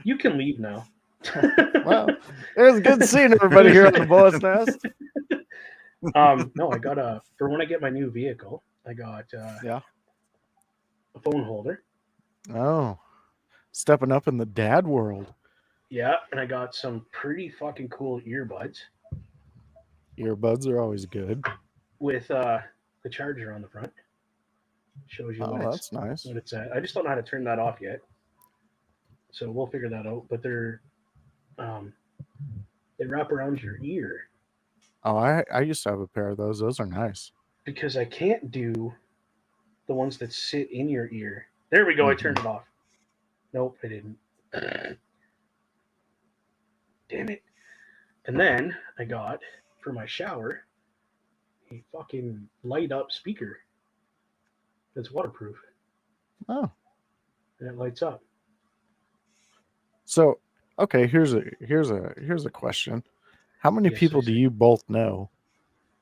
You can leave now. Well, it was good seeing everybody here on the Boss Nest. No, I got for when I get my new vehicle, I got Yeah. a phone holder. Oh, stepping up in the dad world. Yeah, and I got some pretty fucking cool earbuds Earbuds are always good. with the charger on the front. Shows you Oh, that's nice. what it's at. I just don't know how to turn that off yet, so we'll figure that out. But um, they wrap around your ear Oh, I used to have a pair of those. Those are nice. because I can't do the ones that sit in your ear. There we go. I turned it off. Nope, I didn't. Damn it. And then I got for my shower a fucking light up speaker that's waterproof Oh, and it lights up. so okay. Here's a question. How many Yes, I people do see. you both know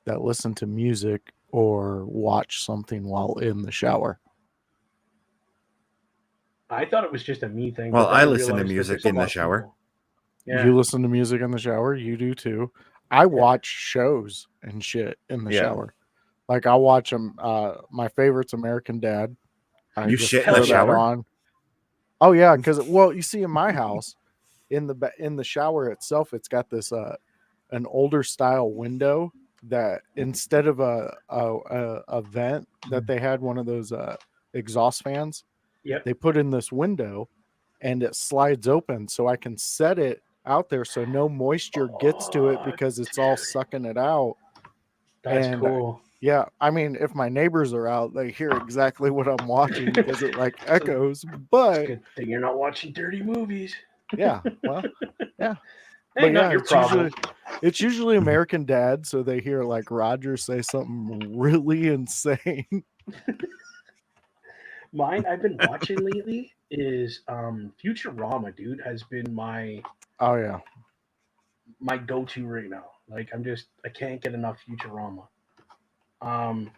that listen to music or watch something while in the shower? I thought it was just a me thing, Well, but then I I listen to realized that music there's a in the lot of shower. people. Yeah, You listen to music in the shower. You do too. I yeah. watch shows and shit in the Yeah. shower. Like I watch them. My favorite's American Dad. I You just shit in Hell the throw that shower? on. Oh yeah, because well, you see, in my house, in the shower itself, it's got this an older style window that instead of a vent that they had one of those exhaust fans, Yep. they put in this window, and it slides open so I can set it out there so no moisture gets to it Oh, because it's all sucking it out. that's And cool. yeah, I mean, if my neighbors are out, they hear exactly what I'm watching because it like So echoes. it's a But good thing you're not watching dirty movies. yeah, well, yeah, Hey, but not yeah, your problem. it's usually American Dad, so they hear like Roger say something really insane. Mine I've been watching lately is Futurama, dude, has been Oh yeah, my go-to right now. Like I can't get enough Futurama. Um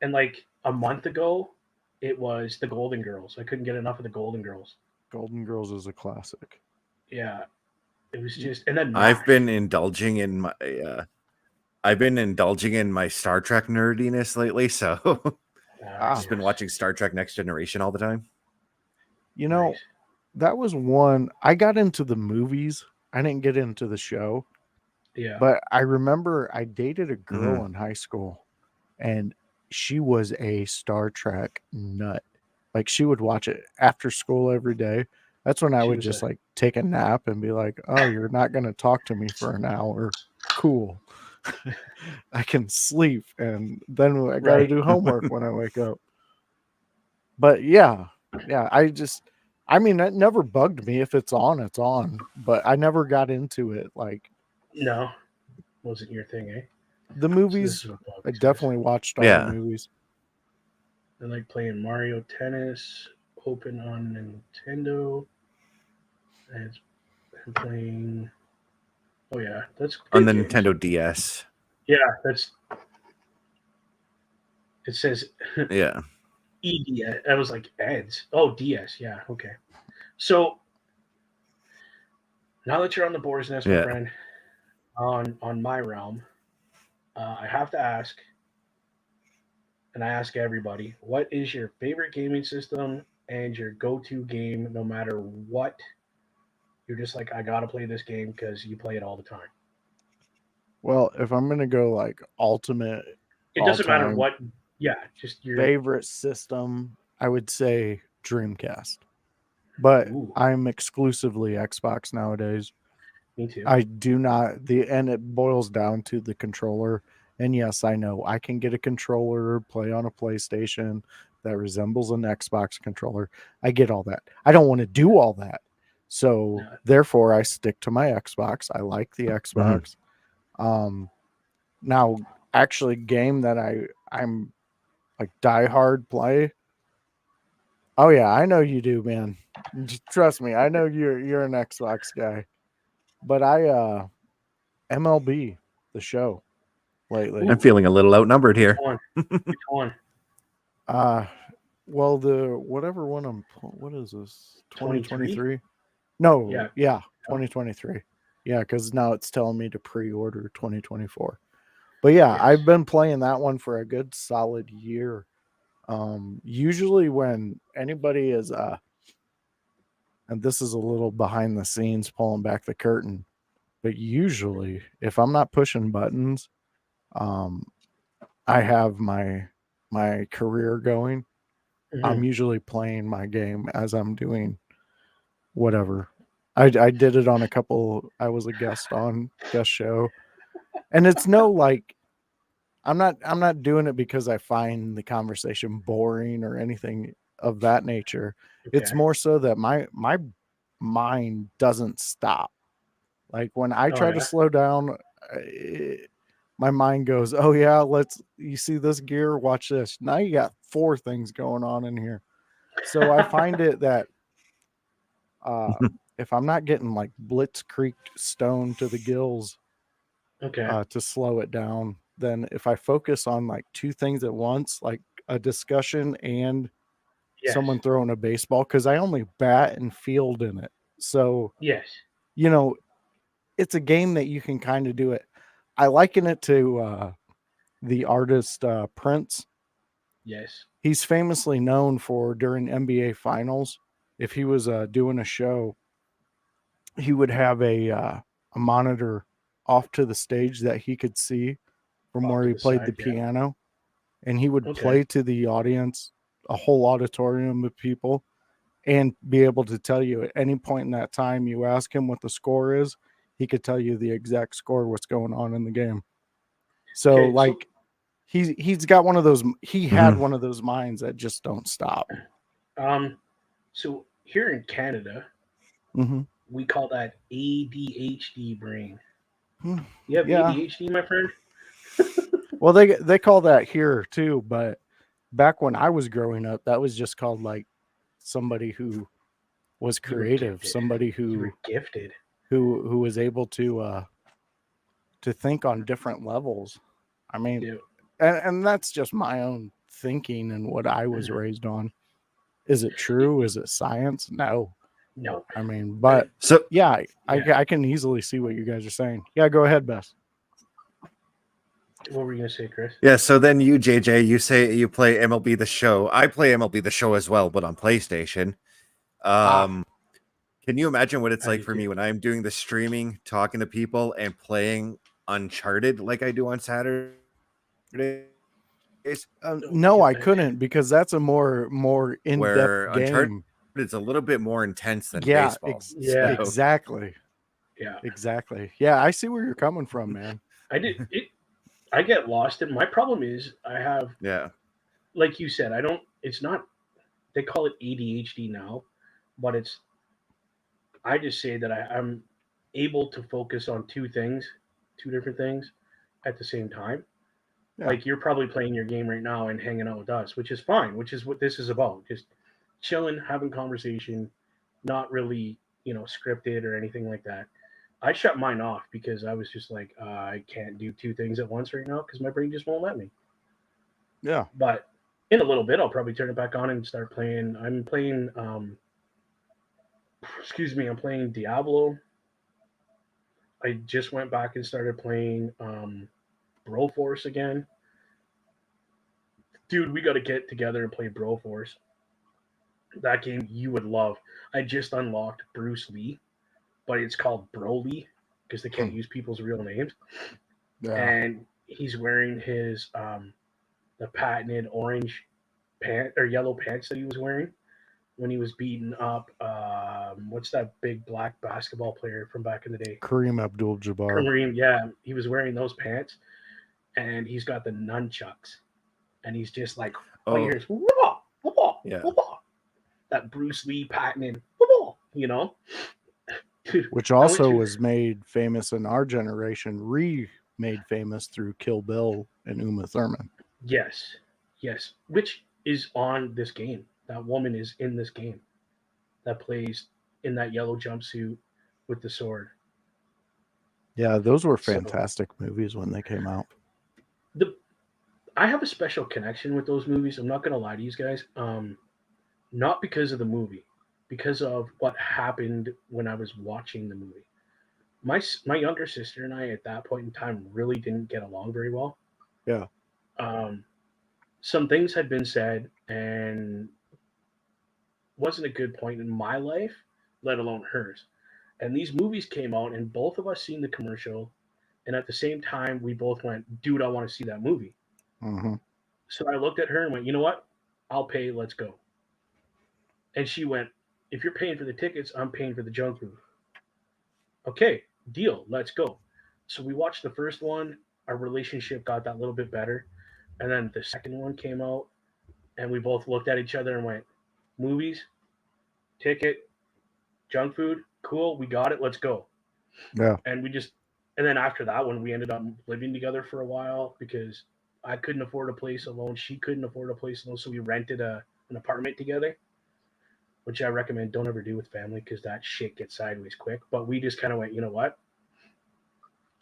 and like a month ago it was the Golden Girls. I couldn't get enough of the Golden Girls. Golden Girls is a classic. Yeah, it was just and then I've MASH. been indulging in my Star Trek nerdiness lately, so Ah, just been Yes. watching Star Trek Next Generation all the time. you know, Nice. that was one I got into the movies. I didn't get into the show, Yeah. but I remember I dated a girl Mhm. in high school, and she was a Star Trek nut. Like she would watch it after school every day. That's when I She would was a just like take a nap and be like, "Oh, you're not going to talk to me for an hour. Cool. I can sleep and then I got to right. do homework when I wake up." But yeah, yeah, I mean, that never bugged me. If it's on, it's on. But I never got into it. Like No, wasn't your thing, eh? the So this movies, is what Bobby I says. definitely watched all the Yeah. movies. I like playing Mario Tennis, open on Nintendo, and playing. Oh yeah, that's On good the games. Nintendo DS. Yeah, that's. It says Yeah. EDS. I was like Eds. Oh, DS. Yeah. Okay. So now that you're on the boar's nest, my Yeah. friend, on my realm, I have to ask, and I ask everybody, what is your favorite gaming system and your go-to game, no matter what? You're just like, I gotta play this game because you play it all the time. Well, if I'm gonna go like ultimate It all doesn't matter time what. Yeah, just your. favorite system, I would say Dreamcast. But Ooh, I'm exclusively Xbox nowadays. me too. I do not the and it boils down to the controller. And yes, I know I can get a controller, play on a PlayStation that resembles an Xbox controller. I get all that. I don't want to do all that. So Uh, therefore I stick to my Xbox. I like the Mhm. Xbox. Um now actually game that I'm like die hard play. Oh yeah, I know you do, man. Trust me, I know you're an Xbox guy. But MLB the show lately. I'm ooh, feeling a little outnumbered which here. one? Which one? Uh Well, the whatever one what is this? 23? 2023? No, Yeah. yeah, No? 2023. Yeah, because now it's telling me to pre-order 2024. But yeah, Yes. I've been playing that one for a good solid year. Usually when anybody is and this is a little behind the scenes pulling back the curtain, but usually if I'm not pushing buttons, um, I have my career going. I'm Mhm. usually playing my game as I'm doing whatever. I did it on a couple. I was a guest show, and it's no like I'm not doing it because I find the conversation boring or anything of that nature. It's Okay. more so that my mind doesn't stop. Like when I Oh, try to yeah. slow down, my mind goes, "Oh yeah, let's. You see this gear? Watch this. Now you got four things going on in here." So I find it that uh, if I'm not getting like blitzkrieged stoned to the gills Okay. to slow it down, then if I focus on like two things at once, like a discussion and Yes. someone throwing a baseball, because I only bat and field in it. So, Yes. you know, it's a game that you can kind of do it. I liken it to the artist Prince. Yes. He's famously known for during NBA finals, if he was doing a show, he would have a monitor off to the stage that he could see from Off where to he the played the side. Yeah. piano, and he would Okay. play to the audience, a whole auditorium of people, and be able to tell you at any point in that time you ask him what the score is, he could tell you the exact score, what's going on in the game. So Okay. So, like he's got one of those, he had Mhm. one of those minds that just don't stop. um, so here in Canada, Mm-hmm. we call that ADHD brain. You have Yeah. ADHD, my friend? Well, they call that here too, but back when I was growing up, that was just called like somebody who was You were creative, gifted. somebody You were gifted. who was able to think on different levels. I mean, Dude. and that's just my own thinking and what I was raised on. Is it true? Is it science? No. No. I mean, I, but So yeah, yeah. I can easily see what you guys are saying. Yeah, go ahead, Bess. What were you going to say, Chris? yeah, so then you, JJ, you say you play MLB The Show. I play MLB The Show as well, but on PlayStation. Ah, Um, can you imagine what it's I like do for me too. when I'm doing the streaming, talking to people, and playing Uncharted like I do on Saturdays? Oh, no, yeah. I couldn't because that's a more in Where depth Uncharted game. is a little bit more intense than Yeah, baseball. Yeah. So exactly, Yeah. exactly. Yeah, I see where you're coming from, man. I did it. I get lost in my problem is I have, yeah. like you said, I don't, it's not, they call it ADHD now, but it's, I just say that I'm able to focus on two things, two different things at the same time. Yeah, Like you're probably playing your game right now and hanging out with us, which is fine, which is what this is about. Just chilling, having conversation, not really, scripted or anything like that. I shut mine off because I was just like, I can't do two things at once right now because my brain just won't let me. yeah. But in a little bit, I'll probably turn it back on and start playing. I'm playing, excuse me, I'm playing Diablo. I just went back and started playing Broforce again. Dude, we got to get together and play Broforce. That game you would love. I just unlocked Bruce Lee, but it's called Broly because they can't Hmm. use people's real names. Yeah. And he's wearing his the patented orange pant or yellow pants that he was wearing when he was beating up what's that big black basketball player from back in the day? Kareem Abdul-Jabbar. Kareem. Yeah, he was wearing those pants, and he's got the nunchucks, and he's just like all you Oh, hear is wah, wah, yeah. wah, that Bruce Lee patented, wah, Dude, Which I went also through. was made famous in our generation, remade famous through Kill Bill and Uma Thurman. Yes, yes, which is on this game. That woman is in this game that plays in that yellow jumpsuit with the sword. Yeah, those were So fantastic movies when they came out. the I have a special connection with those movies. I'm not gonna lie to you guys. Not because of the movie, because of what happened when I was watching the movie. My younger sister and I at that point in time really didn't get along very well. Yeah. Um, some things had been said and wasn't a good point in my life, let alone hers. And these movies came out, and both of us seen the commercial, and at the same time, we both went, "Dude, I want to see that movie." Mm-hmm. So I looked at her and went, "You know what? I'll pay. Let's go." And she went, "If you're paying for the tickets, I'm paying for the junk food." Okay, deal. Let's go. So we watched the first one. Our relationship got that little bit better, and then the second one came out, and we both looked at each other and went, "Movies, ticket, junk food, cool. We got it. Let's go." Yeah. And and then after that one, we ended up living together for a while because I couldn't afford a place alone. She couldn't afford a place alone, so we rented an apartment together, which I recommend don't ever do with family because that shit gets sideways quick. But we just kind of went, you know what?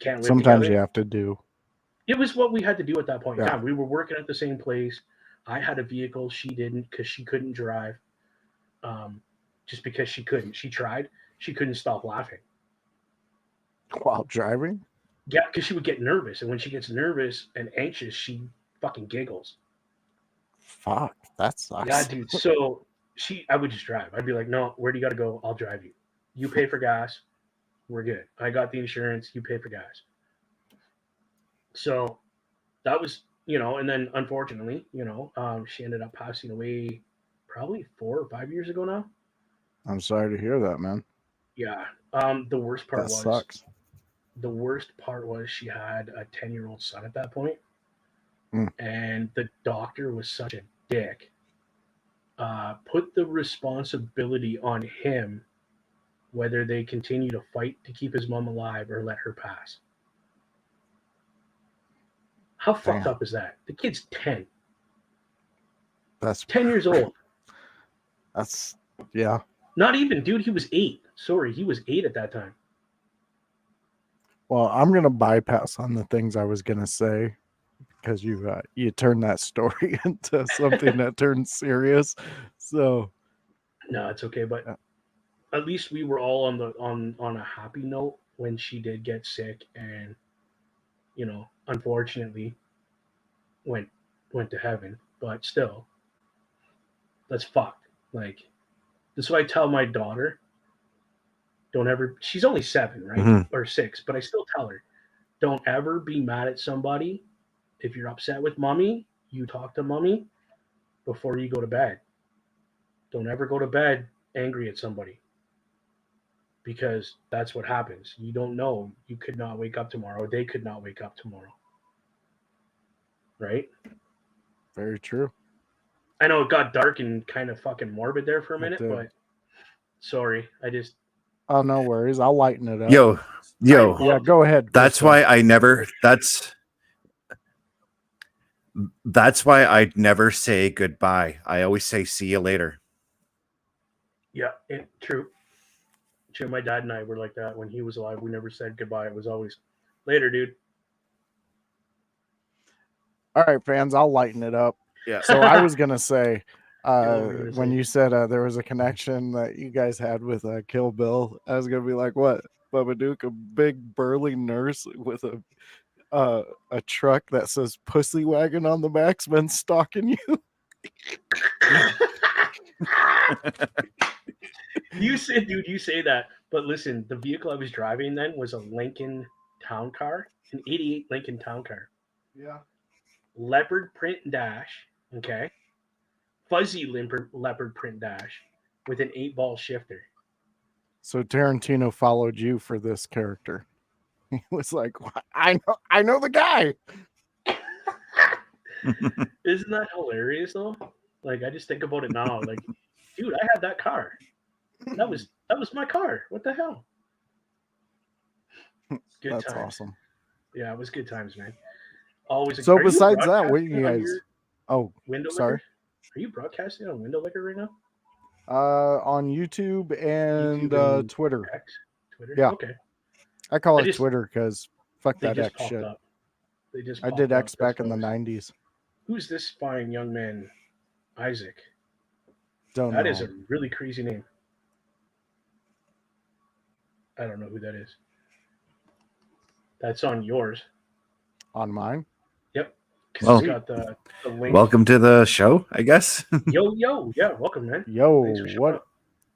Can't live Sometimes you together. have to do. It was what we had to do at that point in Yeah. time. We were working at the same place. I had a vehicle. She didn't because she couldn't drive. Um, just because she couldn't. She tried. She couldn't stop laughing. While driving? Yeah, because she would get nervous, and when she gets nervous and anxious, she fucking giggles. Fuck, that Yeah, sucks. dude. So I would just drive. I'd be like, "No, where do you got to go? I'll drive you. You pay for gas. We're good. I got the insurance. You pay for gas." So that was, and then unfortunately, she ended up passing away probably 4 or 5 years ago now. I'm sorry to hear that, man. Yeah. The worst part That was sucks. she had a 10-year-old son at that point, Mm. and the doctor was such a dick. Put the responsibility on him whether they continue to fight to keep his mom alive or let her pass. How fucked Damn. up is that? The kid's 10. That's 10 years old. Yeah. Not even, dude, he was 8. Sorry, he was 8 at that time. Well, I'm gonna bypass on the things I was gonna say because you turned that story into something that turned serious. So No, it's okay, but yeah. at least we were all on a happy note when she did get sick and unfortunately went went to heaven. But still, that's fucked. Like, that's what I tell my daughter. Don't ever. She's only 7, right, Mhm. or 6, but I still tell her, don't ever be mad at somebody. If you're upset with mommy, you talk to mommy before you go to bed. Don't ever go to bed angry at somebody because that's what happens. You don't know. You could not wake up tomorrow. They could not wake up tomorrow. Right? Very true. I know it got dark and kind of fucking morbid there for a It minute, did. but sorry. Oh, no worries. I'll lighten it up. Yo, yo. Yeah, go ahead. That's Krista. why that's why I'd never say goodbye. I always say see you later. Yeah, true. True. My dad and I were like that when he was alive. We never said goodbye. It was always later, dude. All right, fans, I'll lighten it up. Yeah. So I was gonna say, what were you gonna when say? you said there was a connection that you guys had with Kill Bill, I was gonna be like, what, Babadook, a big burly nurse with a truck that says "Pussy Wagon" on the back's been stalking you. You said, dude, you say that, but listen, the vehicle I was driving then was a Lincoln Town Car, an '88 Lincoln Town Car, Yeah. leopard print dash, okay, fuzzy leopard print dash with an 8-ball shifter. So Tarantino followed you for this character. He was like, I know the guy. Isn't that hilarious though? Like I just think about it now. Like, dude, I had that car. That was my car. What the hell? Good That's times. awesome. Yeah, it was good times, man. Always. So Are you besides that, what broadcasting you on guys? your Oh, window sorry. liquor? Are you broadcasting on window liquor right now? On YouTube and YouTube and Twitter. X, Twitter. Yeah. Okay. I call I it just Twitter because fuck They that just X popped shit. up. They just I popped did up. X That's back in what I the was. '90s. Who's this fine young man, Isaac? Don't That know is a him. really crazy name. I don't know who that is. That's on yours. On mine. Yep, because it's Well, Sweet. got the link. welcome to the show, I guess. Yo yo, yeah, welcome, man. Yo, Thanks for showing up.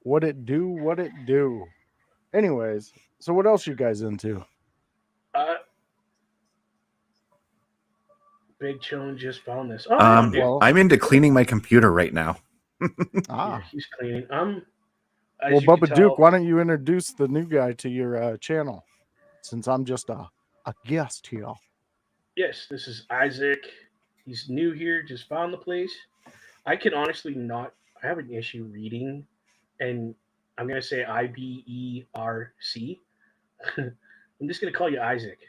what it do? What it do? Anyways, so what else you guys into? Uh, Big Chillin just found this. Oh, hang on, dude. Well, I'm into cleaning my computer right now. Yeah, ah, he's cleaning. well, As you could Bubba Duke, tell, why don't you introduce the new guy to your channel? Since I'm just a guest here. yes, this is Isaac. He's new here, just found the place. I can honestly not. I have an issue reading, and I'm gonna say Iberc. I'm just gonna call you Isaac.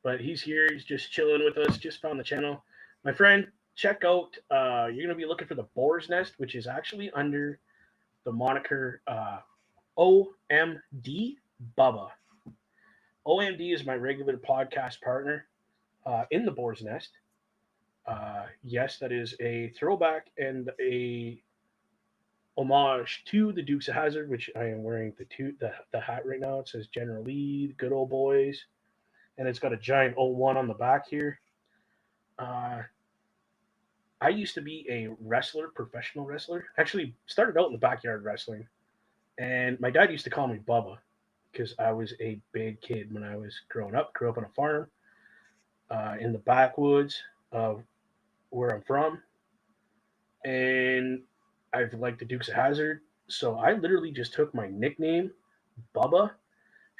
But he's here. He's just chilling with us. Just found the channel. My friend, check out. You're gonna be looking for the Boar's Nest, which is actually under the moniker OMD Bubba. OMD is my regular podcast partner in the Boar's Nest. Yes, that is a throwback and a homage to the Dukes of Hazard, which I am wearing the hat right now. It says General Lee, the good old boys, and it's got a giant O1 on the back here. Uh, I used to be a wrestler, professional wrestler. Actually, started out in the backyard wrestling, and my dad used to call me Bubba because I was a big kid when I was growing up. Grew up on a farm in the backwoods of where I'm from, and I've liked the Dukes of Hazard. So I literally just took my nickname, Bubba,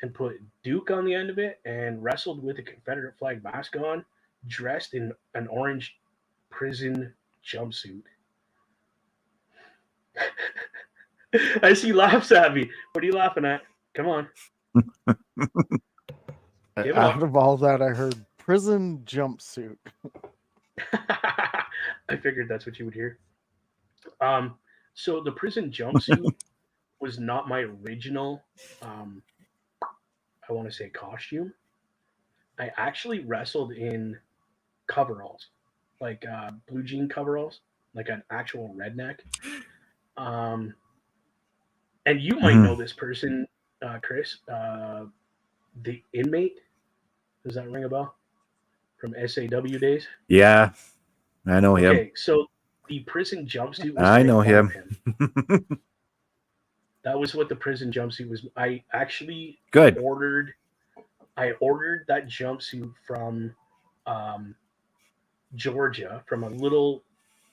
and put Duke on the end of it, and wrestled with a Confederate flag mask on, dressed in an orange prison jumpsuit. I see laughs at me. What are you laughing at? Come on, give it Out up. of all that, I heard prison jumpsuit. I figured that's what you would hear. Um, so the prison jumpsuit was not my original. Um, I want to say costume. I actually wrestled in coveralls, like blue jean coveralls, like an actual redneck. Um, and you might know Mhm. this person, Chris, the inmate. Does that ring a bell from SAW days? Yeah, I know him. Okay, so the prison jumpsuit was to I make know fun of him. him. That was what the prison jumpsuit was. I actually Good. ordered. I ordered that jumpsuit from um, Georgia, from a little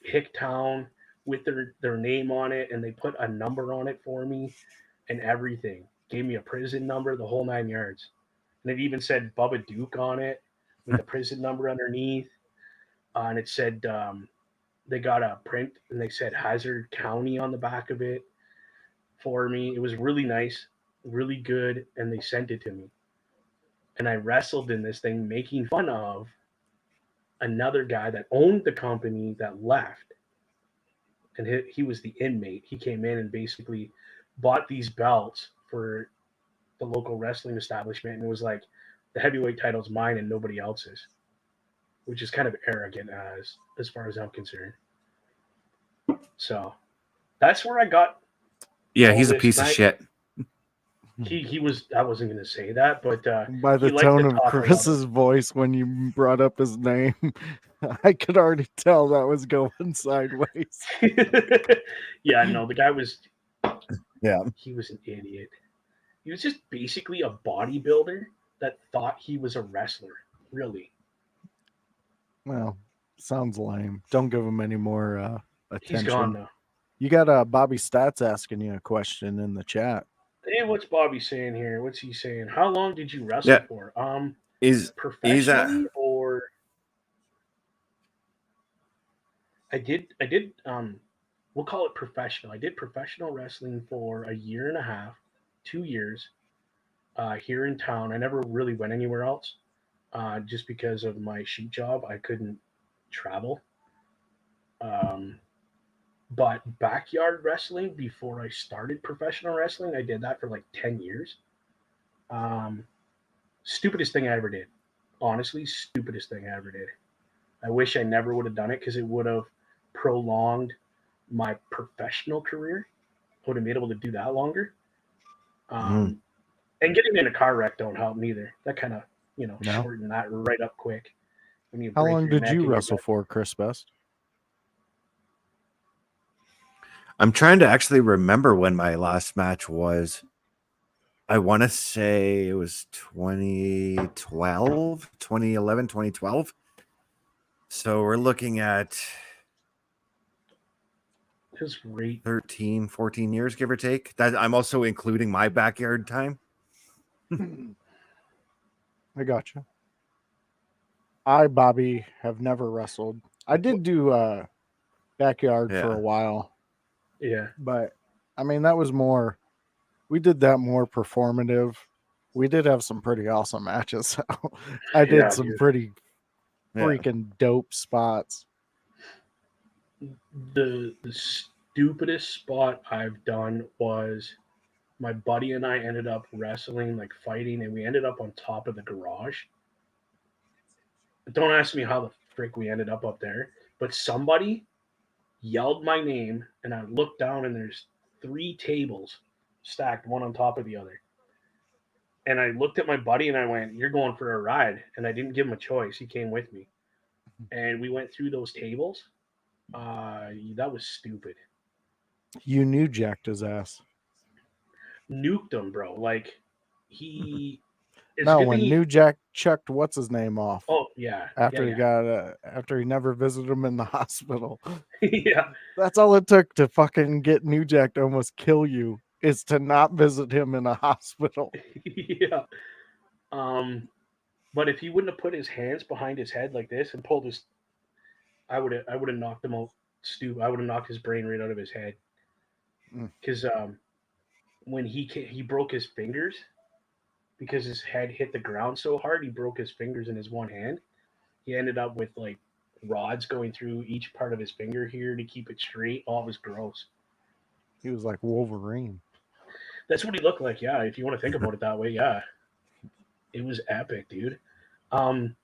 hick town with their name on it, and they put a number on it for me and everything. Gave me a prison number, the whole 9 yards, and it even said Bubba Duke on it with the prison number underneath, and it said they got a print and they said Hazard County on the back of it for me. It was really nice, really good, and they sent it to me. And I wrestled in this thing, making fun of another guy that owned the company that left, and he was the inmate. He came in and basically bought these belts for the local wrestling establishment, and it was like the heavyweight title's mine and nobody else's, which is kind of arrogant as far as I'm concerned. So that's where I got Yeah, all he's a this. piece And of shit. he was. I wasn't going to say that, but By he the liked to tone of talk a lot of. Chris's voice when you brought up his name, I could already tell that was going sideways. Yeah, no, the guy was. Yeah. He was an idiot. He was just basically a bodybuilder that thought he was a wrestler. Really, Well, sounds lame. Don't give him any more he's gone attention. now. You got Bobby Stats asking you a question in the chat. Hey, what's Bobby saying here? What's he saying? How long did you wrestle Yeah. for? He's Professionally, or I did we'll call it professional. I did professional wrestling for a year and a half, 2 years, here in town. I never really went anywhere else, just because of my sheet job. I couldn't travel. Um, but backyard wrestling before I started professional wrestling, I did that for like 10 years. Um, Stupidest thing I ever did. Honestly, stupidest thing I ever did. I wish I never would have done it because it would have prolonged my professional career. I would have been able to do that longer. Mm. Um, and getting in a car wreck don't help neither. That kind of No. shorten that right up quick when you How break long your did neck you and your wrestle for, Chris Best? I'm trying to actually remember when my last match was. I want to say it was 2012, 2011, 2012. So we're looking at his rate. 13, 14 years, give or take. That I'm also including my backyard time. I got you. Bobby, have never wrestled. I did do backyard for a Yeah. while, Yeah, but I mean that was more. We did that more performative. We did have some pretty awesome matches. So I did yeah, some dude. pretty Yeah. freaking dope spots. The stupidest spot I've done was my buddy and I ended up wrestling, like fighting, and we ended up on top of the garage. Don't ask me how the frick we ended up there, but somebody yelled my name, and I looked down, and there's three tables stacked one on top of the other. And I looked at my buddy and I went, "You're going for a ride." And I didn't give him a choice. He came with me, and we went through those tables. That was stupid. You knew jacked his ass. Nuked him, bro. Like he. It's a No, good thing when he. New Jack chucked what's his name off Oh yeah, after he got after he never visited him in the hospital. yeah. That's all it took to fucking get New Jack to almost kill you is to not visit him in a hospital. Yeah. Um, but if he wouldn't have put his hands behind his head like this and pulled his, I would have knocked him out. I would have knocked his brain right out of his head. Mm. Because when he broke his fingers because his head hit the ground so hard, he broke his fingers in his one hand. He ended up with like rods going through each part of his finger here to keep it straight. Oh, it was gross. He was like Wolverine. That's what he looked like. Yeah, if you want to think about it that way, yeah, it was epic, dude. Um,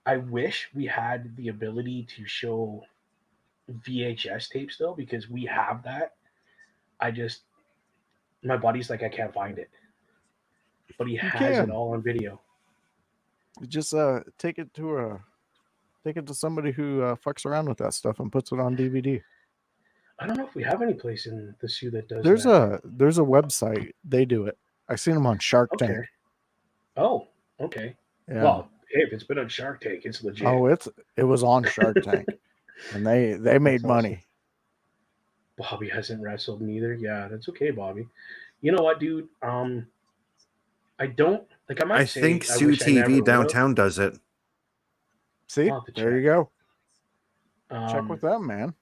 I wish we had the ability to show VHS tapes though, because we have that. I just my buddy's like I can't find it, but he You has it can all on video. just take it to somebody who fucks around with that stuff and puts it on DVD. I don't know if we have any place in the Sioux that does that. There's a website they do it. I seen them on Shark Okay. Tank. Oh, okay. Yeah. Well, hey, if it's been on Shark Tank, it's legit. Oh, it was on Shark Tank, and they made That's awesome. money. Bobby hasn't wrestled neither. Yeah, that's okay, Bobby. You know what, dude? I don't like. I I might say think I Sioux wish I never TV would have. downtown does it. See, I'll have to there check. you go. Check with Um, them, man.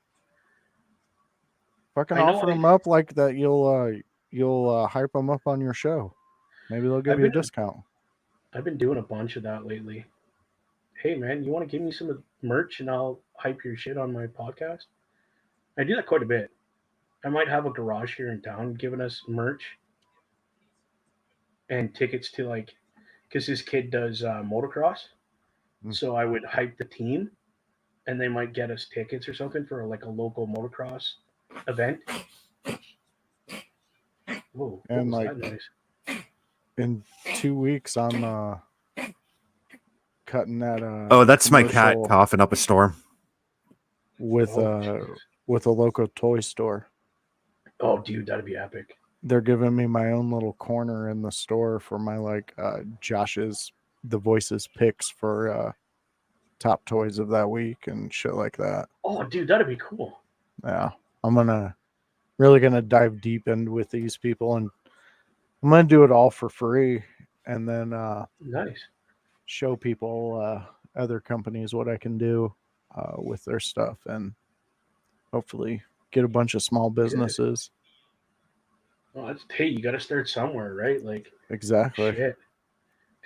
Fucking I know offer them up like that. You'll hype them up on your show. Maybe they'll give I've you a been discount. I've been doing a bunch of that lately. Hey, man, you want to give me some merch and I'll hype your shit on my podcast? I do that quite a bit. I might have a garage here in town giving us merch and tickets to like, because this kid does motocross. Mm. So I would hype the team, and they might get us tickets or something for like a local motocross event. Whoa, what And was like that noise? in 2 weeks, I'm cutting that Oh, that's my cat commercial coughing up a storm. with Oh, jeez. with a local toy store. Oh, dude, that'd be epic. They're giving me my own little corner in the store for my like Josh's the voices picks for top toys of that week and shit like that. Oh, dude, that'd be cool. Yeah, I'm really gonna dive deep in with these people, and I'm gonna do it all for free, and then Nice. show people other companies what I can do with their stuff, and hopefully get a bunch of small Good. businesses. Well, hey, you got to start somewhere, right? Like, Exactly. shit.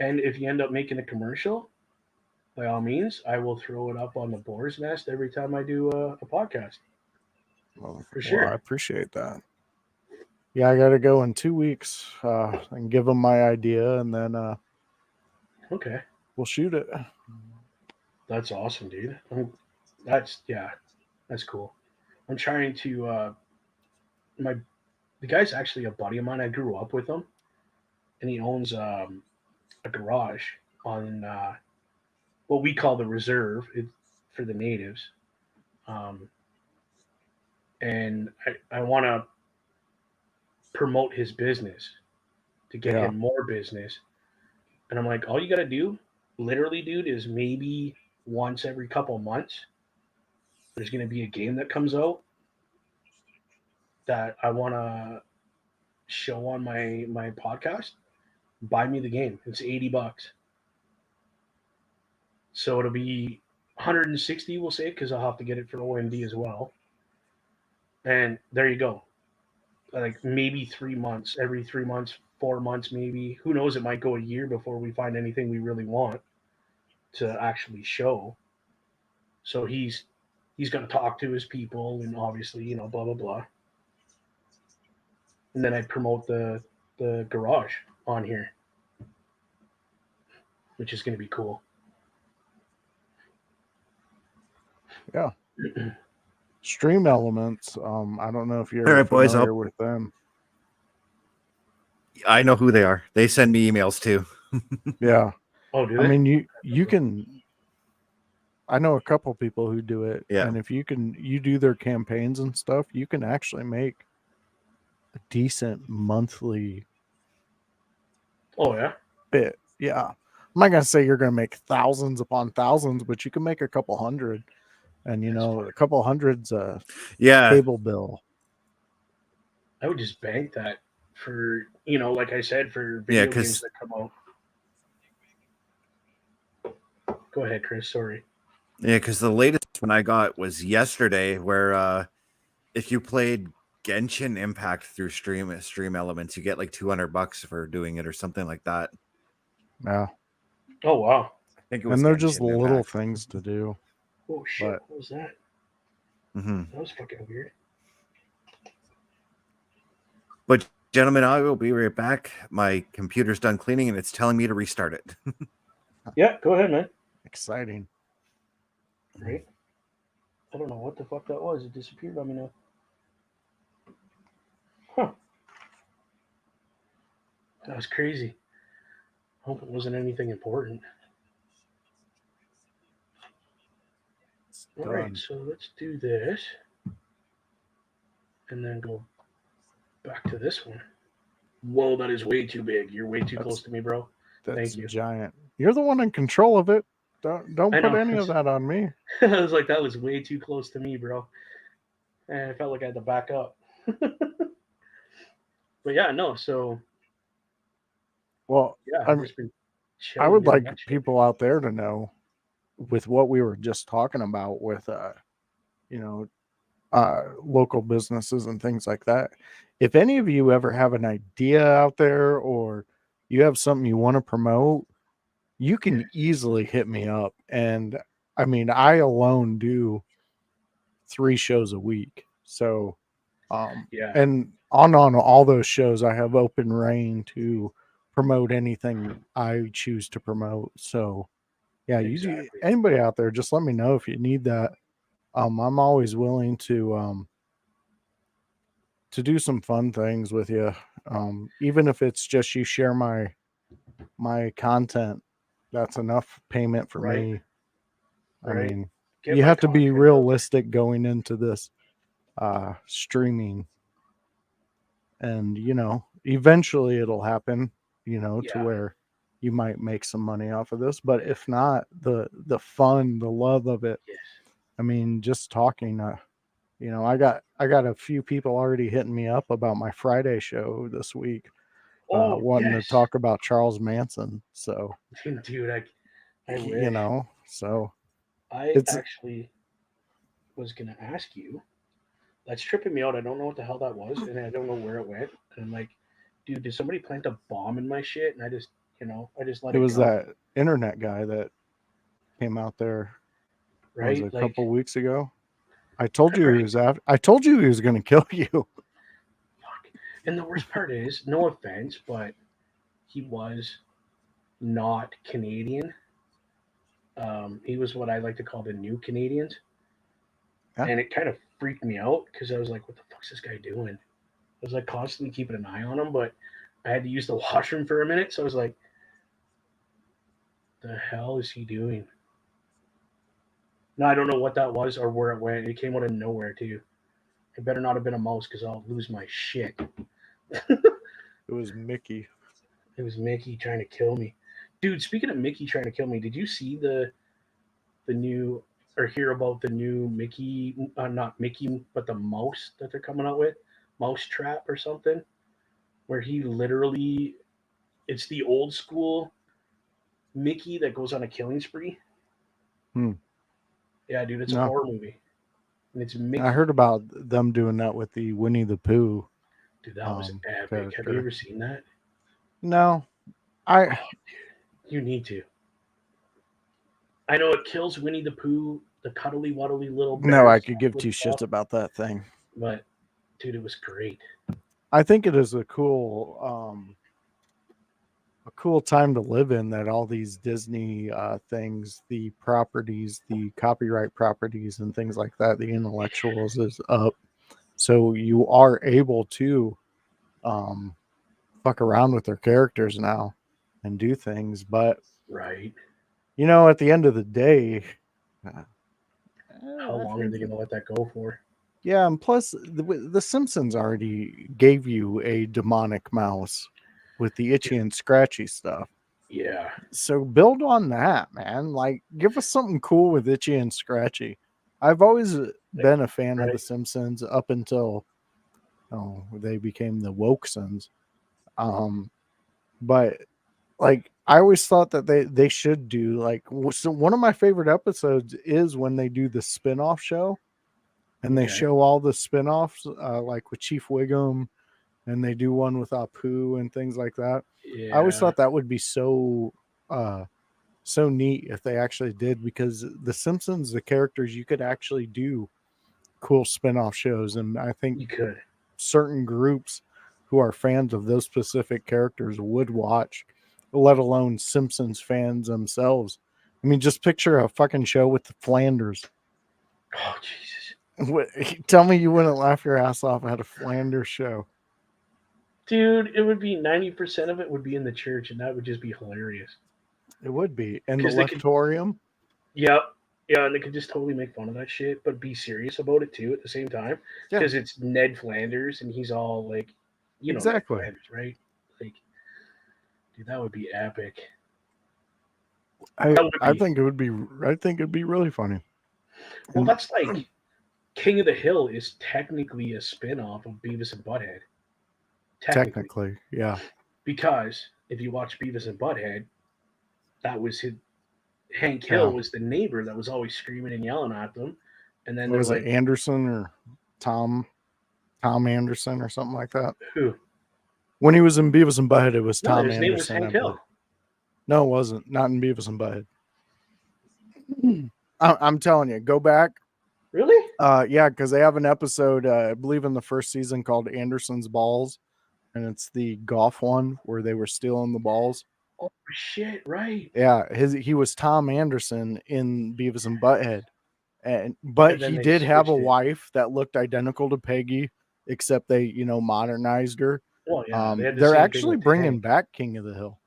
And if you end up making a commercial, by all means, I will throw it up on the boar's nest every time I do a podcast. Well, For sure. I appreciate that. Yeah, I got to go in 2 weeks and give them my idea, and then Okay. we'll shoot it. That's awesome, dude. That's yeah, that's cool. I'm trying to my the guy's actually a buddy of mine. I grew up with him, and he owns a garage on what we call the reserve for the natives. Um, and I want to promote his business to get Yeah. him more business. And I'm like, all you got to do, literally, dude, is maybe once every couple months, there's going to be a game that comes out that I want to show on my podcast. Buy me the game. It's $80. So it'll be 160, we'll say, because I'll have to get it for OMD as well. And there you go. Like maybe 3 months, every 3 months, 4 months, maybe. Who knows? It might go a year before we find anything we really want to actually show. So he's going to talk to his people, and obviously, blah blah blah. And then I promote the garage on here, which is going to be cool. Yeah. Stream Elements. I don't know if you're All right, boys. familiar with them. I know who they are. They send me emails too. Yeah. Oh, do I they? mean, you can. I know a couple people who do it, Yeah. and if you do their campaigns and stuff, you can actually make a decent monthly Oh yeah. bit. Yeah. I'm not gonna say you're gonna make thousands upon thousands, but you can make a couple hundred, and That's a couple hundred's a Yeah. cable bill. I would just bank that for like I said, for Yeah, video games because that come out. Go ahead, Chris. Sorry. the latest one I got was yesterday, where if you played Genshin Impact through Stream Elements, you get like $200 for doing it or something like that. Yeah. Oh wow. I think it was. And they're just Genshin little Impact. things to do. Oh shit. But What was that? Mm-hmm. That was fucking weird. But gentlemen, I will be right back. My computer's done cleaning and it's telling me to restart it. Yeah, go ahead, man. exciting. Right? I don't know what the fuck that was. It disappeared on me now. Huh. That was crazy. Hope it wasn't anything important. It's All right, done. so let's do this, and then go back to this one. Whoa, that is way too big. You're way too close to me, bro. That's Thank you. giant. You're the one in control of it. Don't I put know. any of that on me. I was like, that was way too close to me, bro. And I felt like I had to back up. But yeah, no. So Well, yeah, I I've mean, just been I chilling, would doing like that shit. people out there to know with what we were just talking about with you know, local businesses and things like that. If any of you ever have an idea out there or you have something you want to promote, you can easily hit me up. And I mean, I alone do 3 shows a week. So, Yeah, and on all those shows, I have open reign to promote anything I choose to promote. So, yeah, you do exactly. anybody out there, just let me know if you need that. I'm always willing to do some fun things with you. Even if it's just you share my content, that's enough payment for Right, me. I right. mean, Get you my have to be content out there. realistic going into this streaming, and eventually it'll happen, to Yeah, where you might make some money off of this. But if not, the fun, the love of it, yes. I mean, just talking, I got a few people already hitting me up about my Friday show this week, Oh wanting to yes, talk about Charles Manson. So, dude. I you wish. know, so I it's actually was gonna ask you. That's tripping me out. I don't know what the hell that was, and I don't know where it went. And I'm like, dude, did somebody plant a bomb in my shit? And I just let it it was go. that internet guy that came out there. What was it, Right? a Like, couple weeks ago? I told you he right? was after. I told you he was going to kill you. Fuck. And the worst part is, no offense, but he was not Canadian. He was what I like to call the new Canadians, Yeah. and it kind of freaked me out because I was like, "What the fuck's this guy doing?" I was like constantly keeping an eye on him, but I had to use the washroom for a minute, so I was like, "The hell is he doing?" No, I don't know what that was or where it went. It came out of nowhere too. It better not have been a mouse because I'll lose my shit. It was Mickey. It was Mickey trying to kill me. Dude, speaking of Mickey trying to kill me, did you see the new or hear about the new Mickey not Mickey but the mouse that they're coming out with? Mouse trap or something? Where he literally it's the old school Mickey that goes on a killing spree. Hmm. Yeah, dude, it's a No, horror movie. And it's I Mickey. heard about them doing that with the Winnie the Pooh Dude, that was epic. Have you character. ever seen that? No, Oh, I you need to. I know it kills Winnie the Pooh, the cuddly wuddly little no, bear I could give with two stuff, shits about that thing. but dude, it was great. I think it is a cool time to live in that all these Disney things, the properties, the copyright properties, and things like that, the intellectuals is up. So you are able to um, fuck around with their characters now and do things. But, Right. at the end of the day, uh, How I long are think, they gonna let that go for? yeah. And plus, the Simpsons already gave you a demonic mouse with the itchy and scratchy stuff. Yeah. So build on that, man. Like, give us something cool with Itchy and Scratchy. I've always Like, been a fan of right. The Simpsons up until they became the Wokesons. Um, but like, I always thought that they should do like so. One of my favorite episodes is when they do the spin-off show and they Okay. show all the spin-offs, like with Chief Wiggum, and they do one with Apu and things like that. I always Yeah. thought that would be uh so neat if they actually did, because the Simpsons, the characters, you could actually do cool spin-off shows, and I think You could. certain groups who are fans of those specific characters would watch, let alone Simpsons fans themselves. I mean, just picture a fucking show with the Flanders. Oh Jesus. Tell me you wouldn't laugh your ass off at a Flanders show. Dude, it would be 90% of it would be in the church, and that would just be hilarious. It would be. And the Because they could, Lectorium. yeah, yeah, and they could just totally make fun of that shit, but be serious about it too at the same time. Yeah, Because it's Ned Flanders, and he's all like, Ned exactly. Flanders, right? Like, dude, that would be epic. I That would I be. think it would be. I think it'd be really funny. Well, And that's like King of the Hill is technically a spin-off of Beavis and Butthead. Technically. technically, yeah. Because if you watch Beavis and Butthead, that was his Hank Hill Yeah. was the neighbor that was always screaming and yelling at them. And then What they're was it, like, Anderson or Tom Tom Anderson or something like that? who? When he was in Beavis and Butthead, it was No, Tom his name was Anderson, I Hank believe. Hill. No, it wasn't. Not in Beavis and Butthead. I'm telling you, go back. Really? Yeah, because they have an episode, I believe, in the first season called Anderson's Balls, and it's the golf one where they were stealing the balls. Oh shit! Right. Yeah, he was Tom Anderson in Beavis and Butthead, but And then he they did have a switched it. wife that looked identical to Peggy, except they modernized her. Well, yeah, they had the They're same thing actually with bringing Hank. back King of the Hill.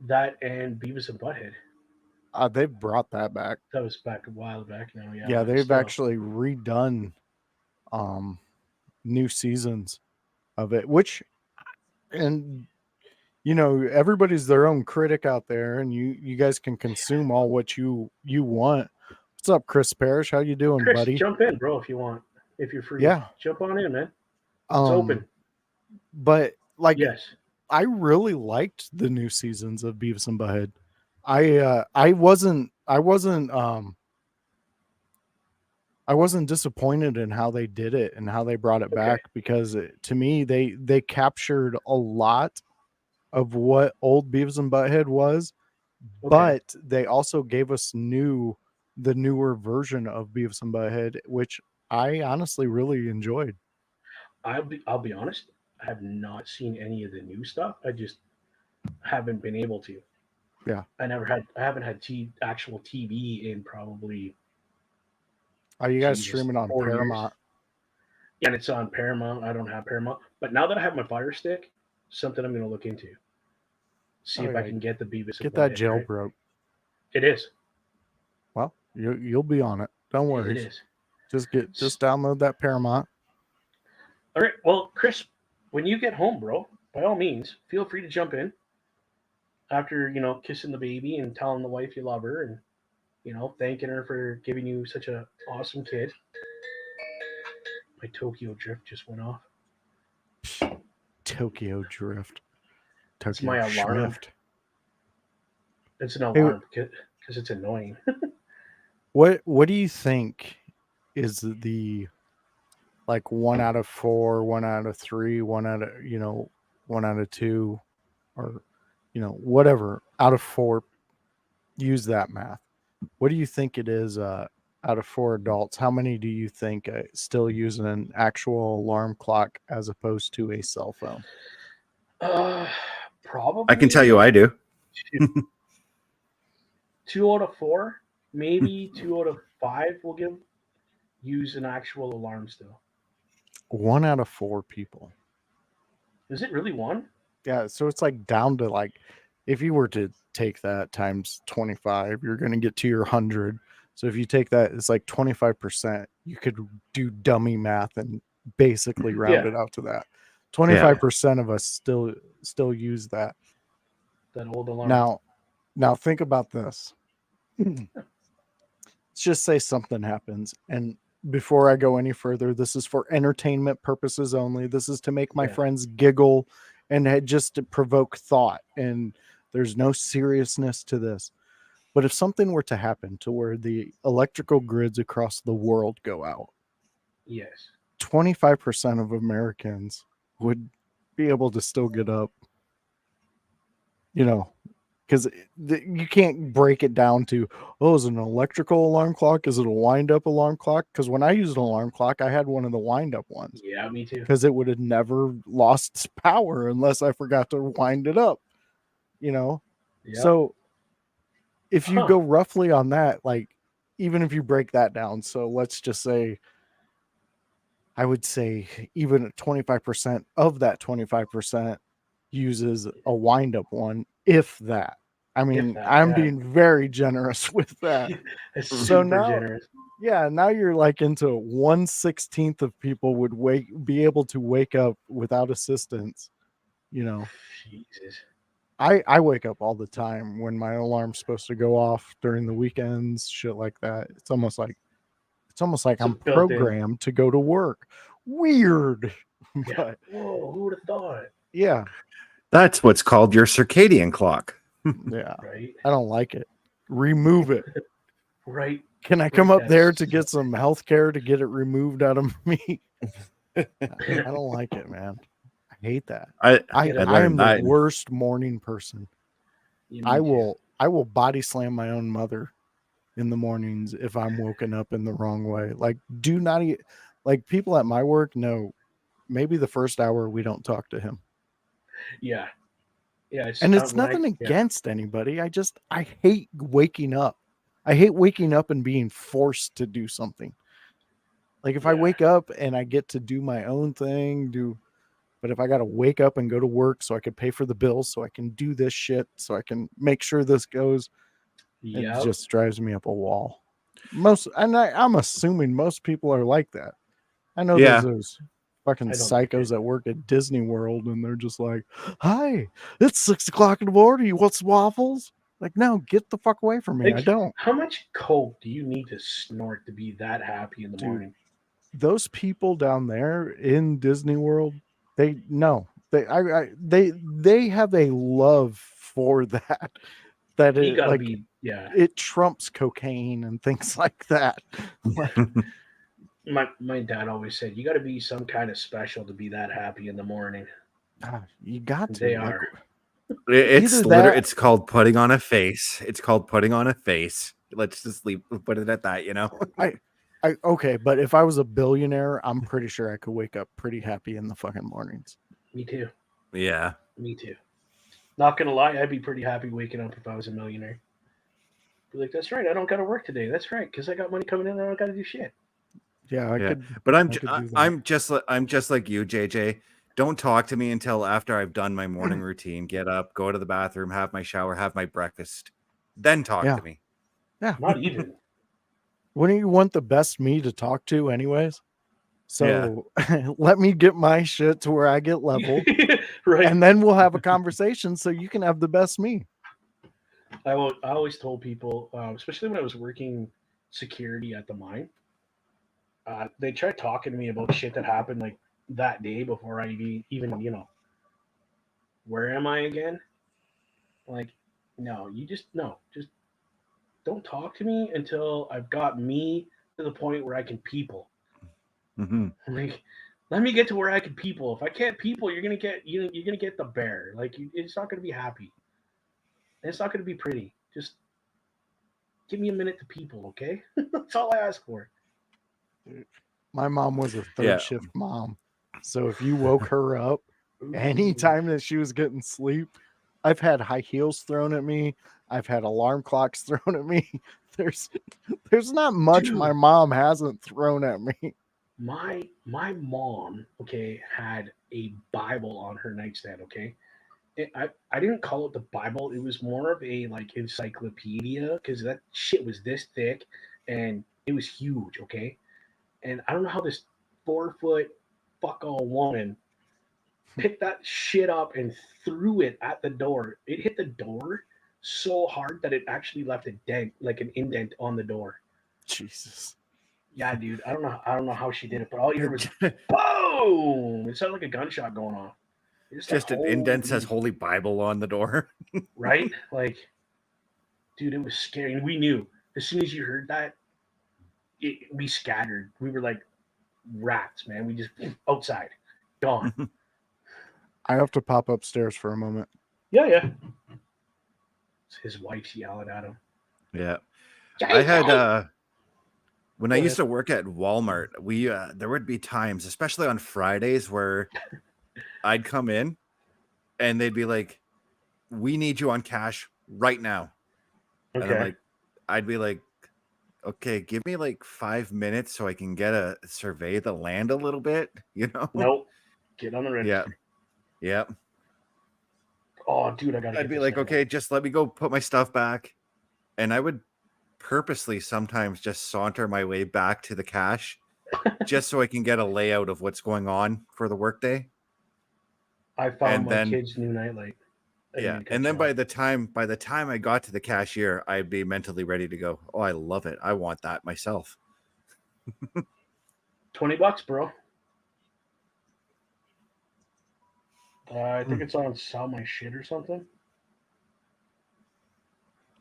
That and Beavis and Butthead. They've brought that back. That was back a while back now. Yeah, Yeah, but they've still. actually redone um new seasons of it, which, and everybody's their own critic out there, and you guys can consume all what you want. What's up, Chris Parrish? How you doing, Chris, buddy? jump in, bro, if you want. If you're free, Yeah. jump on in, man. It's open. But like, Yes. I really liked the new seasons of Beavis and Butthead. I wasn't disappointed in how they did it and how they brought it Okay. back, because to me they captured a lot of what old Beavis and Butthead was, Okay. but they also gave us the newer version of Beavis and Butthead, which I honestly really enjoyed. I'll be honest. I have not seen any of the new stuff. I just haven't been able to. Yeah. I haven't had actual TV in probably Are you guys Jesus streaming on 4 years. Paramount? Yeah, and it's on Paramount. I don't have Paramount, but now that I have my Fire Stick, something I'm going to look into. See Oh if I yeah, can get the Beavis and get that Butthead. Right? jailbroke. It is. Well, you'll be on it. Don't It worry. is. Just download that Paramount. All right. Well, Chris, when you get home, bro, by all means, feel free to jump in after kissing the baby and telling the wife you love her and thanking her for giving you such a awesome kid. My Tokyo Drift just went off. Tokyo Drift. It's my Tokyo alarm. Shift. It's an Hey, alarm because it's annoying. what do you think is the like 1 out of 4, 1 out of 3, 1 out of 2, or whatever out of 4? Use that math. What do you think it is out of 4 adults? How many do you think still using an actual alarm clock as opposed to a cell phone? Uh, I can tell probably you I do. two out of four, maybe 2 out of 5 will use an actual alarm still. 1 out of 4 people. Is it really one? Yeah, so it's like down to like, if you were to take that times 25, you're going to get to your 100. So if you take that, it's like 25%. You could do dummy math and basically round Yeah, it out to that. Yeah. 25% of us still use that. that old alarm. Now think about this. Let's just say something happens, and before I go any further, this is for entertainment purposes only. This is to make my Yeah, friends giggle and just to provoke thought, and there's no seriousness to this. But if something were to happen to where the electrical grids across the world go out, yes. 25% of Americans would be able to still get up, because you can't break it down to, oh, is it an electrical alarm clock? Is it a wind up alarm clock? Because when I used an alarm clock, I had one of the wind up ones Yeah, me too. because it would have never lost its power unless I forgot to wind it up, Yep. So if you Huh. go roughly on that, like, even if you break that down, so let's just say, I would say even 25% of that 25% uses a wind up one, if that. I If mean, that, I'm yeah. being very generous with that. It's So super now, generous. yeah, now you're like into 1/16 of people would be able to wake up without assistance. Jesus. I wake up all the time when my alarm's supposed to go off during the weekends, shit like that. It's almost like So I'm built in. programmed to go to work. Weird. Yeah. But Whoa, who would have thought? yeah, That's what's called your circadian clock. yeah. Right? I don't like it. Remove it. Right. Can I come Right. up That's there to get some health care to get it removed out of me? I don't like it, man. I hate that. I I, Get I it. I am learned the that. worst morning person. Yeah, I me too. will body slam my own mother in the mornings if I'm woken up in the wrong way. Like, do not eat, like, people at my work know maybe the first hour we don't talk to him. Yeah. Yeah. And it's When I nothing yeah. against anybody. I hate waking up. I hate waking up and being forced to do something. Like, if I Yeah. wake up and I get to do my own thing, but if I got to wake up and go to work so I can pay for the bills, so I can do this shit, so I can make sure this goes, it Yep. just drives me up a wall. I'm assuming most people are like that. I know there's Yeah. those fucking I don't like psychos it. that work at Disney World and they're just like, "Hi, it's 6 o'clock in the morning. You want some waffles?" Like, no, get the fuck away from me. I Like, don't, how much coke do you need to snort to be that happy in the dude. morning? Those people down there in Disney World, they no, they have a love for that. That You it gotta like be, yeah. it trumps cocaine and things like that. Like, My dad always said you gotta be some kind of special to be that happy in the morning. you got They to, like, are. either that. It's called putting on a face. It's called putting on a face. Let's just put it at that, I okay, but if I was a billionaire, I'm pretty sure I could wake up pretty happy in the fucking mornings. Me too. Yeah. Me too. Not gonna lie, I'd be pretty happy waking up if I was a millionaire. Be like, that's right, I don't gotta work today. That's right, because I got money coming in and I don't gotta do shit. Yeah, I Yeah, could. but I could do that. I'm just like you, JJ. Don't talk to me until after I've done my morning routine. Get up, go to the bathroom, have my shower, have my breakfast, then talk Yeah, to me. yeah. Not even. Wouldn't you want the best me to talk to, anyways? Yeah. So let me get my shit to where I get level, Right. and then we'll have a conversation so you can have the best me. I always told people, especially when I was working security at the mine, they tried talking to me about shit that happened like that day before I even where am I again? Like, no, you just no, just don't talk to me until I've got me to the point where I can people. Hmm. Like, let me get to where I can people. If I can't people, you're gonna get the bear. Like, it's not gonna be happy. And it's not gonna be pretty. Just give me a minute to people, okay? That's all I ask for. My mom was a third Yeah. shift mom. So if you woke her up Ooh. anytime that she was getting sleep, I've had high heels thrown at me. I've had alarm clocks thrown at me. There's there's not much my Dude, mom hasn't thrown at me. my mom, okay, had a Bible on her nightstand, okay? I didn't call it the Bible. It was more of a like encyclopedia because that shit was this thick and it was huge, okay? And I don't know how this 4 foot fuck all woman picked that shit up and threw it at the door. It hit the door so hard that it actually left a dent, like an indent on the door. Jesus. Yeah, dude. I don't know how she did it, but all you heard was boom. It sounded like a gunshot going off. You're just like, Just an indent says holy, Holy Bible on the door. right? Like, dude, it was scary. And we knew as soon as you heard that, we scattered. We were like rats, man. We just outside, gone. I have to pop upstairs for a moment. Yeah, yeah. His wife's yelling at him. Yeah. I had JJ! when I Go used ahead. to work at Walmart, we there would be times, especially on Fridays, where I'd come in and they'd be like, "We need you on cash right now." And Okay. I'd be like, "Okay, give me like 5 minutes so I can get a survey the land a little bit, you know?" Nope. Get on the Yeah. register. Yeah. Oh, dude, I gotta I'd get be this like, now. "Okay, just let me go put my stuff back." And I would purposely sometimes just saunter my way back to the cash just so I can get a layout of what's going on for the workday. I found And my then kid's new nightlight. I didn't yeah, mean to and cut then you off. by the time I got to the cashier, I'd be mentally ready to go. Oh, I love it. I want that myself. $20, bro. I think Mm. it's on Sell My Shit or something.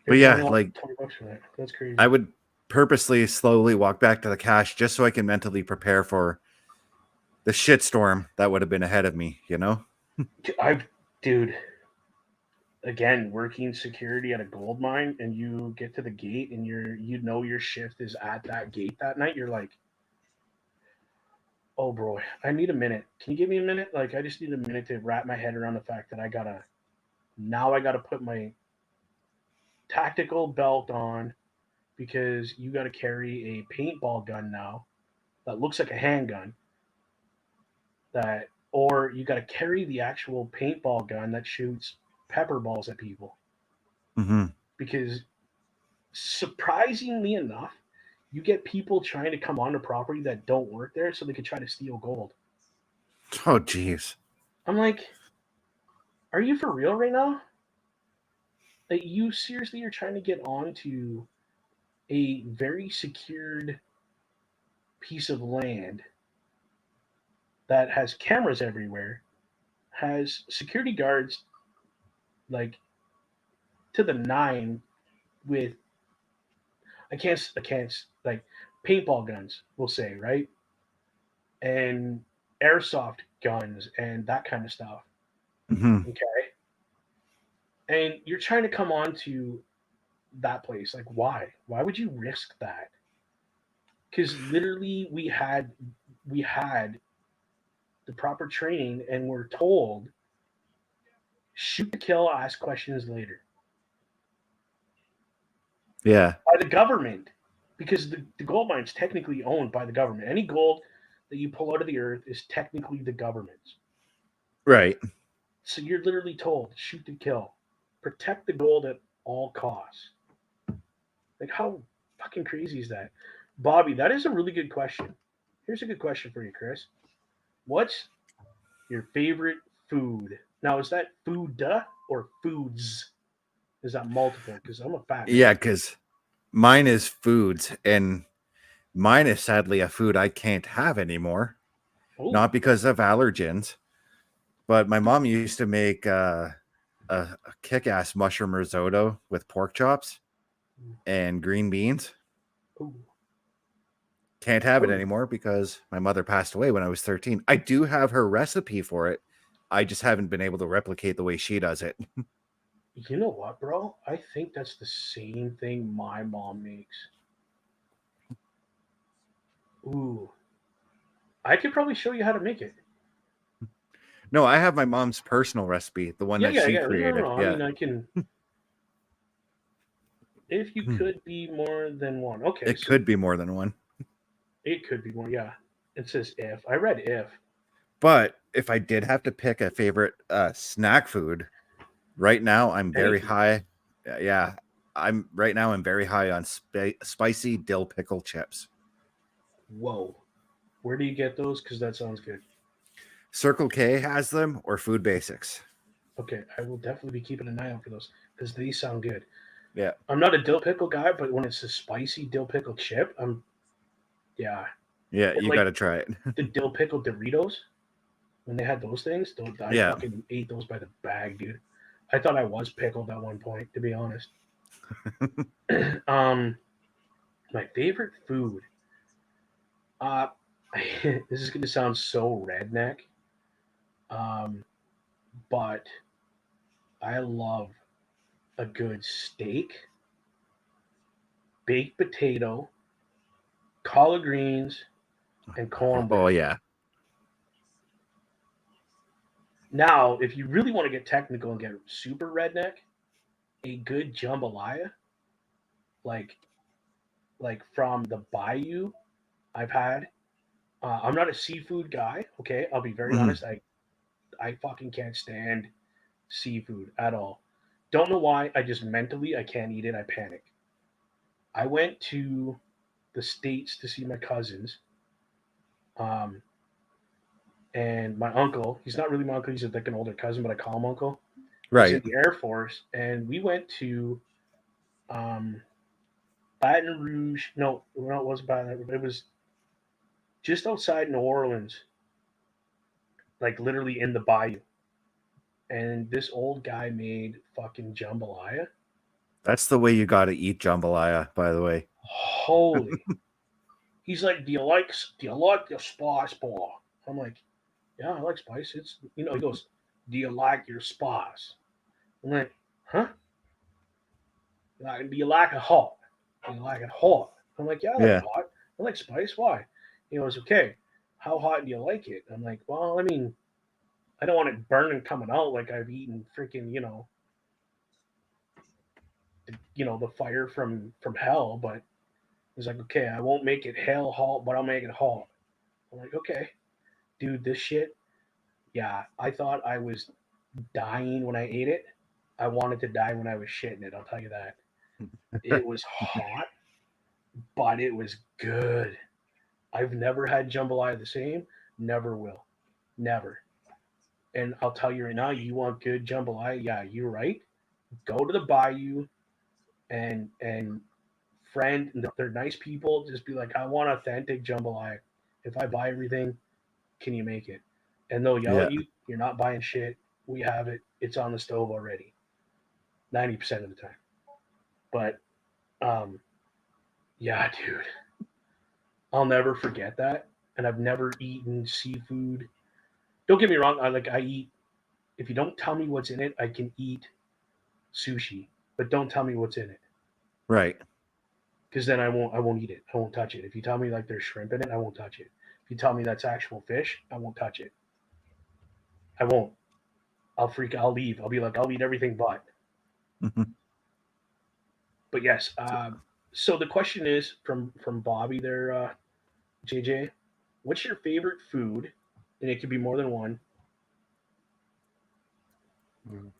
But People only yeah, want like $20 for that. That's I crazy. would purposely slowly walk back to the cash just so I can mentally prepare for the shitstorm that would have been ahead of me, you know? I've, dude, again, working security at a gold mine, and you get to the gate, and you know your shift is at that gate that night. You're like, oh, bro, I need a minute. Can you give me a minute? Like, I just need a minute to wrap my head around the fact that I gotta put my tactical belt on because you got to carry a paintball gun now that looks like a handgun that or you got to carry the actual paintball gun that shoots pepper balls at people Hmm. because surprisingly enough you get people trying to come onto property that don't work there so they could try to steal gold. Oh, jeez. I'm like, are you for real right now? Like, you seriously are trying to get onto a very secured piece of land that has cameras everywhere, has security guards like to the nine with I can't like paintball guns, we'll say, right? And airsoft guns and that kind of stuff. Hmm. Okay. And you're trying to come on to that place. Like, why? Why would you risk that? Because literally we had the proper training and we're told Shoot to kill, ask questions later. Yeah. By the government. Because the gold mine's technically owned by the government. Any gold that you pull out of the earth is technically the government's. Right. So you're literally told shoot to kill. Protect the gold at all costs. Like how fucking crazy is that? Bobby, that is a really good question. Here's a good question for you, Chris. What's your favorite food? Now, is that food or foods? Is that multiple? Because I'm a fat Yeah, man. because mine is foods, and mine is sadly a food I can't have anymore. Oh, Not because of allergens, but my mom used to make a kick-ass mushroom risotto with pork chops and green beans. oh, Can't have it oh. anymore because my mother passed away when I was 13. I do have her recipe for it. I just haven't been able to replicate the way she does it. You know what, bro? I think that's the same thing my mom makes. Ooh, I could probably show you how to make it. No, I have my mom's personal recipe, the one Yeah, that yeah, she yeah. No, no, created. no. I Yeah. mean, I can. If you could be more than one. Okay, It so could be more than one. it could be more. Yeah. It says if. I read if. But if I did have to pick a favorite snack food, right now I'm very Anything. high. Yeah, I'm very high on spicy dill pickle chips. Whoa. Where do you get those? Because that sounds good. Circle K has them or Food Basics. Okay, I will definitely be keeping an eye out for those because these sound good. Yeah. I'm not a dill pickle guy, but when it's a spicy dill pickle chip, yeah. Yeah, And you got like to try it. the dill pickle Doritos, when they had those things, I Yeah. fucking ate those by the bag, dude. I thought I was pickled at one point, to be honest. um, my favorite food. Uh, this is gonna sound so redneck. Um, but I love a good steak, baked potato, collard greens, and Oh cornbread. yeah. Now, if you really want to get technical and get super redneck, a good jambalaya, like from the bayou, I've had. I'm not a seafood guy. Okay, I'll be very Mhm. honest. I fucking can't stand seafood at all. Don't know why. I just mentally I can't eat it. I panic. I went to the states to see my cousins, um, and my uncle. He's not really my uncle. He's like an older cousin, but I call him uncle. Was in Right. the Air Force, and we went to um, Baton Rouge. No, it wasn't Baton Rouge. It was just outside New Orleans, like literally in the bayou. And this old guy made fucking jambalaya. That's the way you got to eat jambalaya, by the way. Holy! He's like, do you like the spice bar? I'm like, yeah, I like spice. He goes, do you like your spice? I'm like, huh? Like, do you like it hot? Do you like it hot? I'm like, yeah, I like it Yeah. hot. I like spice. Why? He goes, okay. How hot do you like it? I'm like, well, I mean, I don't want it burning coming out like I've eaten freaking, the fire from hell. But he's like, okay, I won't make it hell hot, but I'll make it hot. I'm like, okay, dude, this shit. Yeah, I thought I was dying when I ate it. I wanted to die when I was shitting it. I'll tell you that. It was hot, but it was good. I've never had jambalaya the same. Never will. Never. And I'll tell you right now, you want good jambalaya? Yeah, you're right. Go to the bayou and friend. They're nice people. Just be like, I want authentic jambalaya. If I buy everything, can you make it? And they'll yell Yeah. at you. You're not buying shit. We have it. It's on the stove already. 90% of the time. But yeah, dude, I'll never forget that. And I've never eaten seafood. Don't get me wrong. I eat. If you don't tell me what's in it, I can eat sushi. But don't tell me what's in it, Right. because then I won't eat it. I won't touch it. If you tell me like there's shrimp in it, I won't touch it. If you tell me that's actual fish, I won't touch it. I won't. I'll leave. I'll be like, I'll eat everything but. Mhm. But yes. So the question is from Bobby there, JJ. What's your favorite food? And it could be more than one, Mm.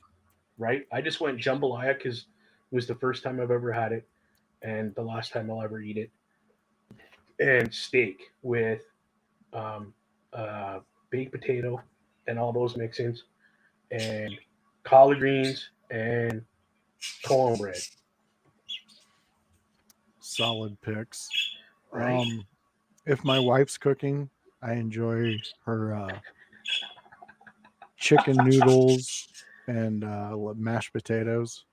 right? I just went jambalaya because it was the first time I've ever had it, and the last time I'll ever eat it. And steak with um, uh, baked potato and all those mixins, and collard greens and cornbread, Solid picks. right? If my wife's cooking, I enjoy her chicken noodles and mashed potatoes.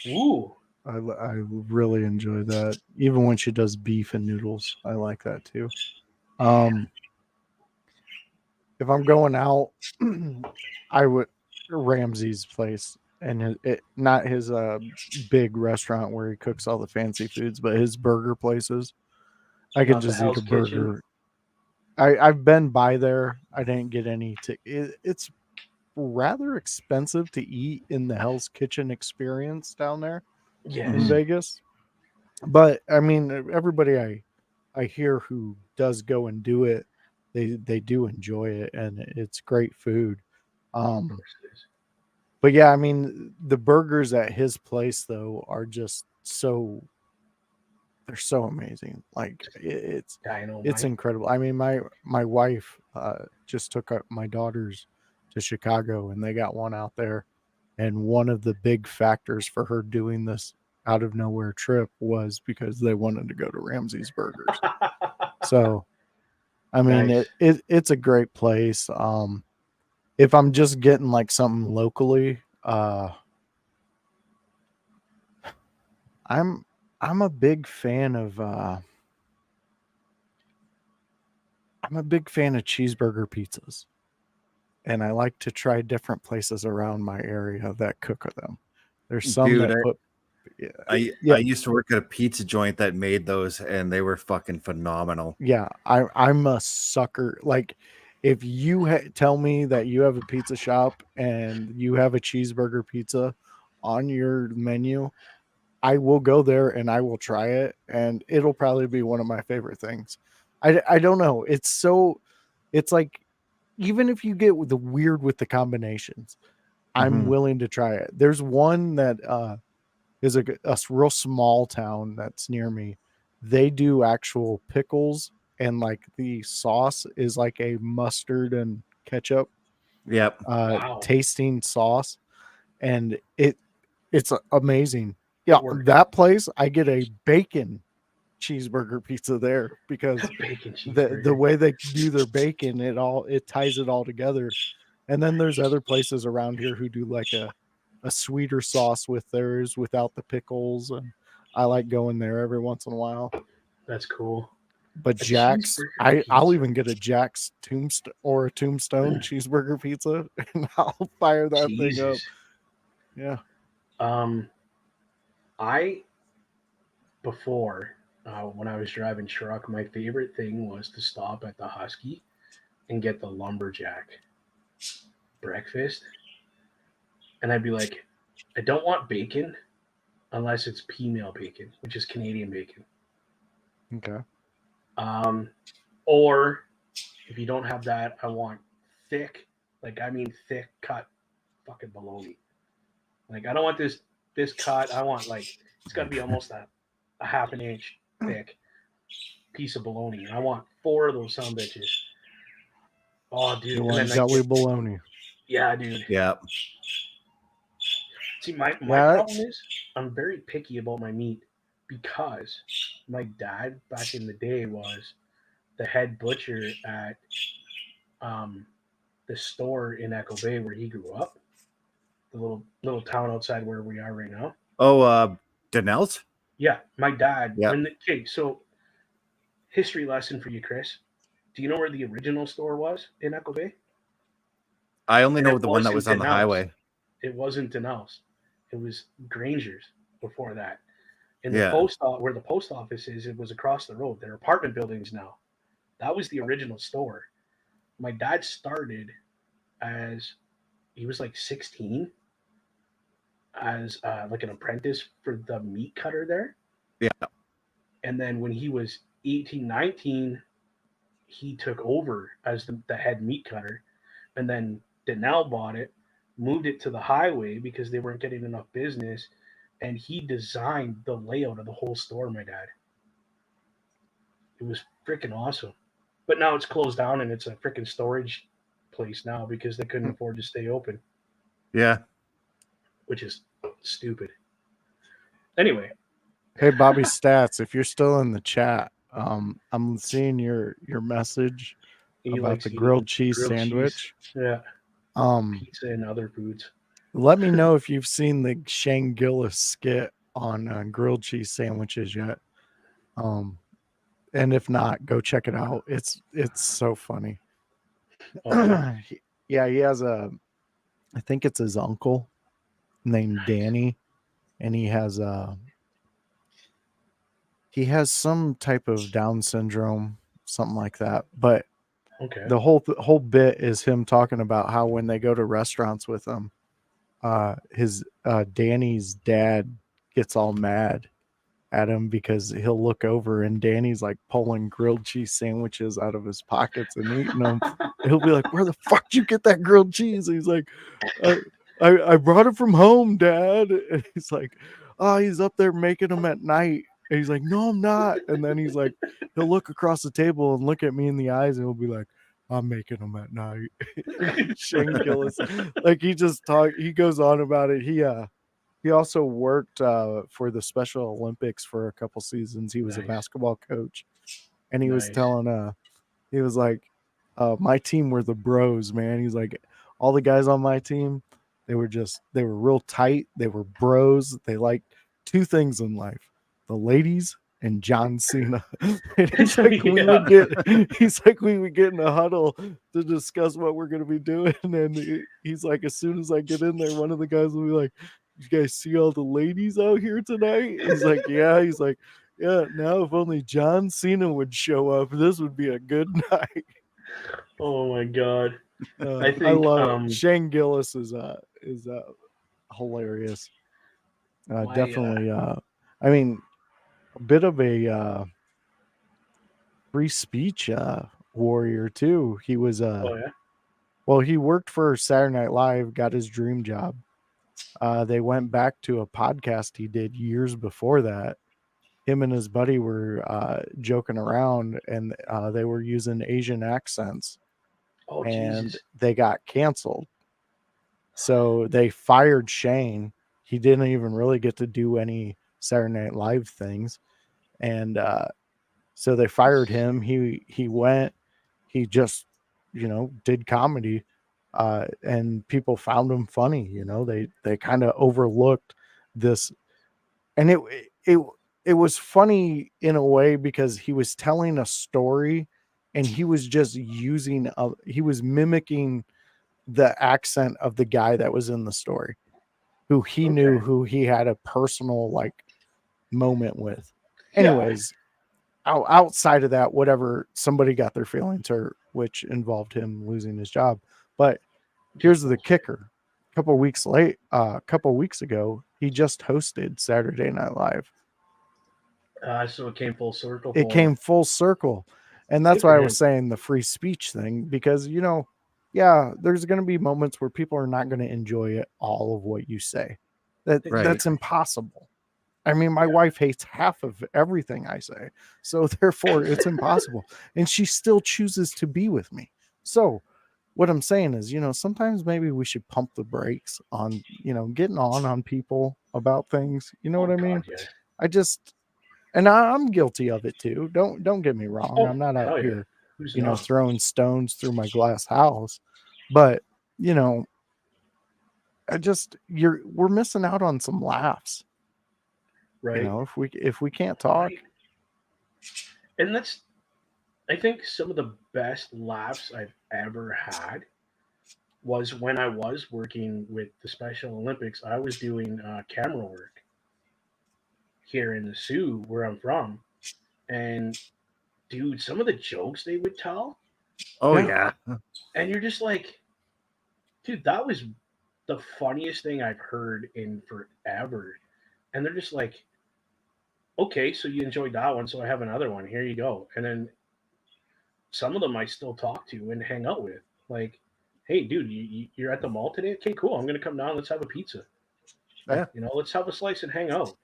Ooh, I really enjoy that. Even when she does beef and noodles, I like that too. Um, if I'm going out, I would Ramsey's place and not his big restaurant where he cooks all the fancy foods, but his burger places. I could not the just eat Hell's a Kitchen. burger. I've been by there. I didn't get any. It's rather expensive to eat in the Hell's Kitchen experience down there in Yes, Mhm. Vegas. But I mean, everybody I hear who does go and do it, they do enjoy it, and it's great food. of Um, course it is. but yeah, I mean, the burgers at his place though are just so they're so amazing. Like it's Dynamite. incredible. I mean, my wife just took my daughters to Chicago, and they got one out there. And one of the big factors for her doing this out of nowhere trip was because they wanted to go to Ramsey's Burgers. So I mean, Nice. it's a great place. If I'm just getting like something locally, I'm I'm a big fan of I'm a big fan of cheeseburger pizzas, and I like to try different places around my area that cook them. There's some Dude, that put yeah, I yeah, used to work at a pizza joint that made those, and they were fucking phenomenal. yeah. I'm a sucker. Like, if you tell me that you have a pizza shop and you have a cheeseburger pizza on your menu, I will go there and I will try it, and it'll probably be one of my favorite things. I don't know. It's like even if you get the weird with the combinations, I'm Mhm. willing to try it. There's one that is a real small town that's near me. They do actual pickles, and like the sauce is like a mustard and ketchup Yep. Wow. tasting sauce, and it's amazing. Yeah, It works. that place I get a bacon cheeseburger pizza there because Bacon the cheeseburger. way they do their bacon, it ties it all together. And then there's other places around here who do like a sweeter sauce with theirs without the pickles, and I like going there every once in a while. That's cool. But A Jack's, cheeseburger I'll pizza. even get a Jack's tombstone cheeseburger pizza, and I'll fire that thing up. Jesus. Yeah. Um, I before when I was driving truck, my favorite thing was to stop at the Husky and get the lumberjack breakfast, and I'd be like, I don't want bacon unless it's female bacon, which is Canadian bacon. Okay. Um, or if you don't have that, I want thick, like I mean thick cut fucking bologna. Like I don't want this cut. I want like it's got to be almost a half an inch thick piece of bologna, and I want four of those some bitches. Oh, You dude, and want then like jelly bologna? yeah, dude. Yep. See, my Yeah. problem is I'm very picky about my meat because my dad back in the day was the head butcher at um, the store in Echo Bay where he grew up, the little town outside where we are right now. Oh, Danelle's? Yeah, my dad. Yep. When the okay, so history lesson for you, Chris. Do you know where the original store was in Echo Bay? I only And know it the one that wasn't was on the Danelle's. highway. It wasn't Danelle's. It was Granger's before that. In the Yeah. where the post office is, it was across the road. They're apartment buildings now. That was the original store. My dad started as he was like 16 as like an apprentice for the meat cutter there. Yeah. And then when he was 18, 19, he took over as the head meat cutter. And then Danelle bought it, moved it to the highway because they weren't getting enough business. And he designed the layout of the whole store, my dad. It was freaking awesome. But now it's closed down and it's a freaking storage place now because they couldn't afford to stay open, Yeah. which is stupid. Anyway, Hey, Bobby Stats, if you're still in the chat, I'm seeing your message he about likes the grilled eating cheese grilled cheese, sandwich. yeah, Um, pizza and other foods. Let me know if you've seen the Shane Gillis skit on grilled cheese sandwiches yet. Um, and if not, go check it out. It's so funny. Oh yeah, Yeah, he has I think it's his uncle named Danny, and he has some type of Down syndrome, something like that. But okay. the whole bit is him talking about how when they go to restaurants with him, his Danny's dad gets all mad at him because he'll look over and Danny's like pulling grilled cheese sandwiches out of his pockets and eating them. He'll be like, "Where the fuck did you get that grilled cheese?" And he's like, uh, I brought it from home, Dad." And he's like, "Oh, he's up there making them at night." And he's like, "No, I'm not." And then he's like, he'll look across the table and look at me in the eyes and he'll be like, "I'm making them at night." Shane Gillis, like he goes on about it. He also worked for the Special Olympics for a couple seasons. He was a Nice, basketball coach, and he was nice. telling he was like, my team were the bros, man. He's like, all the guys on my team, they were real tight. They were bros. They liked two things in life: the ladies and John Cena. And Yeah. he's like, we would get in a huddle to discuss what we're gonna be doing. And he's like, as soon as I get in there, one of the guys will be like, "You guys see all the ladies out here tonight?" He's like, "Yeah." He's like, "Yeah, now if only John Cena would show up, this would be a good night." Oh my god. I I think love Shane Gillis is hilarious. my Definitely. I mean, a bit of a free speech warrior too. He was oh yeah. well, he worked for Saturday Night Live, got his dream job. They went back to a podcast he did years before that. Him and his buddy were joking around, and they were using Asian accents, Oh and Jesus. they got canceled. So they fired Shane. He didn't even really get to do any Saturday Night Live things, and so they fired him. He went. He just did comedy, and people found him funny. They kind of overlooked this, and it it was funny in a way because he was telling a story, and he was just he was mimicking the accent of the guy that was in the story, who he Okay. knew, who he had a personal like moment with. Yeah. Anyways, outside of that, whatever, somebody got their feelings hurt, which involved him losing his job. But here's the kicker: a couple weeks ago, he just hosted Saturday Night Live. So it came full circle It for him. came full circle, and that's Good for why I was him. saying the free speech thing, because yeah, there's going to be moments where people are not going to enjoy it all of what you say. Right. That's Exactly. impossible. I mean, my Yeah. wife hates half of everything I say, so therefore it's impossible, and she still chooses to be with me. So what I'm saying is, sometimes maybe we should pump the brakes on, getting on people about things. You know Oh what I God, mean? yeah. I just, and I'm guilty of it too. Don't get me wrong. Oh I'm not out hell yeah. here, Who's not? throwing stones through my glass house, but you know, we're missing out on some laughs. Right. If we can't talk, Right. And that's I think some of the best laughs I've ever had was when I was working with the Special Olympics. I was doing camera work here in the Sioux, where I'm from, and dude, some of the jokes they would tell, Oh yeah, yeah. and you're just like, dude, that was the funniest thing I've heard in forever. And they're just like, okay, so you enjoyed that one, so I have another one. Here you go. And then some of them I still talk to and hang out with. Like, hey, dude, you're at the mall today? Okay, cool. I'm gonna come down. Let's have a pizza. Yeah. Let's have a slice and hang out.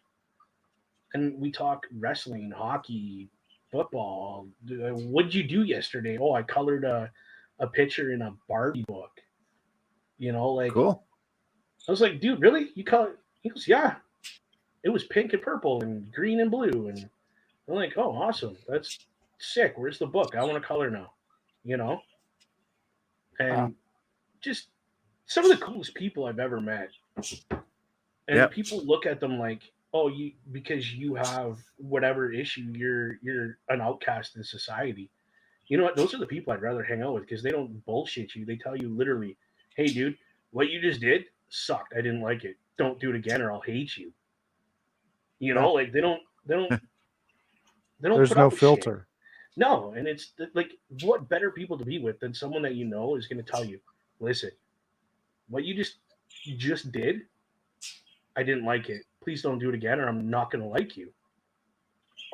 And we talk wrestling, hockey, football. What'd you do yesterday? Oh, I colored a picture in a Barbie book. Like Cool. I was like, dude, really? You color? He goes, yeah. It was pink and purple and green and blue, and I'm like, oh, awesome. That's sick. Where's the book? I want to color now. You know, Wow. and just some of the coolest people I've ever met. And Yep. people look at them like, oh, you because you have whatever issue, you're an outcast in society. You know what? Those are the people I'd rather hang out with because they don't bullshit you. They tell you literally, hey, dude, what you just did sucked. I didn't like it. Don't do it again, or I'll hate you. Yeah. Like they don't There's put no up with shit. filter. No, and it's like what better people to be with than someone that you know is going to tell you, listen, what you just did, I didn't like it. Please don't do it again, or I'm not going to like you.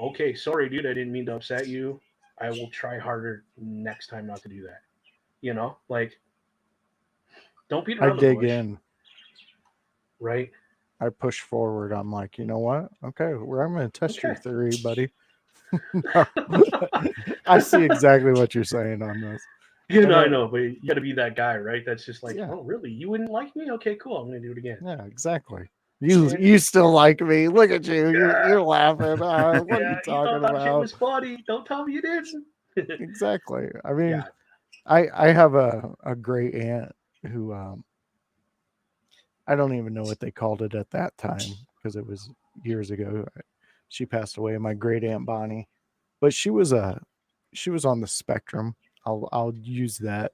Okay, sorry, dude. I didn't mean to upset you. I will try harder next time not to do that. Like don't beat I around the dig bush, in. right? I push forward. I'm like, you know what? Okay, well, I'm going to test your Okay. theory, buddy. I see exactly what you're saying on this. I know, but you got to be that guy, right? That's just like, Yeah. oh, really? You wouldn't like me? Okay, cool. I'm going to do it again. Yeah, exactly. You And still like me. Look at you. You're laughing. What are yeah, you you thought talking that shit about? was funny. Don't tell me you didn't. Exactly. I mean, Yeah. I have a great aunt who I don't even know what they called it at that time because it was years ago. She passed away, my great aunt Bonnie. But she was on the spectrum. I'll use that.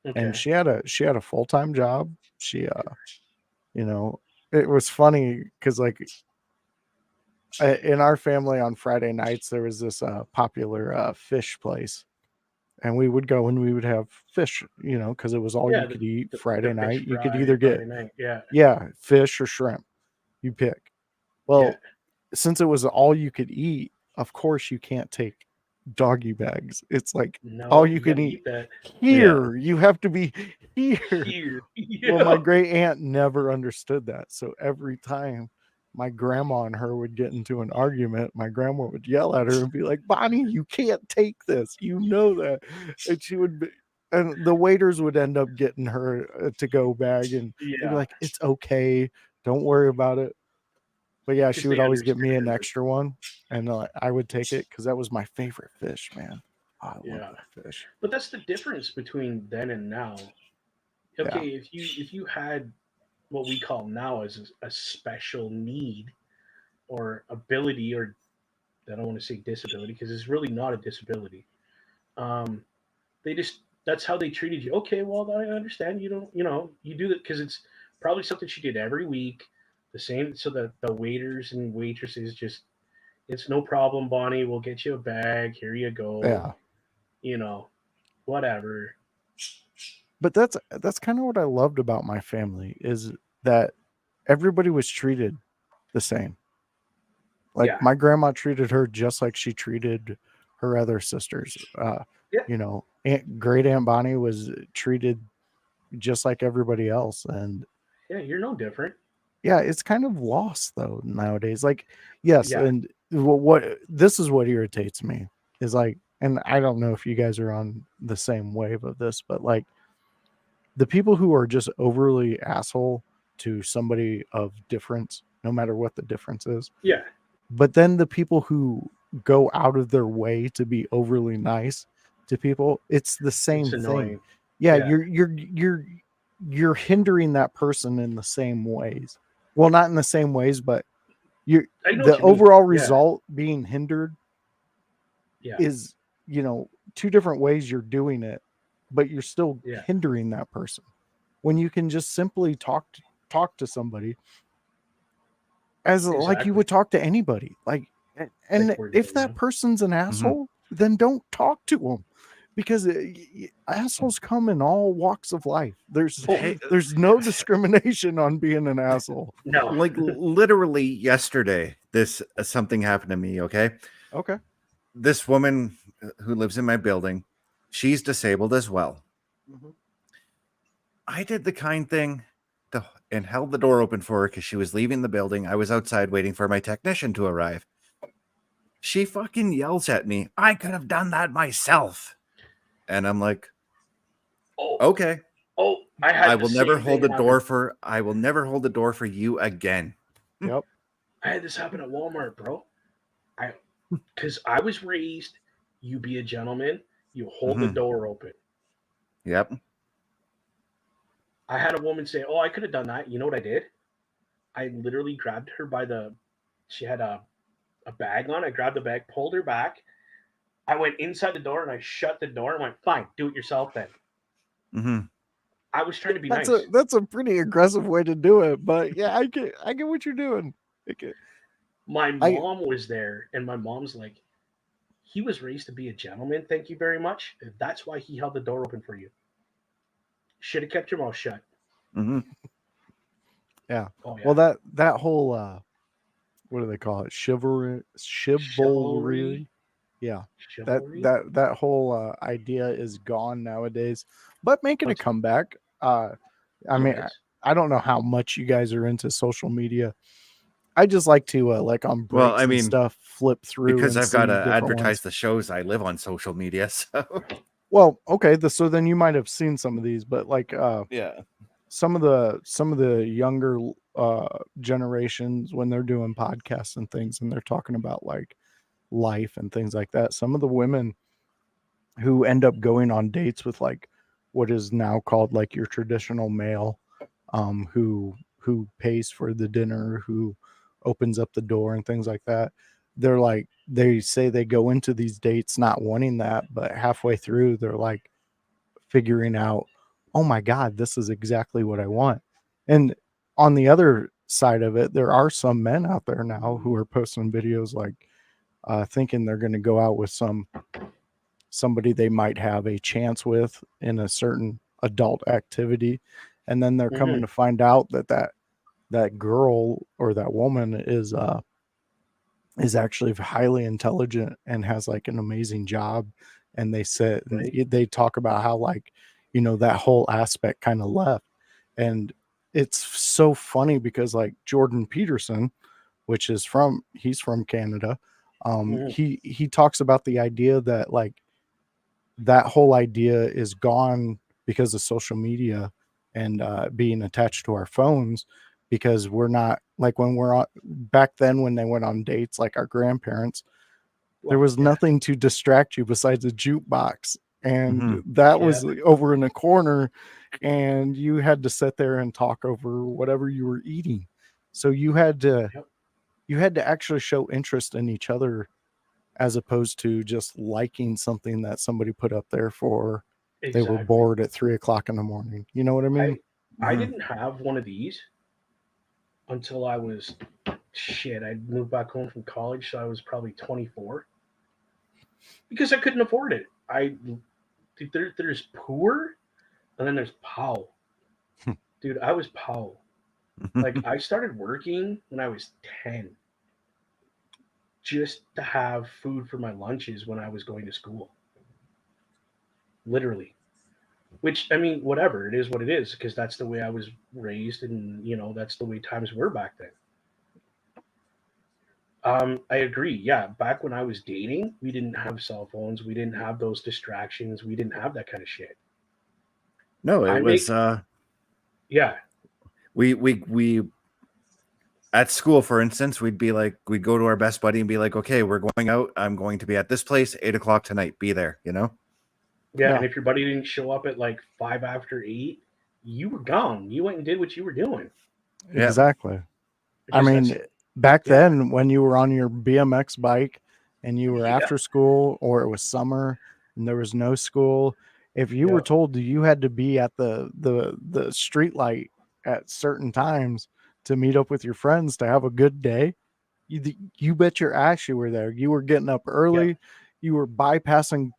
And Okay. she had a full-time job. She you know, it was funny because like in our family on Friday nights there was this popular fish place, and we would go and we would have fish, because it was all Yeah. you The, could eat the Friday fish night. You could fry either get, Friday night. Yeah. fish or shrimp, you pick. Yeah. Well, since it was all you could eat, of course you can't take doggy bags. It's like all No, you you got can to eat eat that Yeah. here. You have to be here. here. Well, my great aunt never understood that. So every time my grandma and her would get into an argument, my grandma would yell at her and be like, Bonnie, you can't take this. You know that. And she would be, and the waiters would end up getting her a to go bag, and they'd be Yeah. like, it's okay. Don't worry about it. But yeah, Because she would they always give me an understand. extra one, and I would take it because that was my favorite fish, man. Oh, I love Yeah. that fish. But that's the difference between then and now. Yeah. Okay, if you had what we call now as a special need or ability, or I don't want to say disability because it's really not a disability. Um, they just that's how they treated you. Okay, well I understand. You don't, you do that because it's probably something she did every week, the same. So the waiters and waitresses just, it's no problem, Bonnie. We'll get you a bag. Here you go. Yeah. You know, whatever. But that's kind of what I loved about my family is that everybody was treated the same. Like Yeah, my grandma treated her just like she treated her other sisters. yeah, Great Aunt Bonnie was treated just like everybody else, and yeah. You're no different. yeah, it's kind of lost though nowadays. Like, yes, Yeah, and what this is what irritates me is like, and I don't know if you guys are on the same wave of this, but like the people who are just overly asshole to somebody of difference, no matter what the difference is. yeah. But then the people who go out of their way to be overly nice to people, it's the It's same thing. annoying. Yeah, Yeah, you're hindering that person in the same ways. Well, not in the same ways, but you I know what the you mean. overall Yeah, result being hindered yeah, is, two different ways you're doing it, but you're still yeah. hindering that person. When you can just simply talk to somebody as like you Exactly. would talk to anybody. Like, Like and we're if doing that now. person's an Mhm. asshole, then don't talk to them. because assholes come in all walks of life. There's Oh, Hey, there's no discrimination on being an asshole. no. like literally yesterday, this something happened to me. Okay, Okay. this woman who lives in my building, she's disabled as well. Mhm. I did the kind thing and held the door open for her because she was leaving the building. I was outside waiting for my technician to arrive. She fucking yells at me, I could have done that myself. And I'm like, Oh, okay, oh, I I had the will never same hold thing the door happen. for I will never hold the door for you again. Yep. I had this happen at Walmart, bro. I because I was raised, you be a gentleman, you hold the Mhm. door open. Yep. I had a woman say, "Oh, I could have done that." You know what I did? I literally grabbed her by the. She had a bag on. I grabbed the bag, pulled her back. I went inside the door and I shut the door and went, "Fine, do it yourself then." Hmm. I was trying to be That's a nice. that's a pretty aggressive way to do it, but yeah, I get what you're doing. My I mom was there, and my mom's like, "He was raised to be a gentleman. Thank you very much. That's why he held the door open for you. Should have kept your mouth shut." Hmm. yeah. Oh Well, yeah, that whole what do they call it? chivalry, Chivalry. Yeah. That chivalry. that that whole idea is gone nowadays, but making a What's comeback. I mean, yes? I don't know how much you guys are into social media. I just like to like on Well, I breaks and mean, stuff, flip through because and I've got to see different advertise ones. the shows I live on social media. So Well, okay, so then you might have seen some of these, but like yeah. some of the younger generations when they're doing podcasts and things and they're talking about like life and things like that. Some of the women who end up going on dates with like what is now called like your traditional male, who pays for the dinner, who opens up the door and things like that. They're like they say they go into these dates not wanting that, but halfway through they're like figuring out, oh my God, this is exactly what I want. And on the other side of it, there are some men out there now who are posting videos like thinking they're going to go out with somebody they might have a chance with in a certain adult activity, and then they're coming Hmm. to find out that girl or that woman is actually highly intelligent and has like an amazing job. And they said and Right. they talk about how like that whole aspect kind of left. And it's so funny because like Jordan Peterson, which is he's from Canada, Hmm. he talks about the idea that like that whole idea is gone because of social media and being attached to our phones, because we're not like when we're on back then when they went on dates like our grandparents, there Well, was yeah, nothing to distract you besides a jukebox, and Hmm. that yeah, was over in a corner, and you had to sit there and talk over whatever you were eating. So yep, you had to actually show interest in each other as opposed to just liking something that somebody put up there for they were exactly. bored at 3 o'clock in the morning. You know what I mean? I Hmm. didn't have one of these until I was shit. I moved back home from college, so I was probably 24 because I couldn't afford it. There's poor and then there's pow. Dude, I was pow. Like I started working when I was 10 just to have food for my lunches when I was going to school. Literally. Which I mean, whatever, it is what it is because that's the way I was raised and that's the way times were back then. I agree. Yeah, back when I was dating, we didn't have cell phones, we didn't have those distractions, we didn't have that kind of shit. No, it I was make Yeah, we at school, for instance, we'd go to our best buddy and be like, okay, we're going out. I'm going to be at this place 8 o'clock tonight. Be there, you know? yeah, Yeah, and if your buddy didn't show up at like 5 after 8, you were gone. You went and did what you were doing Yeah. exactly. I because that's mean, back yeah, then when you were on your BMX bike and you were yeah, after school or it was summer and there was no school, if you were yeah, told that you had to be at the street light at certain times to meet up with your friends to have a good day, you bet your ass you were there. You were getting up yeah, early. You were bypassing.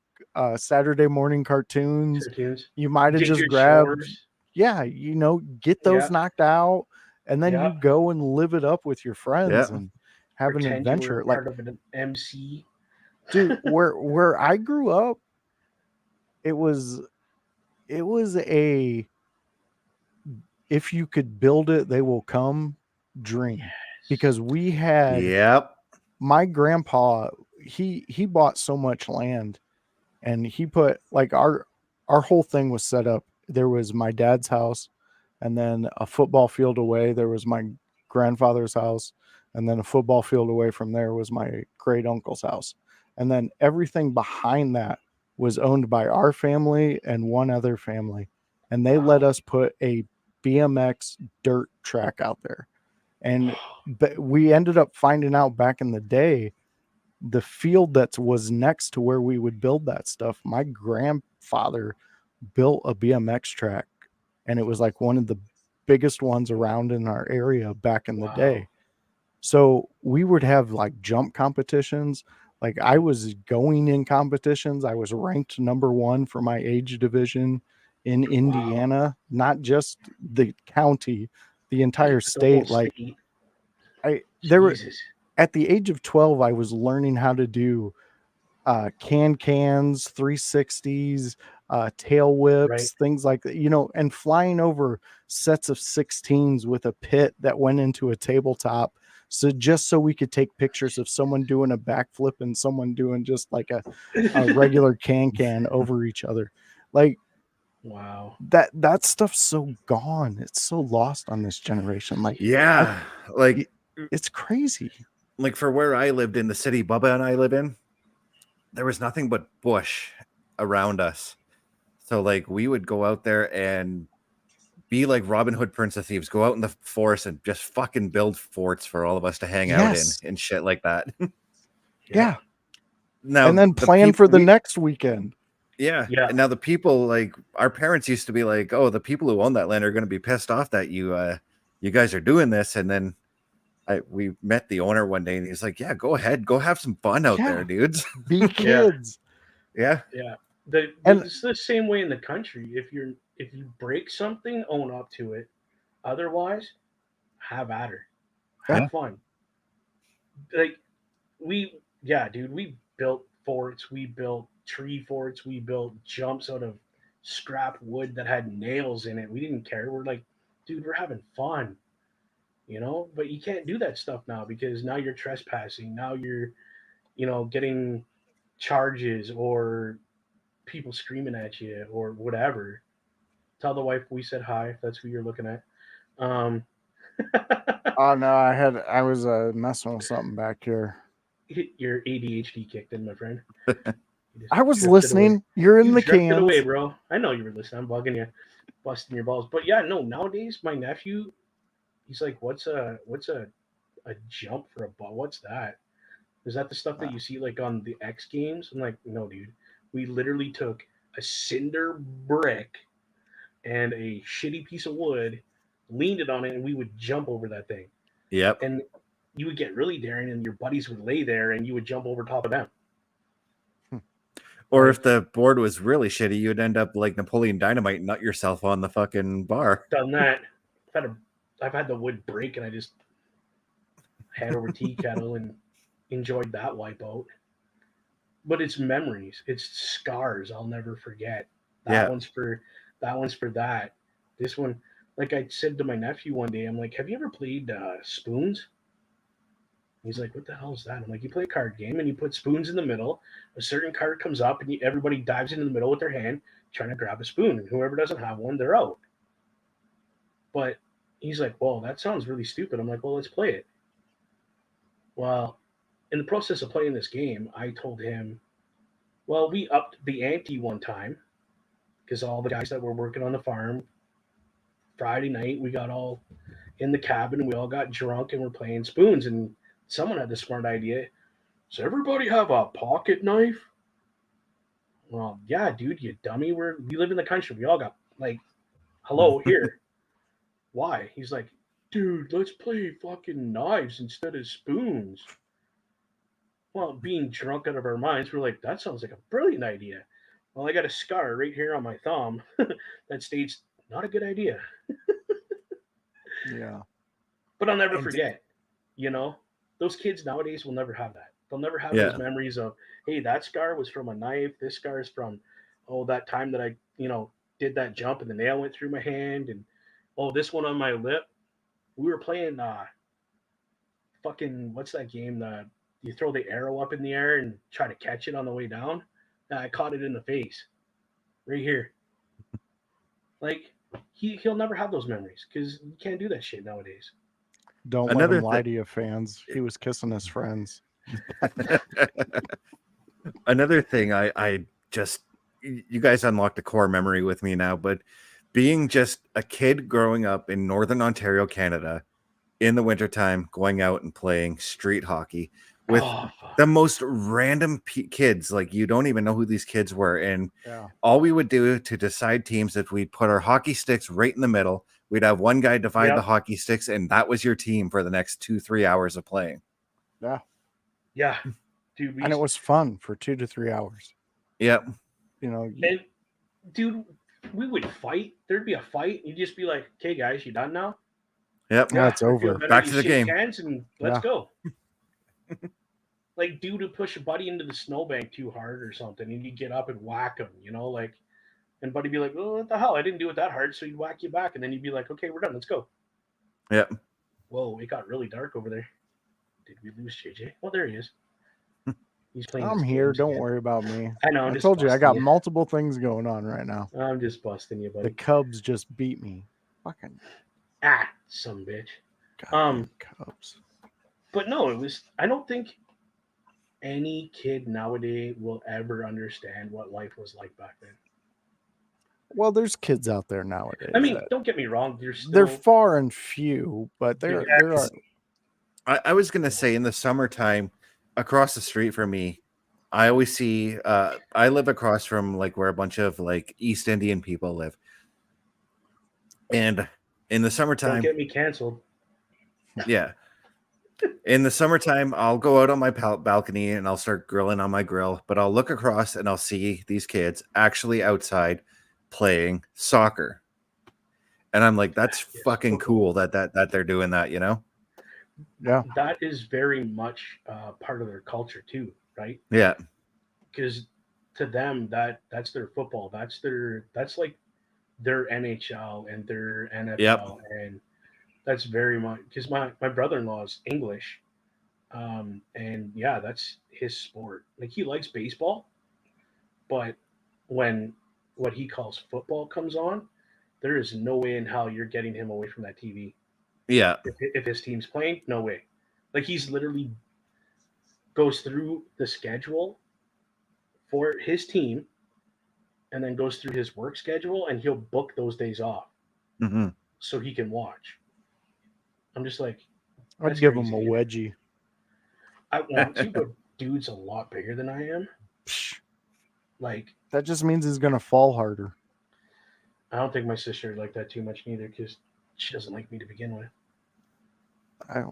Saturday morning cartoons. Cartoons. You might have Did just your grabbed, chores. yeah, get those Yeah. knocked out, and then Yeah. you go and live it up with your friends Yeah. and have an Pretend you were adventure. Like, part of an MC. dude, where I grew up, it was a if you could build it, they will come dream, Yes. because we had Yep. my grandpa. He bought so much land, and he put like our whole thing was set up. There was my dad's house, and then a football field away there was my grandfather's house, and then a football field away from there was my great uncle's house, and then everything behind that was owned by our family and one other family, and they let Wow. us put a BMX dirt track out there. And we ended up finding out back in the day, the field that was next to where we would build that stuff, my grandfather built a BMX track, and it was like one of the biggest ones around in our area back in the Wow. day. So we would have like jump competitions. Like, I was going in competitions. I was ranked number 1 for my age division in Wow. Indiana, not just the county, the entire The whole state. Like, state. I there were Jesus. at the age of 12, I was learning how to do cans, 360s, tail Right. whips, things like that, and flying over sets of 16s with a pit that went into a tabletop. So just so we could take pictures of someone doing a backflip and someone doing just like a regular can over each other. Like, Wow. that stuff's so gone. It's so lost on this generation. Like, I, Yeah. Like it's crazy. like for where I lived in the city Bubba and I live in, there was nothing but bush around us. So like we would go out there and be like Robin Hood Prince of Thieves, go out in the forest and just fucking build forts for all of us to hang out in Yes. and shit like that. Yep. Yeah. And Now then the plan people for the next weekend. yeah. Yeah. And now the people, like our parents used to be like, oh, the people who own that land are going to be pissed off that you guys are doing this. And then we met the owner one day and he's like, yeah, go ahead, go have some fun out there, Yeah. dudes. Be Yeah. kids. Yeah. Yeah. And It's the same way in the country. If you break something, own up to it. Otherwise, have at her. yeah, Have fun. Like yeah, dude, we built forts, we built tree forts, we built jumps out of scrap wood that had nails in it. We didn't care. We're like, dude, we're having fun, But you can't do that stuff now because now you're trespassing. Now you're, getting charges or people screaming at you or whatever. Tell the wife we said hi if that's who you're looking at. Um, oh no, I was messing with something back here. your ADHD kicked in, my friend. You just I was drifted away. listening. You're in You the drifted away, cans. bro. I know you were listening. I'm bugging you, busting your balls. But yeah, no. Nowadays, my nephew, he's like, "What's a jump for a ball? What's that? Is that the stuff that you see like on the X Games?" I'm like, "No, dude. We literally took a cinder brick and a shitty piece of wood, leaned it on it, and we would jump over that thing. Yep. And you would get really daring, and your buddies would lay there, and you would jump over top of them. Or Like if the board was really shitty, you'd end up like Napoleon Dynamite and nut yourself on the fucking bar. done that. I've had the wood break, and I just head over tea kettle and enjoyed that wipeout. But it's memories, it's scars I'll never forget. That Yeah. one's for that one's for that. This one, like I said to my nephew one day, I'm like, "Have you ever played spoons?" He's like, "What the hell is that?" I'm like, "You play a card game and you put spoons in the middle. A certain card comes up and everybody dives into the middle with their hand trying to grab a spoon, and whoever doesn't have one, they're out." But he's like, "Well, that sounds really stupid." I'm like, "Well, let's play it." Well, in the process of playing this game, I told him, "Well, we upped the ante one time because all the guys that were working on the farm, Friday night, we got all in the cabin and we all got drunk and we're playing spoons. And someone had the smart idea. Does everybody have a pocket knife? Well, yeah, dude, you dummy. We live in the country. We all got like, hello, here. Why?" He's like, "Dude, let's play fucking knives instead of spoons." Well, being drunk out of our minds, we're like, that sounds like a brilliant idea. Well, I got a scar right here on my thumb that states not a good idea. Yeah. But I'll never And forget. You know, those kids nowadays will never have that. They'll never have those Yeah. memories of, hey, that scar was from a knife. This scar is from, oh, that time that I, did that jump and the nail went through my hand, and oh, this one on my lip. We were playing fucking what's that game that you throw the arrow up in the air and try to catch it on the way down? I caught it in the face right here. Like he'll never have those memories because you can't do that shit nowadays. don't let Another him lie thing. to you, fans. He was kissing his friends. Another thing, I just you guys unlocked a core memory with me now, but being just a kid growing up in Northern Ontario, Canada, in the wintertime, going out and playing street hockey with Oh fuck. the most random kids. Like, you don't even know who these kids were. And Yeah. all we would do to decide teams is we'd put our hockey sticks right in the middle. We'd have one guy divide the Yep. hockey sticks, and that was your team for the next 2-3 hours of playing. Yeah. Yeah. Dude, And it was fun for 2 to 3 hours. Yep. You know, and dude, we would fight. There'd be a fight. You'd just be like, "Okay, guys, you done now? Yep. Yeah, it's I feel over. better. Back You to the shake game. hands and let's Yeah. go." Like, dude would push a buddy into the snowbank too hard or something, and you'd get up and whack him. Like, and buddy be like, "Oh, what the hell? I didn't do it that hard." So he'd whack you back, and then you'd be like, "Okay, we're done. Let's go." Yep. Whoa, it got really dark over there. Did we lose JJ? Well, there he is. He's playing. I'm his here. games Don't again. worry about me. I know. I told you I got multiple things going on right now. I'm just busting you, The buddy. Cubs just beat me. Fucking Some bitch. goddamn Cubs. But no, it was. I don't think any kid nowadays will ever understand what life was like back then. Well, there's kids out there nowadays. I mean, don't get me wrong. They're far and few, but there are. I was gonna say, in the summertime, across the street from me, I always see. I live across from like where a bunch of like East Indian people live, and in the Don't summertime, get me canceled. yeah, in the summertime, I'll go out on my balcony and I'll start grilling on my grill. But I'll look across and I'll see these kids actually outside playing soccer, and I'm like, that's Yes, fucking football. cool that they're doing that, you know? Yeah. That is very much part of their culture too, right? Yeah. Because to them, that's their football. That's like their NHL and their NFL, and that's very much because my brother-in-law is English, and yeah, that's his sport. Like he likes baseball, but when what he calls football comes on, there is no way in hell you're getting him away from that TV. Yeah. If his team's playing, no way. Like he's literally goes through the schedule for his team and then goes through his work schedule and he'll book those days off Mm-hmm. so he can watch. I'm just like, I'd that's give him a crazy. wedgie. I want to, but dude's a lot bigger than I am. Psh, Like, that just means he's gonna fall harder. I don't think my sister like that too much neither because she doesn't like me to begin with.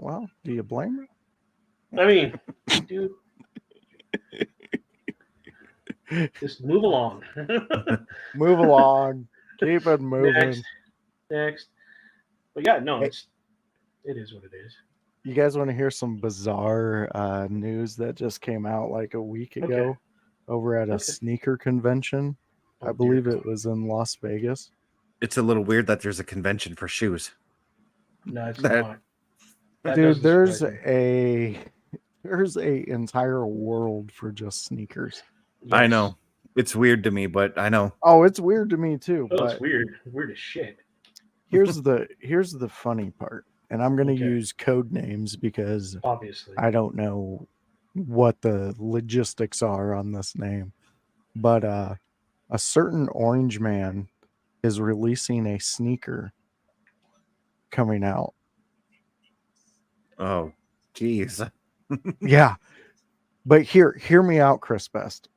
Well, do you blame I mean, dude, just move along. her? Move along. Keep it moving. Next. But yeah, no, Hey. it is what it is. You guys want to hear some bizarre news that just came out like a week ago Okay. over at a Okay. sneaker convention? Oh, I believe dear it was in Las Vegas. It's a little weird that there's a convention for shoes. God. No, it's That- not. That Dude, doesn't there's surprise me. there's a entire world for just sneakers. I Yes. know. It's weird to me, but I know. Oh, it's weird to me too. Oh, But it's weird. Weird as shit. here's the funny part, and I'm gonna Okay. use code names because Obviously. I don't know what the logistics are on this name. But a certain orange man is releasing a sneaker coming out. Oh, geez. Yeah. But hear me out, Chris Best.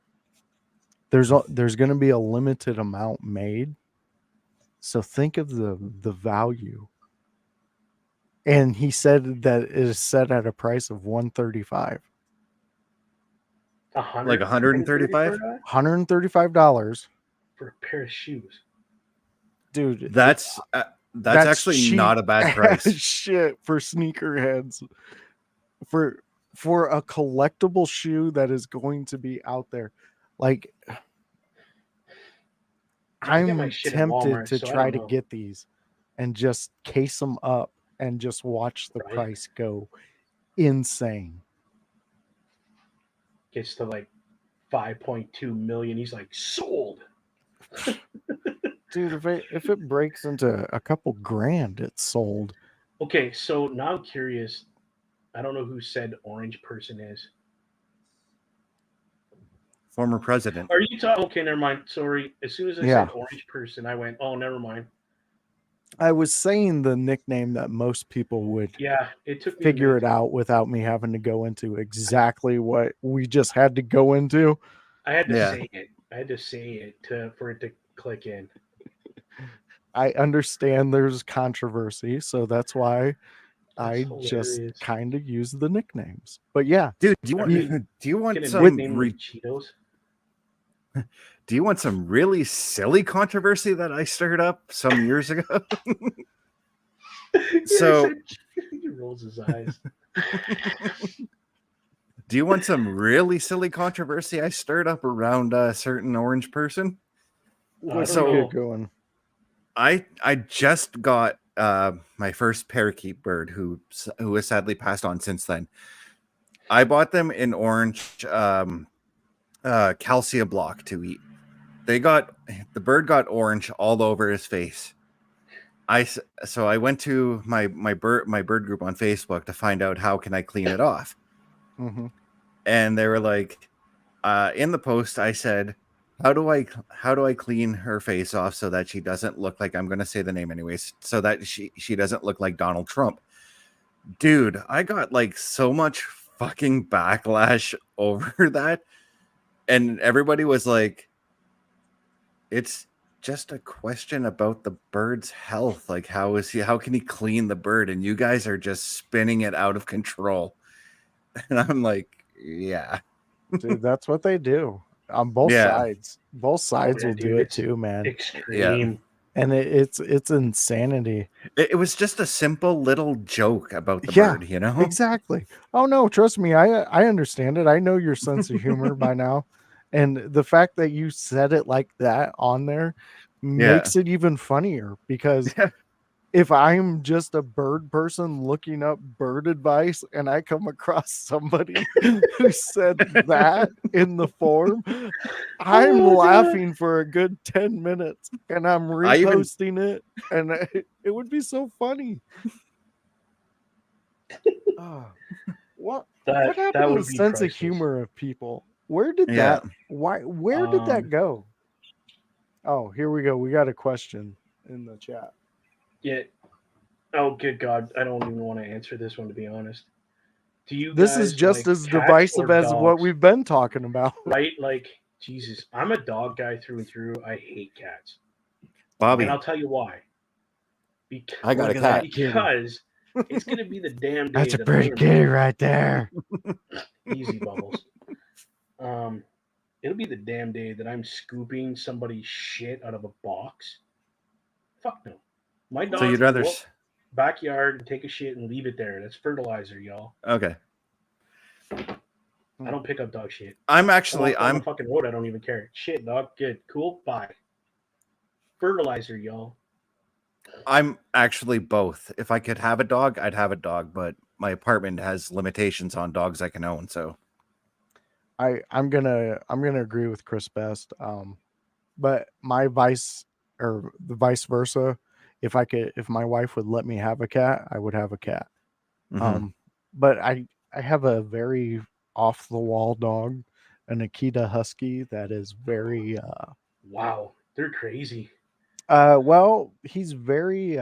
There's going to be a limited amount made. So think of the value. And he said that it is set at a price of $135. Like 135? $135, for a pair of shoes. dude. That's actually cheap not a bad as price. shit for sneakerheads. For a collectible shoe that is going to be out there, like I get my I'm shit at tempted Walmart, to so I try don't to know. get these and just case them up and just watch the Right? price go insane. Gets to like 5.2 million. He's like, sold. Dude, if it breaks into a couple grand, it's sold. Okay, so now I'm curious. I don't know who said orange person is. Former president. Are you talking? Okay, never mind. Sorry. As soon as I Yeah. said orange person, I went, oh, never mind. I was saying the nickname that most people would Yeah, it took me a figure minute. it out without me having to go into exactly what we just had to go into. I had to Yeah. say it. I had to say it for it to click in. I understand there's controversy, so that's why That's I just hilarious. kind of use the nicknames. But yeah, Dude, do you Are want they do you want gonna some nickname like Cheetos? do you want some really silly controversy that I stirred up some years ago? So He rolls his eyes. do you want some really silly controversy I stirred up around a certain orange person? what's don't a know. good going? I just got my first parakeet bird who has sadly passed on since then. I bought them in orange calcia block to eat. The bird got orange all over his face. So I went to my bird group on Facebook to find out how can I clean it off. Mm-hmm. And they were like, in the post I said, how do I clean her face off so that she doesn't look like, I'm going to say the name anyways, so that she doesn't look like Donald Trump. Dude, I got like so much fucking backlash over that, and everybody was like, it's just a question about the bird's health. Like, how can he clean the bird? And you guys are just spinning it out of control. And I'm like, yeah. Dude, that's what they do on both Yeah. sides. Both sides Yeah, will do dude, it it's too, man. extreme. And it's insanity. It was just a simple little joke about the Yeah, bird, you know? exactly. Oh no, trust me, I understand it. I know your sense of humor by now. And the fact that you said it like that on there Yeah. makes it even funnier because Yeah. if I'm just a bird person looking up bird advice and I come across somebody who said that in the form, I'm Oh, God. laughing for a good 10 minutes and I'm I even reposting it and it would be so funny. Oh, what That happened to the would be sense of priceless. humor of people? Where did yeah. where did that Um, go? Oh, here we go. We got a question in the chat. yeah. Oh, good God. I don't even want to answer this one, to be honest. Do you This is guys just like as cats divisive or as what dogs? we've been talking about. Right? Like, Jesus. I'm a dog guy through and through. I hate cats. And Bobby, I'll tell you why. Because, I got Look a at that cat. kitty. it's going to be the damn day That's a that I'm pretty going kitty to right there. easy bubbles. Um, it'll be the damn day that I'm scooping somebody's shit out of a box. Fuck no. My So dog's you'd gonna rather go up backyard and take a shit and leave it there. That's fertilizer, y'all. okay. I don't pick up dog shit. I'm I walk actually down the I'm fucking road. I don't even care. Shit, dog. Good. Cool. Bye. Fertilizer, y'all. I'm actually both. If I could have a dog, I'd have a dog, but my apartment has limitations on dogs I can own, so I'm gonna agree with Chris Best. But my vice or the vice versa, if my wife would let me have a cat, I would have a cat. mhm. But I have a very off the wall dog, an Akita Husky that is very Wow. They're crazy. well, he's very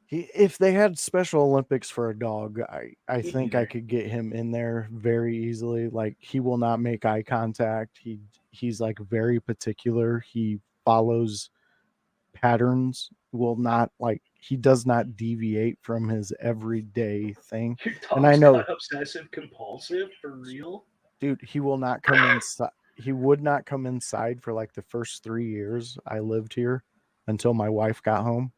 if they had Special Olympics for a dog, I He'd be think I there. could get him in there very easily. Like he will not make eye contact. He's like very particular. He follows patterns. Will not like he does not deviate from his everyday thing. Your And I dog's know, not obsessive compulsive for real. dude, he will not come inside. He would not come inside for like the first 3 years I lived here until my wife got home.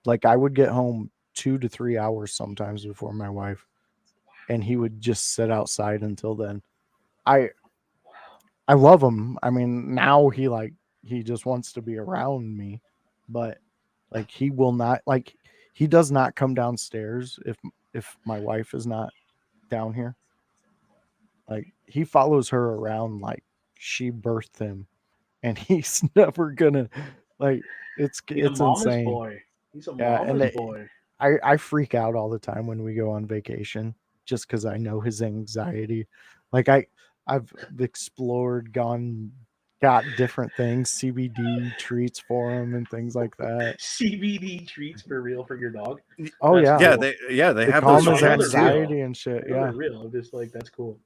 Like I would get home 2 to 3 hours sometimes before my wife, and he would just sit outside until then. I I love him. I mean, now he just wants to be around me, but like he will not he does not come downstairs if my wife is not down here. Like he follows her around like she birthed him, and he's never gonna like He's a it's mama's insane. boy. He's a Yeah, and mama's boy. I freak out all the time when we go on vacation just because I know his anxiety. Like I've explored, got different things, CBD treats for him and things like that. CBD treats for real for your dog. Oh That's yeah, Yeah, cool. they to have No, those calm no, his I know they're strats too. real. anxiety and shit. I know Yeah, they're real. I'm just like, that's cool.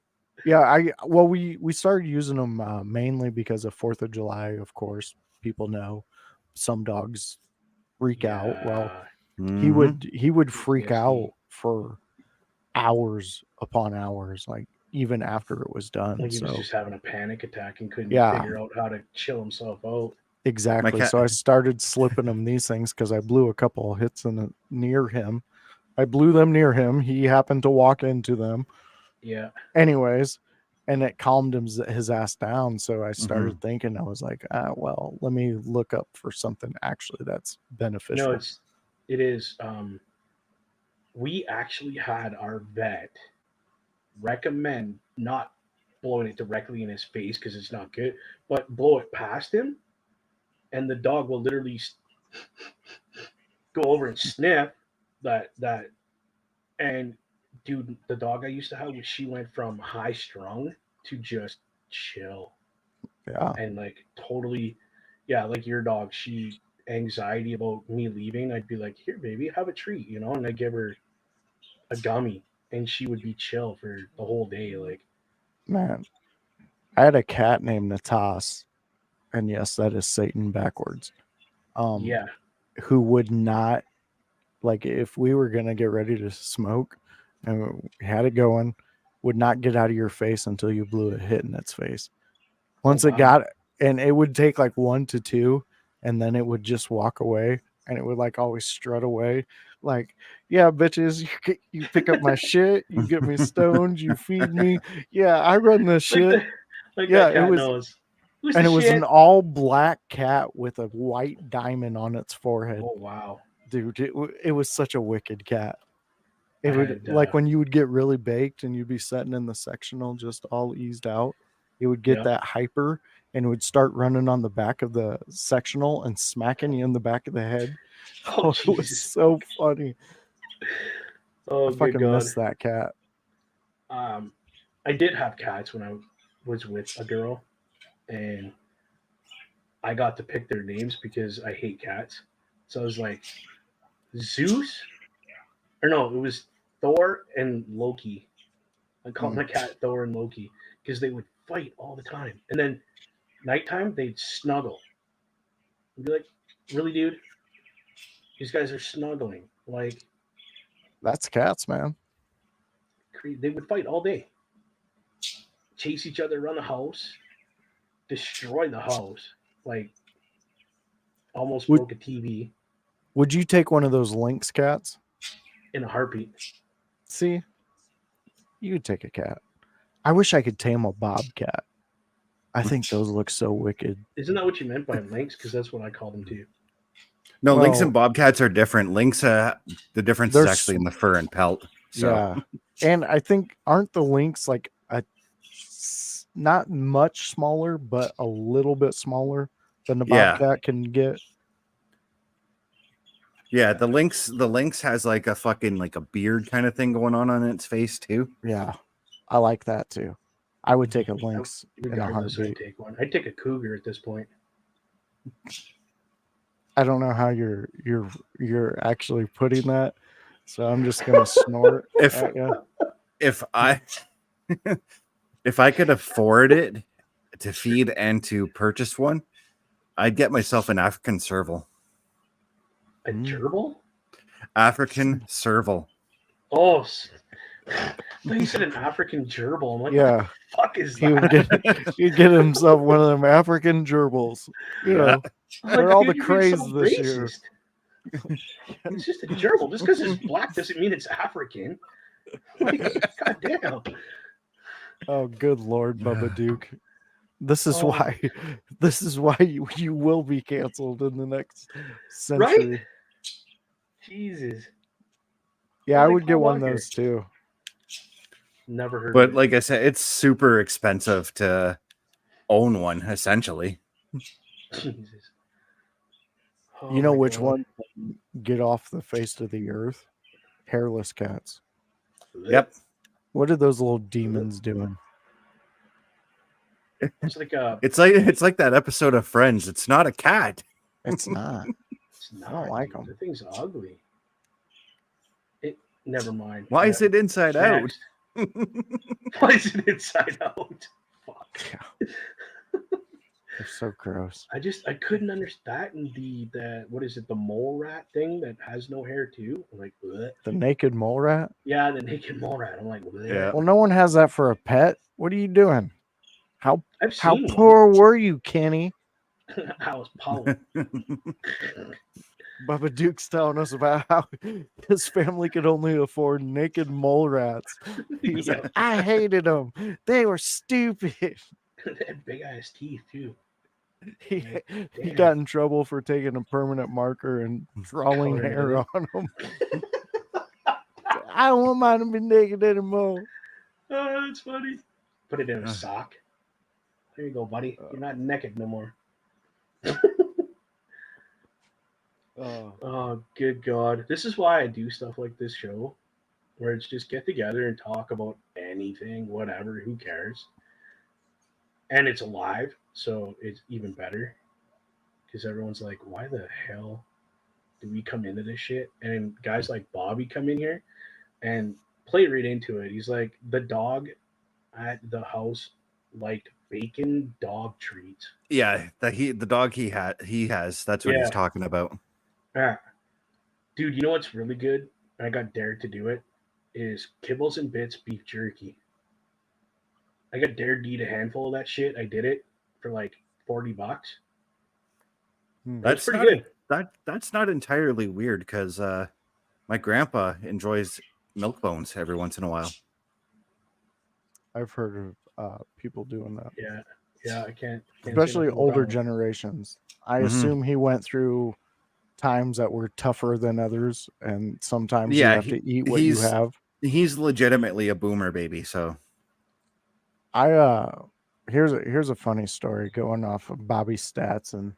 yeah. We started using them mainly because of 4th of July, of course. People know some dogs freak out. Well, Yeah. he would freak PTSD. out for hours upon hours, like even after it was done. Like he was So just having a panic attack and couldn't yeah, figure out how to chill himself out. My exactly. cat. So I started slipping him these things because I blew a couple of hits near him. I blew them near him. He happened to walk into them, Yeah. anyways, and it calmed his ass down. So I Mhm. started thinking, I was like, well, let me look up for something actually that's No, beneficial. it is. We actually had our vet recommend not blowing it directly in his face because it's not good, but blow it past him, and the dog will literally go over and sniff that. And dude, the dog I used to have, she went from high strung to just chill Yeah, and like totally, yeah, like your dog. She anxiety about me leaving. I'd be like, here, baby, have a treat, and I give her a gummy, and she would be chill for the whole day. Like, man. I had a cat named Natas, and yes, that is Satan backwards. Um, yeah, who would not like if we were gonna get ready to smoke and we had it going, would not get out of your face until you blew a hit in its face. oh Once it wow, got, and it would take like 1 to 2, and then it would just walk away, and it would like always strut away, like, yeah, bitches, you pick up my shit, you get me stoned, you feed me, yeah, I run this like shit. the like Yeah, that it cat was, knows. Who's and the it was an shit? all black cat with a white diamond on its forehead. Oh wow, Dude, it was such a wicked cat. It I would had like when you would get really baked and you'd be sitting in the sectional just all eased out, it would get yeah. that hyper and it would start running on the back of the sectional and smacking you in the back of the head. Oh Oh, it was Jesus. so funny. I Oh good fucking God. miss that cat. Um, I did have cats when I was with a girl, and I got to pick their names because I hate cats. So I was like Zeus, or no, it was Thor and Loki. I called Mm. my cat Thor and Loki because they would fight all the time, and then nighttime they'd snuggle. I'd be like, really, dude? These guys are snuggling. Like, That's cats, man. they would fight all day, chase each other around the house, destroy the house, like almost Would broke a TV would you take one of those lynx cats? in a heartbeat. See, you would take a cat. I wish I could tame a bobcat. I think those look so wicked. Isn't that what you meant by lynx? Because that's what I called them too. No, lynx and Well, bobcats are different. Lynx, the difference is they're actually in the fur and pelt. So yeah, and I think aren't the lynx like not much smaller, but a little bit smaller than the yeah, bobcat can get. yeah. The lynx has like a fucking like a beard kind of thing going on its face too. Yeah, I like that too. I would take a lynx in a Regardless, I'd heartbeat. take one. I'd take a cougar at this point. I don't know how you're actually putting that, so I'm just gonna snort If at you. if I if I could afford it to feed and to purchase one, I'd get myself an African serval. A gerbil? African serval. Oh, I thought you said an African gerbil. I'm like, Yeah. what the fuck is He would that? get himself one of them African gerbils. You Yeah. know, I'm they're like, all dude, the you're being so craze this year. racist. It's just a gerbil. Just because it's black doesn't mean it's African. Like, goddamn. Oh, good Lord, Bubba Duke. This is Oh. why you will be canceled in the next Right? century. Jesus. Yeah, Well, I like would get Paul one of Walker. those too. Never heard of But it. like I said, it's super expensive to own one, essentially. Jesus. Oh You know my which God. one get off the face of the earth? Hairless cats. Yep. What are those little demons doing? It's like a. It's like that episode of Friends. It's not a cat. It's not. It's I not don't like dude. them. The thing's ugly. It. Never mind. Why is it inside out? Next. Why is it inside out? Fuck. Yeah. They're so gross. I couldn't understand that. And the what is it, the mole rat thing that has no hair too? I'm like, bleh. The naked mole rat? Yeah, the naked mole rat. I'm like, bleh. Yeah. Well, no one has that for a pet. What are you doing? How I've how seen poor were you, Kenny? one. I was poor. Bubba Duke's telling us about how his family could only afford naked mole rats. He's Yeah. like, I hated them. They were stupid. They had big ass teeth too. He Damn. got in trouble for taking a permanent marker and drawing Colored hair it on them. I don't want mine to be naked anymore. Oh, that's funny. Put it in a sock. There you go, buddy. You're not naked no more. Oh, good God. This is why I do stuff like this show, where it's just get together and talk about anything, whatever, who cares. And it's live, so it's even better. Because everyone's like, why the hell do we come into this shit? And guys like Bobby come in here and play right into it. He's like, the dog at the house liked bacon dog treats. Yeah, the dog he has. That's what Yeah. he's talking about. Ah. Dude, you know what's really good? I got dared to do it. Is Kibbles and Bits beef jerky. I got dared to eat a handful of that shit. I did it for like $40. That's pretty not good. that's not entirely weird because my grandpa enjoys milk bones every once in a while. I've heard of people doing that. Yeah, I can't Especially say nothing older about it. generations. I Mhm. assume he went through times that were tougher than others, and sometimes you Yeah, have to eat what you have. He's legitimately a boomer baby, so Here's a funny story going off of Bobby's stats and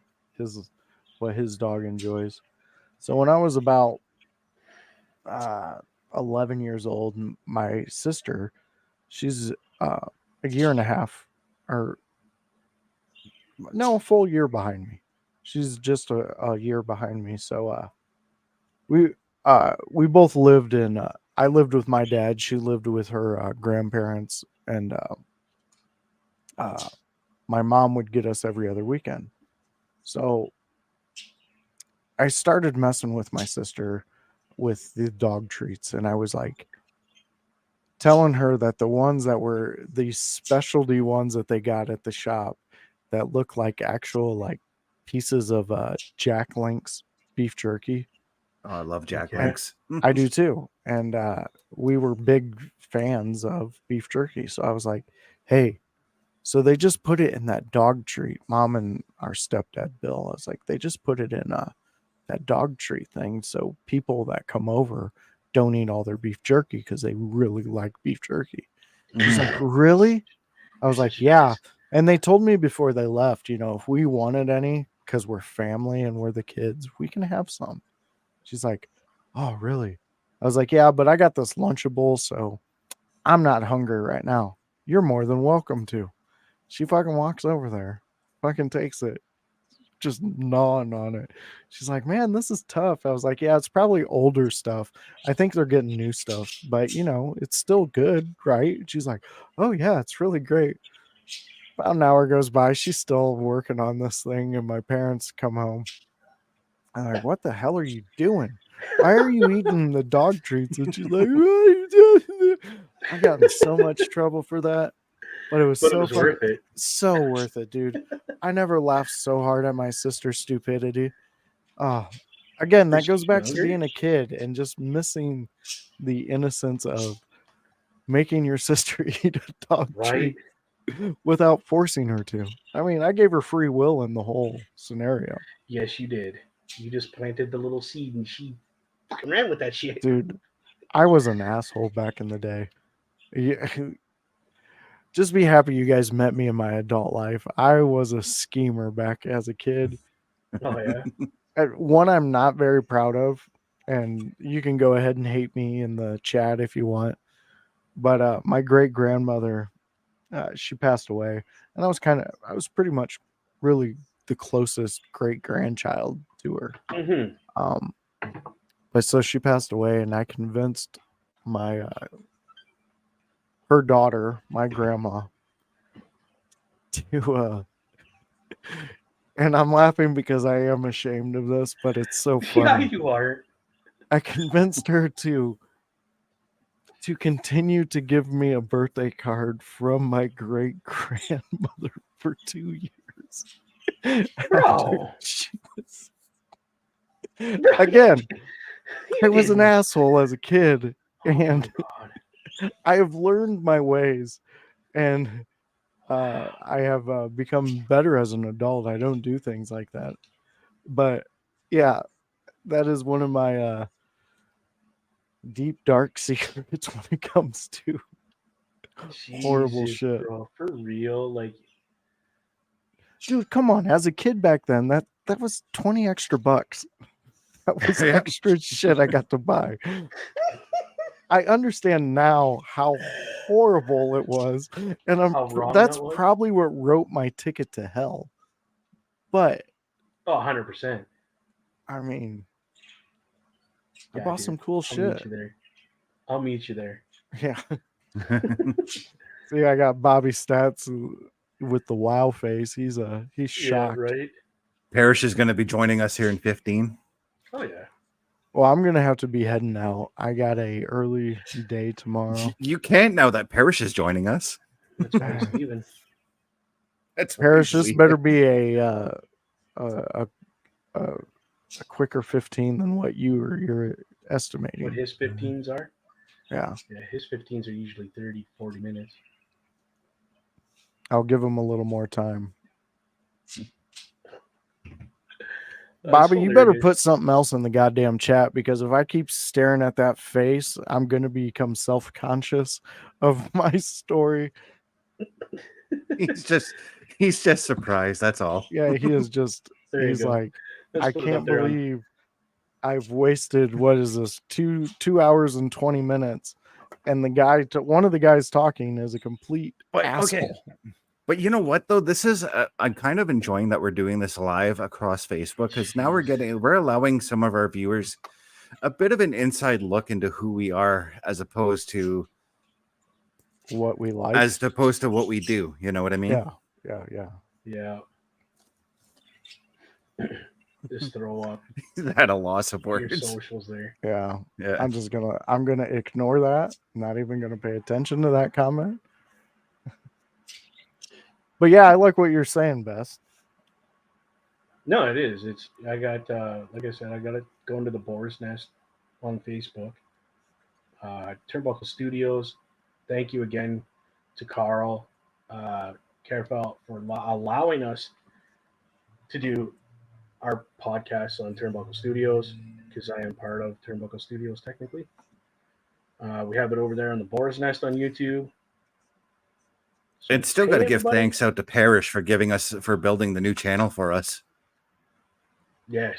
what his dog enjoys. So when I was about 11 years old, my sister, she's a year and a half, or no, a full year behind me. She's just a year behind me. So we both lived in. I lived with my dad. She lived with her grandparents, and my mom would get us every other weekend. So I started messing with my sister with the dog treats, and I was like telling her that the ones that were these specialty ones that they got at the shop that look like actual like pieces of Jack Link's beef jerky. I love Jack Okay. Links. I do too. And we were big fans of beef jerky. So I was like, hey, so they just put it in that dog treat. Mom and our stepdad, Bill, I was like, they just put it in that dog treat thing. So people that come over don't eat all their beef jerky because they really like beef jerky. She's like, really? I was like, yeah. And they told me before they left, if we wanted any, because we're family and we're the kids, we can have some. She's like, oh, really? I was like, yeah, but I got this Lunchable, so I'm not hungry right now. You're more than welcome to. She fucking walks over there, fucking takes it, just gnawing on it. She's like, man, this is tough. I was like, yeah, it's probably older stuff. I think they're getting new stuff, but it's still good, right? She's like, oh yeah, it's really great. About an hour goes by. She's still working on this thing, and my parents come home. I'm like, what the hell are you doing? Why are you eating the dog treats? And she's like, "Why are you doing that?" I got in so much trouble for that, but it was But it so was worth it. so worth it, dude. I never laughed so hard at my sister's stupidity. Oh, again, that Was goes she back to younger? being a kid and just missing the innocence of making your sister eat a dog Right? treat without forcing her to. I mean, I gave her free will in the whole scenario. Yes, you did. You just planted the little seed and she fucking ran with that shit. Dude, I was an asshole back in the day. Yeah, just be happy you guys met me in my adult life. I was a schemer back as a kid. Oh yeah. One I'm not very proud of, and you can go ahead and hate me in the chat if you want. But my great grandmother, she passed away, and I was pretty much really the closest great grandchild to her. Mm-hmm. Um, but so she passed away, and I convinced my her daughter, my grandma, to and I'm laughing because I am ashamed of this, but it's so Yeah, funny. you are. I convinced her to continue to give me a birthday card from my great grandmother for 2 years after Bro. she was Bro, again. I you was an didn't. asshole as a kid, Oh my and god. I have learned my ways, and I have become better as an adult. I don't do things like that, but yeah, that is one of my deep dark secrets when it comes to horrible Jesus, shit. bro. For real. Like Dude, come on. As a kid back then, that was 20 extra bucks. That was Yeah. extra shit I got to buy. I understand now how horrible it was, and how wrong that's that was. probably what wrote my ticket to hell. But Oh, 100%. I mean, I Yeah, bought dude. some cool I'll meet shit. you there. I'll meet you there. Yeah. See, I got Bobby Stats with the wow face. He's Yeah, shocked. right? Parrish is going to be joining us here in 15. Oh yeah. Well, I'm gonna have to be heading out. I got a early day tomorrow. You can't now that Parrish is joining us. That's why he's leaving. That's why Paris, he's this leaving. better be a, a, a quicker 15 than what you're What estimating. his 15s are? Yeah, Yeah, his 15s are usually 30, 40 minutes. I'll give him a little more time. That's Bobby, you better hilarious. put something else in the goddamn chat because if I keep staring at that face, I'm gonna become self-conscious of my story. He's just he's just surprised. That's all. Yeah, he is just There you he's go. like, Let's I put it up can't there on. believe I've wasted what is this 2 hours and 20 minutes, and one of the guys talking is a complete But okay. asshole. But you know what though? This is I'm kind of enjoying that we're doing this live across Facebook because now we're allowing some of our viewers a bit of an inside look into who we are as opposed to What we like, what we do. You know what I mean? yeah. Yeah. Just throw up At a loss of your words. socials there. Yeah. Yeah. I'm gonna ignore that. Not even gonna pay attention to that comment. But yeah, I like what you're saying, Best. No, it is. It's I got like I said, I got it going to the Boar's Nest on Facebook. Turnbuckle Studios. Thank you again to Carl Carefelt for allowing us to do our podcast on Turnbuckle Studios because I am part of Turnbuckle Studios technically. We have it over there on the Boar's Nest on YouTube. So And still got hey to give everybody. thanks out to Parrish for building the new channel for us. Yes,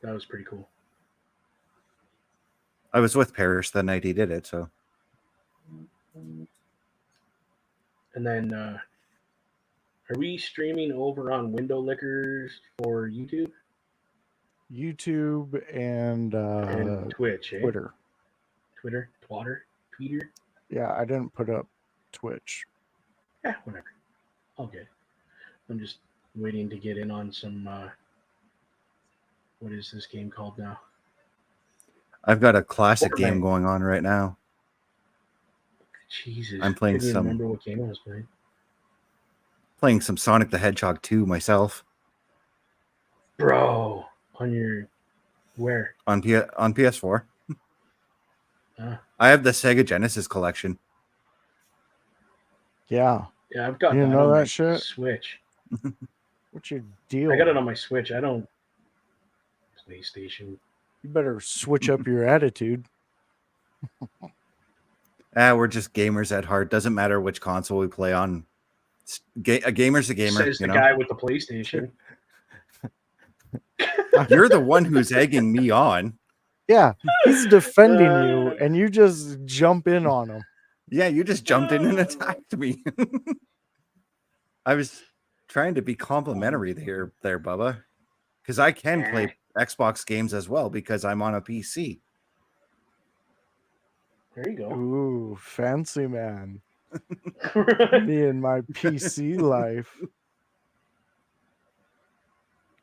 that was pretty cool. I was with Parrish the night he did it, so And then are we streaming over on Window Lickers for YouTube YouTube and Twitch, eh? Twitter. Tweeter. Yeah, I didn't put up Twitch. Yeah, whatever. Okay. I'm just waiting to get in on some what is this game called now? I've got a classic game Fortnite. going on right now. Jesus, I'm playing couldn't even some remember what game I was playing. Sonic the Hedgehog 2 myself Bro, on your where? on PS4. Ah, I have the Sega Genesis collection. Yeah. yeah, I've got You that know on that my shit? Switch. What's your I got deal? it on my Switch. I don't PlayStation. You better switch up your attitude. We're just gamers at heart. Doesn't matter which console we play on. A gamer's a gamer, Says you the know. guy with the PlayStation. You're the one who's egging me on. Yeah, he's defending Uh, you, and you just jump in on him. Yeah, you just jumped in and attacked me. I was trying to be complimentary there, Bubba, because I can play Xbox games as well because I'm on a PC. There you go. Ooh, fancy man. Me and my PC life.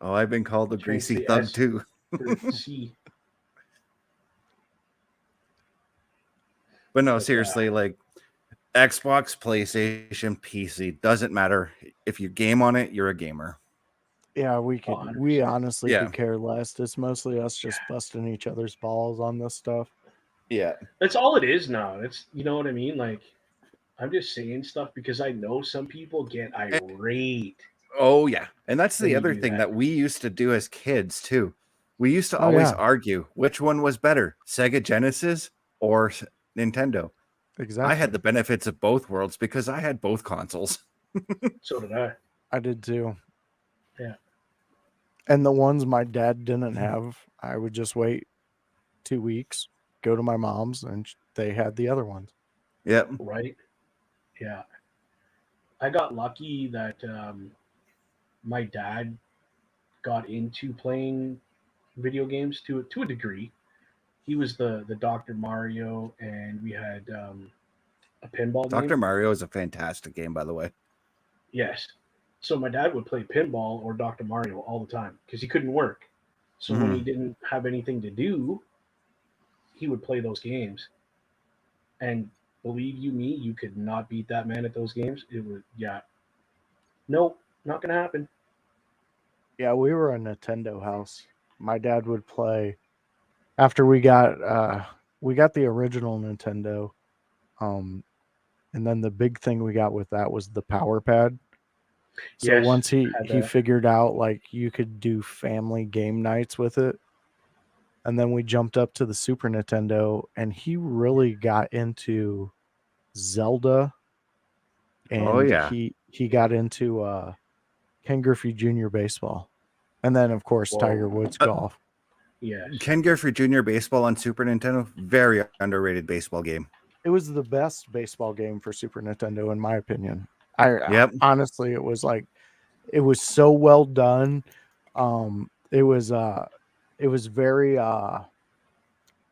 Oh, I've been called a Trying to greasy say thug S too. for C. But no, But, seriously, like Xbox, PlayStation, PC, doesn't matter. If you game on it, you're a gamer. Yeah, we 100%. honestly Yeah. could care less. It's mostly us just busting each other's balls on this stuff. Yeah. That's all it is now. It's, you know what I mean? Like, I'm just saying stuff because I know some people get irate. Oh yeah. And that's When the you other do thing that. that we used to do as kids too. We used to Oh, always yeah. argue which one was better, Sega Genesis or Nintendo. Exactly. I had the benefits of both worlds because I had both consoles. So did I. I did too. Yeah. And the ones my dad didn't have, I would just wait 2 weeks, go to my mom's, and they had the other ones. Yep. Right? Yeah. I got lucky that my dad got into playing video games to a degree. He was the Dr. Mario, and we had a pinball game. Dr. Mario is a fantastic game, by the way. Yes. So my dad would play pinball or Dr. Mario all the time because he couldn't work. So when he Mhm. didn't have anything to do, he would play those games. And believe you me, you could not beat that man at those games. It was yeah. Nope, not gonna happen. Yeah, we were a Nintendo house. My dad would play after we got the original Nintendo. Um and then the big thing we got with that was the power pad. So Yes, once he had he that. figured out like you could do family game nights with it, and then we jumped up to the Super Nintendo, and he really got into Zelda, Oh and yeah. he got into Ken Griffey Jr. baseball, and then of course Tiger Whoa. Woods golf. Yes. Ken Griffey Jr. Baseball on Super Nintendo, very underrated baseball game. It was the best baseball game for Super Nintendo, in my opinion. I Yep. honestly, it was like it was so well done. It was very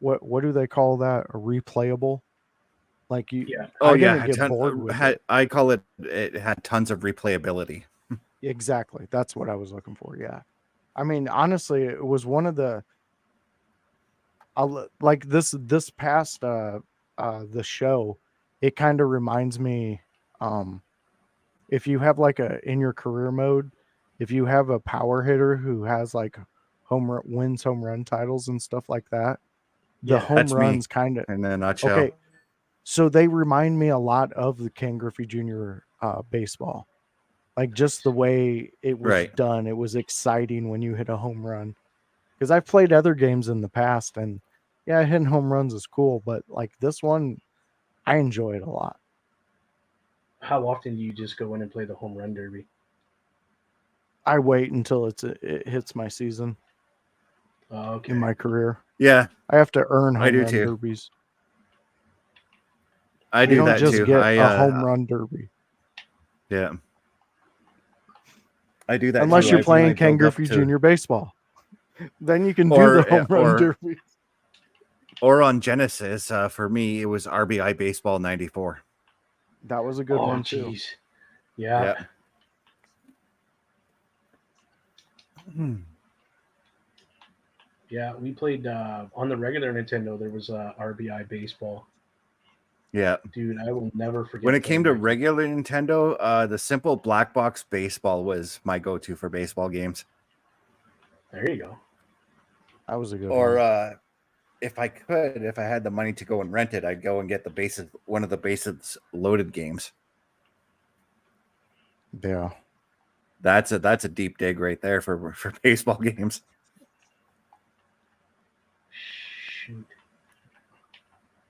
what do they call that? A replayable? Like Yeah. Oh I yeah, didn't get bored with it. I call it. It had tons of replayability. Exactly. That's what I was looking for. Yeah. I mean, honestly, it was one of the like this past the show, it kind of reminds me um if you have like a in your career mode, if you have a power hitter who has like wins home run titles and stuff like that, the Yeah. home That's me runs kind of in a nutshell. okay. So they remind me a lot of the Ken Griffey Jr. Baseball. Like just the way it was Right. done, it was exciting when you hit a home run. Because I've played other games in the past, and yeah, hitting home runs is cool, but like this one, I enjoy it a lot. How often do you just go in and play the home run derby? I wait until it hits my season Okay. in my career. Yeah, I have to earn I home do run too. derbies. I You do don't that just too. get a home run derby Yeah, I do that unless too. you're I playing Ken build up Griffey to Jr. baseball. Then you can do the home run derby. or on Genesis. For me, it was RBI Baseball '94. That was a good Oh, one too. jeez. Yeah. Yeah. Yeah, we played on the regular Nintendo. There was RBI baseball. Yeah. Dude, I will never forget When it came playing to that game. regular Nintendo, the simple black box baseball was my go-to for baseball games. There you go. That was a good Or one. if I had the money to go and rent it, I'd go and get one of the bases loaded games. Yeah. That's a deep dig right there for baseball games. Shoot.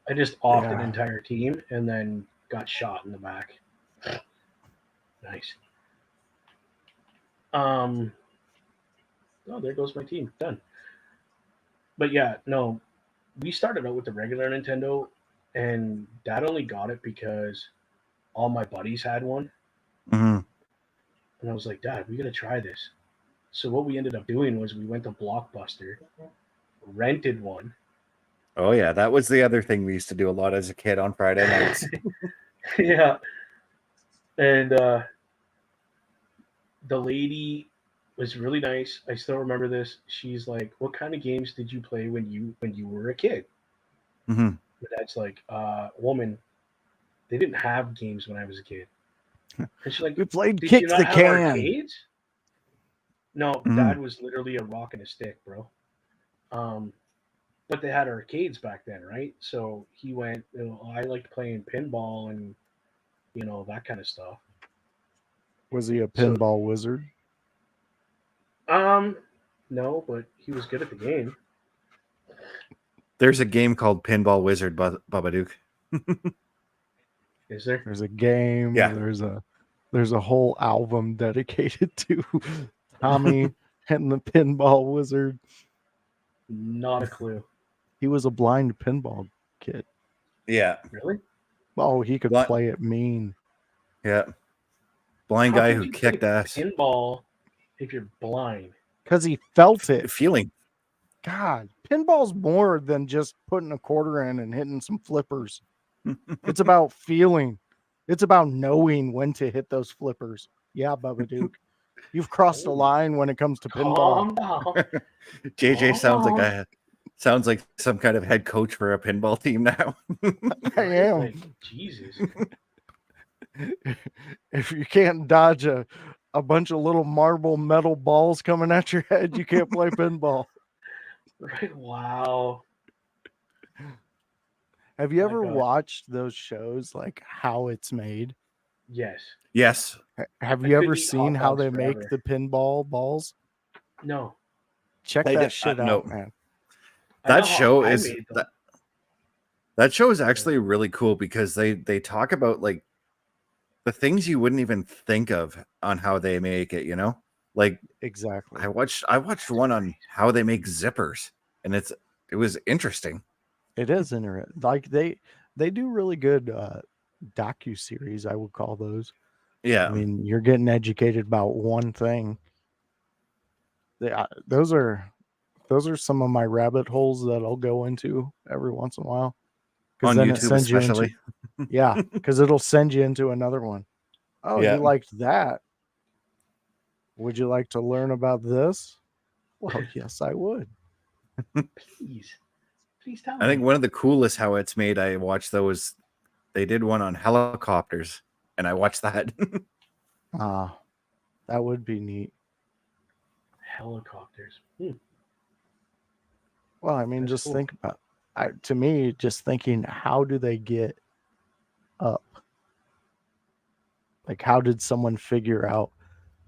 I just offed an Yeah. entire team and then got shot in the back. Nice. Oh, there goes my team. Done. But yeah, no, we started out with the regular Nintendo, and Dad only got it because all my buddies had one, Mm-hmm. and I was like, Dad, we gotta try this. So what we ended up doing was we went to Blockbuster, rented one. Oh yeah, that was the other thing we used to do a lot as a kid on Friday nights. Yeah, and the lady was really nice. I still remember this. She's like, "What kind of games did you play when you were a kid?" Mm-hmm. My dad's like, "Woman, they didn't have games when I was a kid." And she's like, We played "Did you Kick the not have Can. arcades?" No, Mm-hmm. Dad was literally a rock and a stick, bro. Um, but they had arcades back then, right? So he went. I liked playing pinball and that kind of stuff. Was he a So pinball wizard? um, no, but he was good at the game. There's a game called Pinball Wizard, Babadook. Is there? There's a game. Yeah. There's a whole album dedicated to Tommy and the pinball wizard. Not a clue. He was a blind pinball kid. Yeah. Really? Oh, he could Bli- play it mean. Yeah. Blind How guy could who you play kicked ass. pinball if you're blind? Because he felt it. Feeling. God, pinball's more than just putting a quarter in and hitting some flippers. It's about feeling. It's about knowing when to hit those flippers. Yeah, Bubba Duke. You've crossed a Oh, line when it comes to pinball. calm down. JJ Calm sounds like some kind of head coach for a pinball team now. I Right? am. Like, Jesus. If you can't dodge a bunch of little marble metal balls coming at your head, you can't play pinball. Right? Wow. Have you My ever God. watched those shows like How It's Made? Yes. Yes. Have I you couldn't ever eat seen hot how dogs they make forever. the pinball balls? No. Check I that did, shit no. out, man. I That know how show I is made them. that show is actually really cool because they talk about like the things you wouldn't even think of on how they make it, you know? Like Exactly. I watched one on how they make zippers, and it was interesting. It is interesting. Like they do really good docu series, I would call those. Yeah. I mean, you're getting educated about one thing. Those are some of my rabbit holes that I'll go into every once in a while. Because On then it YouTube sends you into especially. because it'll send you into another one. Oh, Yeah. you liked that? Would you like to learn about this? Well, yes, I would. Please. Please tell I think me. one of the coolest how it's made I watched though was they did one on helicopters, and I watched that. Ah, that would be neat. Helicopters. Well, I mean, That's just cool. think about to me, just thinking, how do they get up? Like, how did someone figure out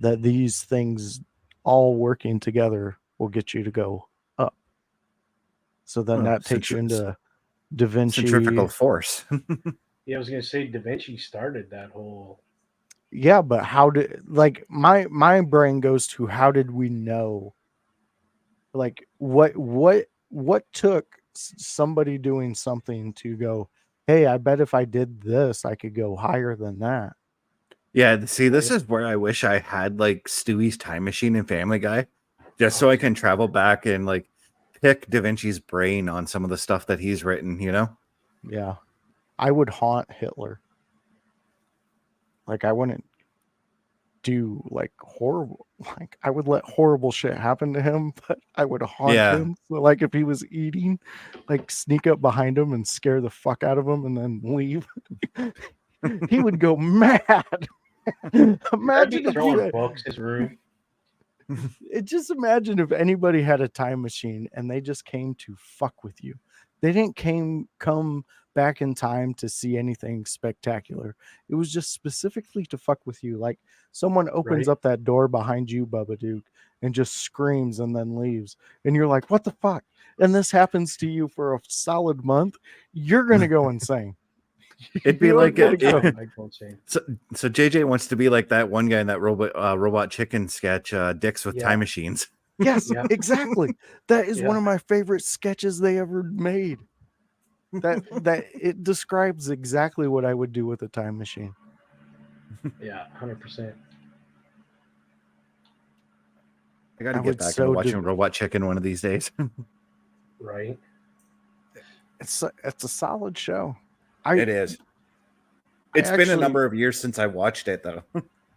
that these things all working together will get you to go up? So then Oh, that takes you into Da centrifugal Vinci. force. Yeah, I was gonna say Da Vinci started that whole. Yeah, but how did like my brain goes to how did we know? Like what took somebody doing something to go, hey, I bet if I did this, I could go higher than that. Yeah, see, this is where I wish I had like Stewie's time machine in Family Guy, just so I can travel back and like pick Da Vinci's brain on some of the stuff that he's written, you know? Yeah. I would haunt Hitler. Like I wouldn't do like horrible, like I would let horrible shit happen to him, but I would haunt Yeah. him. So like if he was eating, like sneak up behind him and scare the fuck out of him and then leave. He would go mad. I'd Imagine be if throwing you books in his room. just imagine if anybody had a time machine and they just came to fuck with you. They didn't come back in time to see anything spectacular. It was just specifically to fuck with you. Like someone opens Right. up that door behind you, Bubba Duke, and just screams and then leaves. And you're like, what the fuck? And this happens to you for a solid month. You're gonna go insane. It'd be You're like gonna it- go. I go insane. So JJ wants to be like that one guy in that robot chicken sketch, Dicks with Yeah. time machines. Yes, Yeah. exactly. That is one Yeah. of my favorite sketches they ever made. That it describes exactly what I would do with a time machine. Yeah, 100%. I got to I get would back so into watching Robot Chicken one of these days. Right. It's a solid show. It is. It's been a actually- number of years since I watched it, though.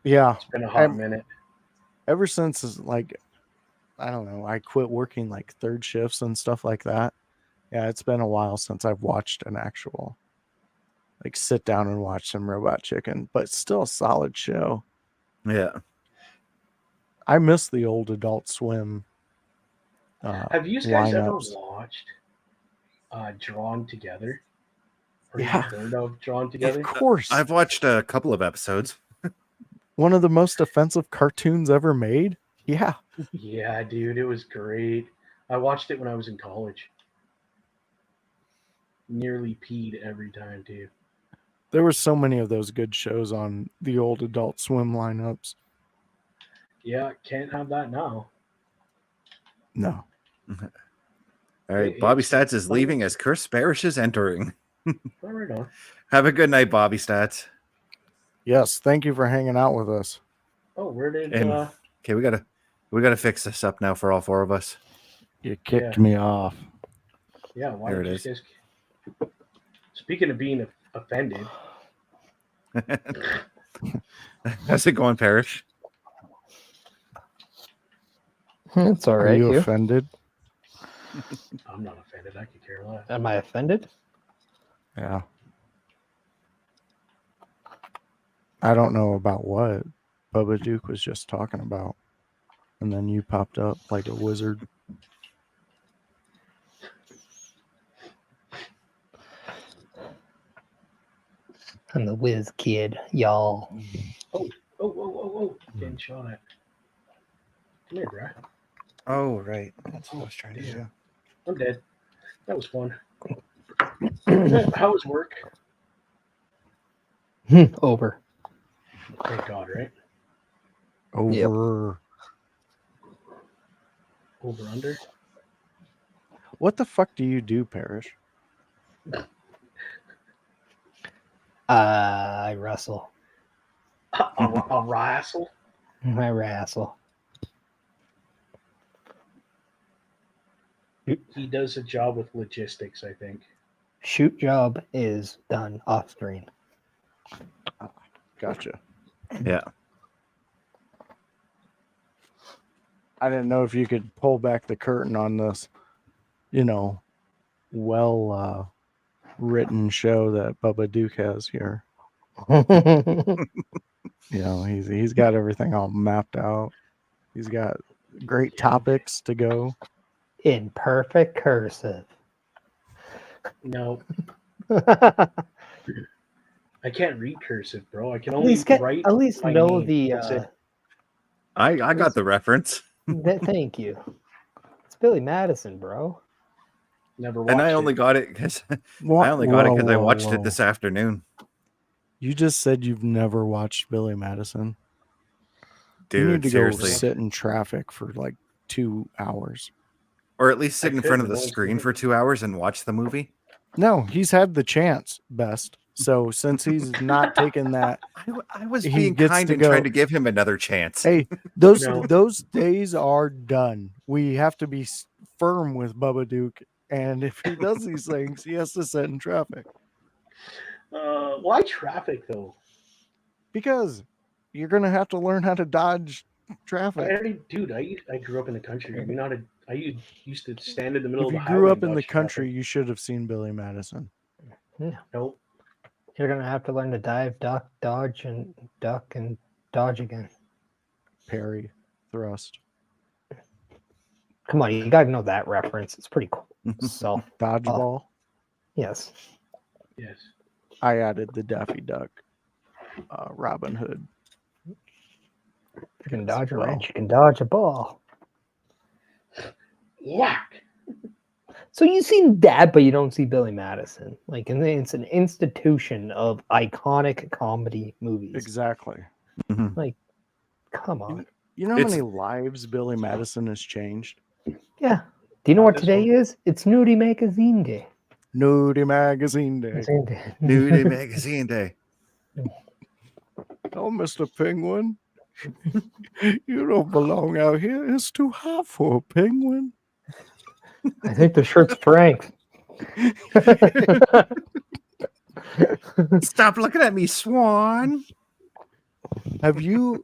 Yeah, It's been a hot minute. ever since like I don't know, I quit working like third shifts and stuff like that. Yeah, it's been a while since I've watched an actual like sit down and watch some Robot Chicken, but still a solid show. Yeah. I miss the old Adult Swim. Have you guys ever lineups. watched Drawn Together? Or Yeah. you've heard of Drawn Together? Of course, I've watched a couple of episodes. one of the most offensive cartoons ever made. Yeah, Yeah, dude, it was great. I watched it when I was in college. Nearly peed every time, too. there were so many of those good shows on the old Adult Swim lineups. Yeah, can't have that now. No, All right. Hey, Bobby it's Stats is funny. leaving as Chris Barish is entering. Oh, right on. Have a good night, Bobby Stats. yes, thank you for hanging out with us. Oh, where did And okay, we gotta fix this up now for all four of us. You kicked Yeah. me off. yeah, why There did it you guys... Speaking of being offended, How's it going, Parrish? It's all Are right. you You? offended? I'm not offended. I could care less. Am I offended? Yeah. I don't know about what Bubba Duke was just talking about. And then you popped up like a wizard. I'm the whiz kid, y'all. Oh, getting shot at. Come here, bro. Oh, right. That's what I was trying to do. I'm dead. That was fun. How was work? Over. Thank God, right? Over. Over under. What the fuck do you do, Parrish? I wrestle. A wrestle. I wrestle. He does a job with logistics, I think. Shoot job is done off screen. Gotcha. Yeah. I didn't know if you could pull back the curtain on this, well written show that Bubba Duke has here. He's got everything all mapped out. He's got great topics to go. In perfect cursive. No, I can't read cursive, bro. I can only write. at least my know name. the. That's it. I got the reference. Thank you. It's Billy Madison, bro. Never watched And I it. only got it because I watched it this afternoon. You just said you've never watched Billy Madison. You Dude, need to seriously. go sit in traffic for like 2 hours. Or at least sit I in could, front of but the no one's screen gonna- for 2 hours and watch the movie. No, he's had the chance, best. So since he's not taking that, I was He being gets kind to and go- trying to give him another chance. hey, those No. those days are done. We have to be firm with Bubba Duke, and if he does these things, he has to sit in traffic Why traffic though? because you're gonna have to learn how to dodge I traffic. already, dude. I grew up in the country. You know, used to stand in the middle If of the you grew highway up and in the dodge country, traffic. you should have seen Billy Madison. No. Nope. You're gonna have to learn to dive, duck, dodge, and duck and dodge again. Parry, thrust, Come on, you gotta know that reference. It's pretty cool. So, dodgeball. yes. Yes. I added the Daffy Duck, Robin Hood. If you can as dodge a well. wrench, you can dodge a ball. Whack. So you've seen that, but you don't see Billy Madison. Like, and it's an institution of iconic comedy movies. Exactly. Like, come on. You know how It's- many lives Billy Madison has changed? Yeah. Do you know Not what this today one. is? It's Nudie Magazine Day. Nudie Magazine Day. Magazine Day. Nudie Magazine Day. Oh, Mr. Penguin, you don't belong out here. It's too hot for a penguin. I think the shirt's Frank's. Stop looking at me, Swan. Have you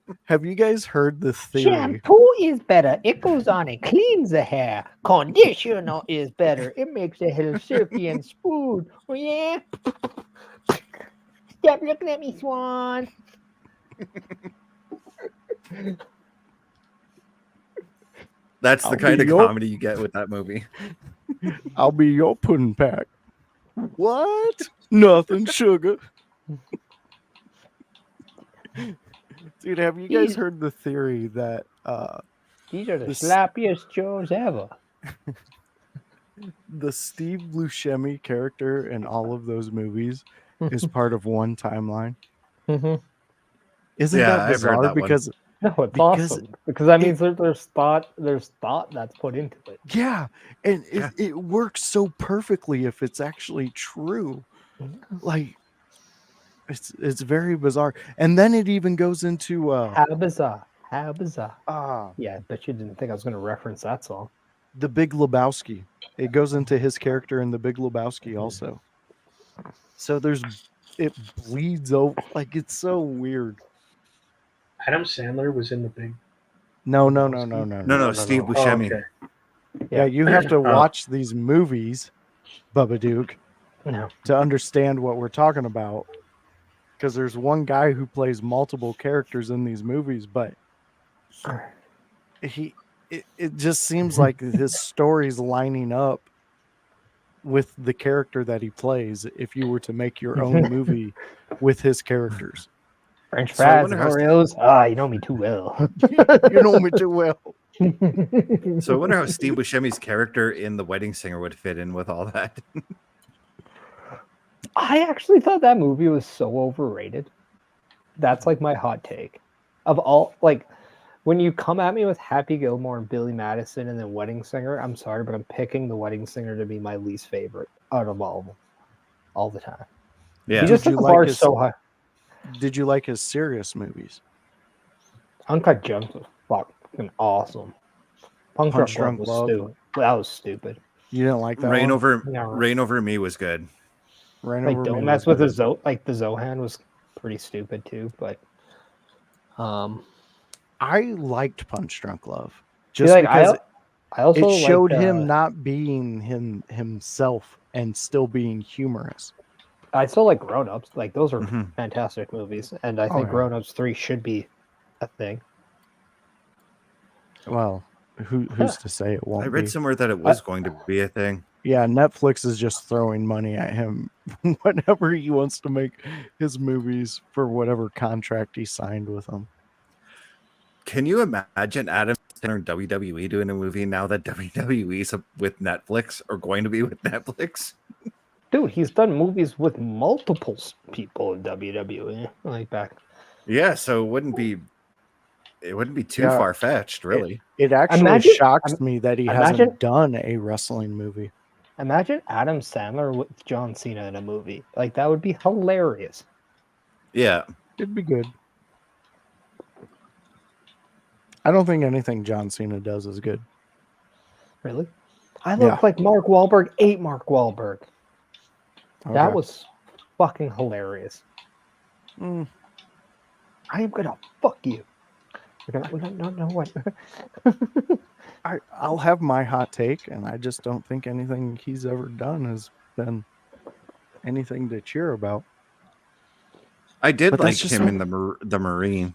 guys heard the theory? Shampoo is better. It goes on and cleans the hair. Conditioner is better. It makes the hair silky and smooth. Oh, yeah? Stop looking at me, Swan. That's the I'll kind be of your- comedy you get with that movie. I'll be your pudding pack. What? Nothing, sugar. Dude, have you guys These- heard the theory that These are the This- slappiest Joes ever. the Steve Buscemi character in all of those movies is part of one timeline? Mm-hmm. Isn't Yeah, that I've heard bizarre? that one. Because No, it's Because awesome. Because that means there's thought that's put into it. yeah, and Yeah. it works so perfectly if it's actually true. Like it's very bizarre. And then it even goes into How bizarre. How bizarre. uh Yeah, I bet you didn't think I was going to reference that song. the Big Lebowski. It goes into his character in the Big Lebowski also. So it bleeds over, like it's so weird. Adam Sandler was in the big. No, No, Steve Oh, Buscemi. okay. Yeah, you have to Oh. watch these movies, Bubba Duke, No. to understand what we're talking about. Because there's one guy who plays multiple characters in these movies, but it just seems like his story's lining up with the character that he plays if you were to make your own movie with his characters. French So I fries wonder and how- Oreos. Ah, you know me too well. You know me too well. So I wonder how Steve Buscemi's character in The Wedding Singer would fit in with all that. I actually thought that movie was so overrated. That's like my hot take. Of all, like, when you come at me with Happy Gilmore and Billy Madison and then Wedding Singer, I'm sorry, but I'm picking The Wedding Singer to be my least favorite out of all of them, all the time. Yeah. He just Did set you the like bar his- so high. Did you like his serious movies? Uncut Gems was fucking awesome. Punch Drunk Drunk was Love. stupid. That was stupid. You didn't like that Rain one? No. Rain Over Me was good. Rain Like, Over don't Me mess was with the good. like the Zohan was pretty stupid too, but I liked Punch Drunk Love see, just like, because I also it showed liked, him not being himself and still being humorous. I still like Grown Ups. Like, those are Mhm. fantastic movies, and I Oh, think yeah. Grown Ups 3 should be a thing. Well, who's to say it won't I read be? somewhere that it was going to be a thing. Yeah, Netflix is just throwing money at him whenever he wants to make his movies for whatever contract he signed with them. Can you imagine Adam Sandler and WWE doing a movie now that WWE's with Netflix or going to be with Netflix? Dude, he's done movies with multiple people in WWE. Like back. Yeah, so it wouldn't be too Yeah. far fetched, really. It actually Imagine- shocks me that he imagine- hasn't done a wrestling movie. Imagine Adam Sandler with John Cena in a movie. Like, that would be hilarious. Yeah. It'd be good. I don't think anything John Cena does is good. Really? I look Yeah. like Mark Wahlberg ate Mark Wahlberg. That Okay. was fucking hilarious. Mm. I am gonna fuck you. No, what? I'll have my hot take, and I just don't think anything he's ever done has been anything to cheer about. I did But like that's just him me. in the Marine.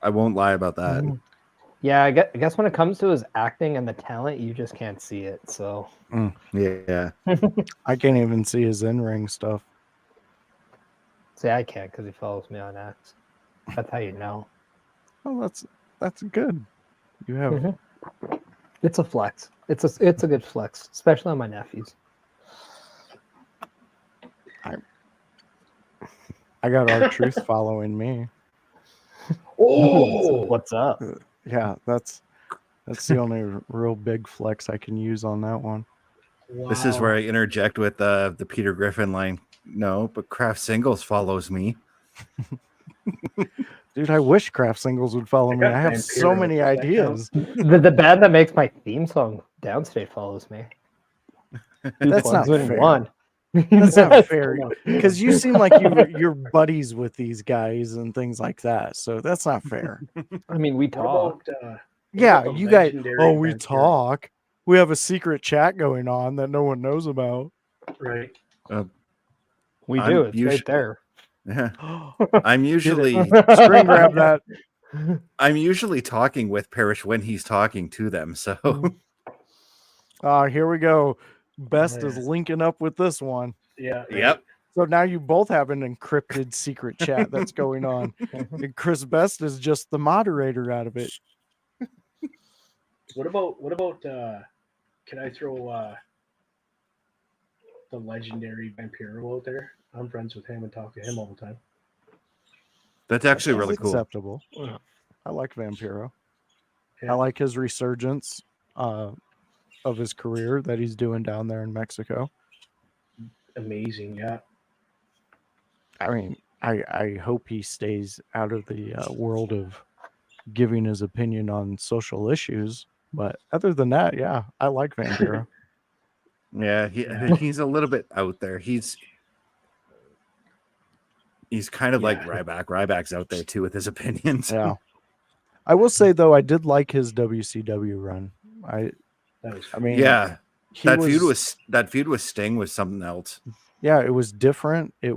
I won't lie about that. Yeah, I guess when it comes to his acting and the talent, you just can't see it. So Yeah. I can't even see his in-ring stuff. see, I can't because he follows me on X. That's how you know. Oh, that's good. You have It's a flex. It's a good flex, especially on my nephews. I got R-Truth following me. Oh, What's up? Yeah, that's the only real big flex I can use on that one. wow. This is where I interject with the Peter Griffin line. No, but Kraft Singles follows me. Dude, I wish Craft Singles would follow I me. got I have so Vampiro. many Does that ideas. The band that makes my theme song, Downstate, follows me. Two That's plugs not in fair. one. That's not fair. Hold on. Because you seem like you're buddies with these guys and things like that. So that's not fair. I mean, we What talk. about Yeah, the you guys. legendary Oh, we Vampiro? talk. We have a secret chat going on that no one knows about. Right. We I'm do. It's usu- right there. I'm Get it. usually Screen grab that. I'm usually talking with Parrish when he's talking to them. So Here we go. Best Oh, is yeah. linking up with this one. Yeah. Right. Yep. So now you both have an encrypted secret chat that's going on. And Chris Best is just the moderator out of it. What about can I throw the legendary Vampiro out there? I'm friends with him and talk to him all the time. that's actually That's really cool. acceptable. Yeah. I like Vampiro. Yeah. I like his resurgence of his career that he's doing down there in Mexico. Amazing. Yeah. I mean, I hope he stays out of the world of giving his opinion on social issues. But other than that, yeah, I like Vampiro. Yeah, Yeah. he's a little bit out there. He's kind of like Yeah. Ryback. Ryback's out there too with his opinions. Yeah. I will say though, I did like his WCW run. That was I mean, Yeah. he That feud with Sting was something else. yeah, it was different. It